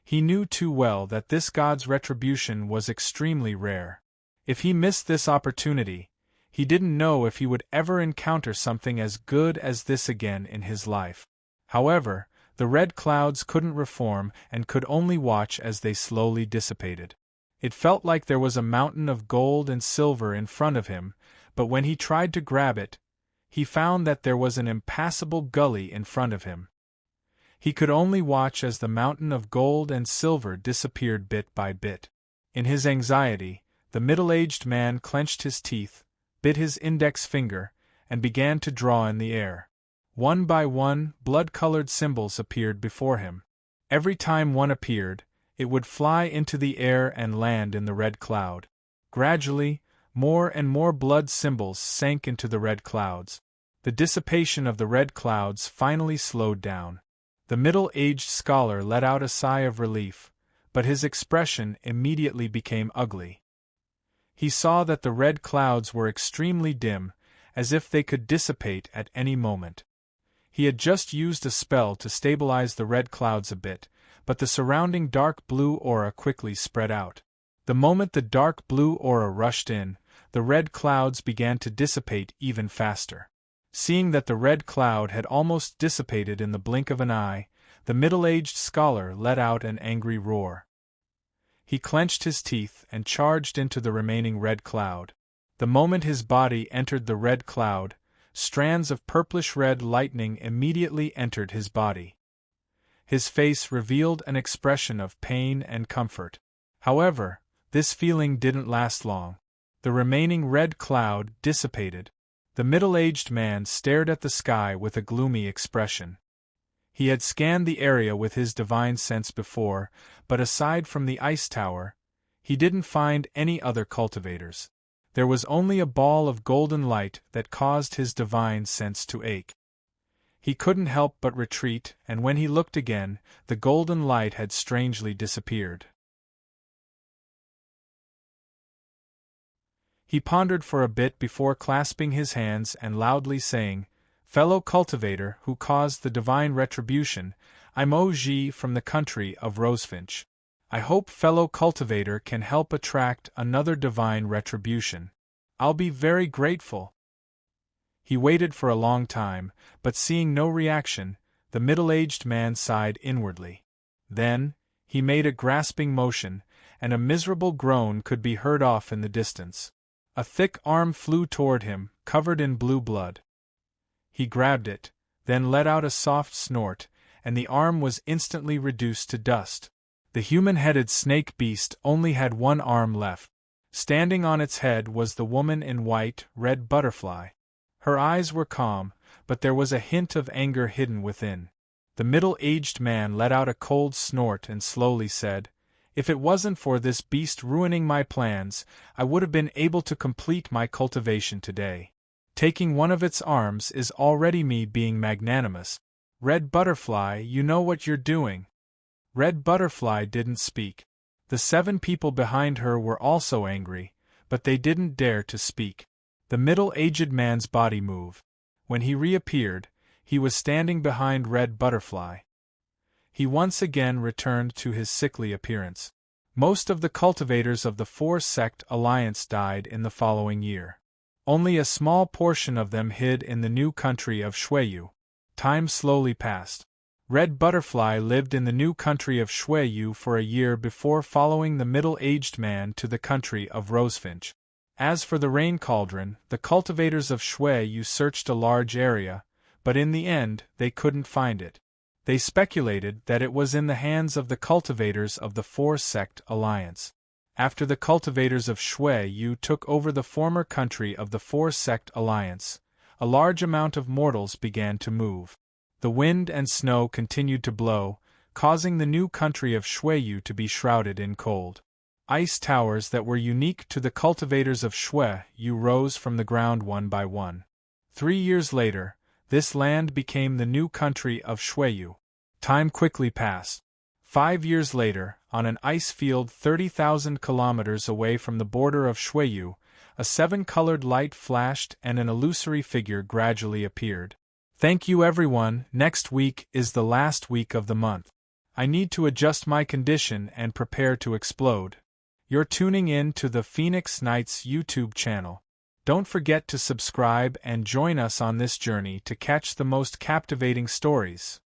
He knew too well that this god's retribution was extremely rare. If he missed this opportunity, he didn't know if he would ever encounter something as good as this again in his life. However, the red clouds couldn't reform and could only watch as they slowly dissipated. It felt like there was a mountain of gold and silver in front of him, but when he tried to grab it, he found that there was an impassable gully in front of him. He could only watch as the mountain of gold and silver disappeared bit by bit. In his anxiety, the middle-aged man clenched his teeth, bit his index finger, and began to draw in the air. One by one, blood-colored symbols appeared before him. Every time one appeared, it would fly into the air and land in the red cloud. Gradually, more and more blood symbols sank into the red clouds. The dissipation of the red clouds finally slowed down. The middle-aged scholar let out a sigh of relief, but his expression immediately became ugly. He saw that the red clouds were extremely dim, as if they could dissipate at any moment. He had just used a spell to stabilize the red clouds a bit, but the surrounding dark blue aura quickly spread out. The moment the dark blue aura rushed in, the red clouds began to dissipate even faster. Seeing that the red cloud had almost dissipated in the blink of an eye, the middle-aged scholar let out an angry roar. He clenched his teeth and charged into the remaining red cloud. The moment his body entered the red cloud, strands of purplish-red lightning immediately entered his body. His face revealed an expression of pain and comfort. However, this feeling didn't last long. The remaining red cloud dissipated. The middle-aged man stared at the sky with a gloomy expression. He had scanned the area with his divine sense before, but aside from the ice tower, he didn't find any other cultivators. There was only a ball of golden light that caused his divine sense to ache. He couldn't help but retreat, and when he looked again, the golden light had strangely disappeared. He pondered for a bit before clasping his hands and loudly saying, "Fellow cultivator who caused the divine retribution, I'm O.G. from the country of Rosefinch. I hope fellow cultivator can help attract another divine retribution. I'll be very grateful." He waited for a long time, but seeing no reaction, the middle-aged man sighed inwardly. Then, he made a grasping motion, and a miserable groan could be heard off in the distance. A thick arm flew toward him, covered in blue blood. He grabbed it, then let out a soft snort, and the arm was instantly reduced to dust. The human-headed snake beast only had one arm left. Standing on its head was the woman in white, red butterfly. Her eyes were calm, but there was a hint of anger hidden within. The middle-aged man let out a cold snort and slowly said, "If it wasn't for this beast ruining my plans, I would have been able to complete my cultivation today. Taking one of its arms is already me being magnanimous. Red Butterfly, you know what you're doing." Red Butterfly didn't speak. The 7 people behind her were also angry, but they didn't dare to speak. The middle-aged man's body moved. When he reappeared, he was standing behind Red Butterfly. He once again returned to his sickly appearance. Most of the cultivators of the Four-Sect Alliance died in the following year. Only a small portion of them hid in the new country of Shuiyu. Time slowly passed. Red Butterfly lived in the new country of Shui for a year before following the middle-aged man to the country of Rosefinch. As for the rain cauldron, the cultivators of Shui searched a large area, but in the end they couldn't find it. They speculated that it was in the hands of the cultivators of the Four-Sect Alliance. After the cultivators of Shui took over the former country of the Four-Sect Alliance, a large amount of mortals began to move. The wind and snow continued to blow, causing the new country of Shui to be shrouded in cold. Ice towers that were unique to the cultivators of Shui rose from the ground one by one. 3 years later, this land became the new country of Shui. Time quickly passed. 5 years later, on an ice field 30,000 kilometers away from the border of Shui, a 7-colored light flashed and an illusory figure gradually appeared. Thank you everyone, next week is the last week of the month. I need to adjust my condition and prepare to explode. You're tuning in to the Phoenix Nights YouTube channel. Don't forget to subscribe and join us on this journey to catch the most captivating stories.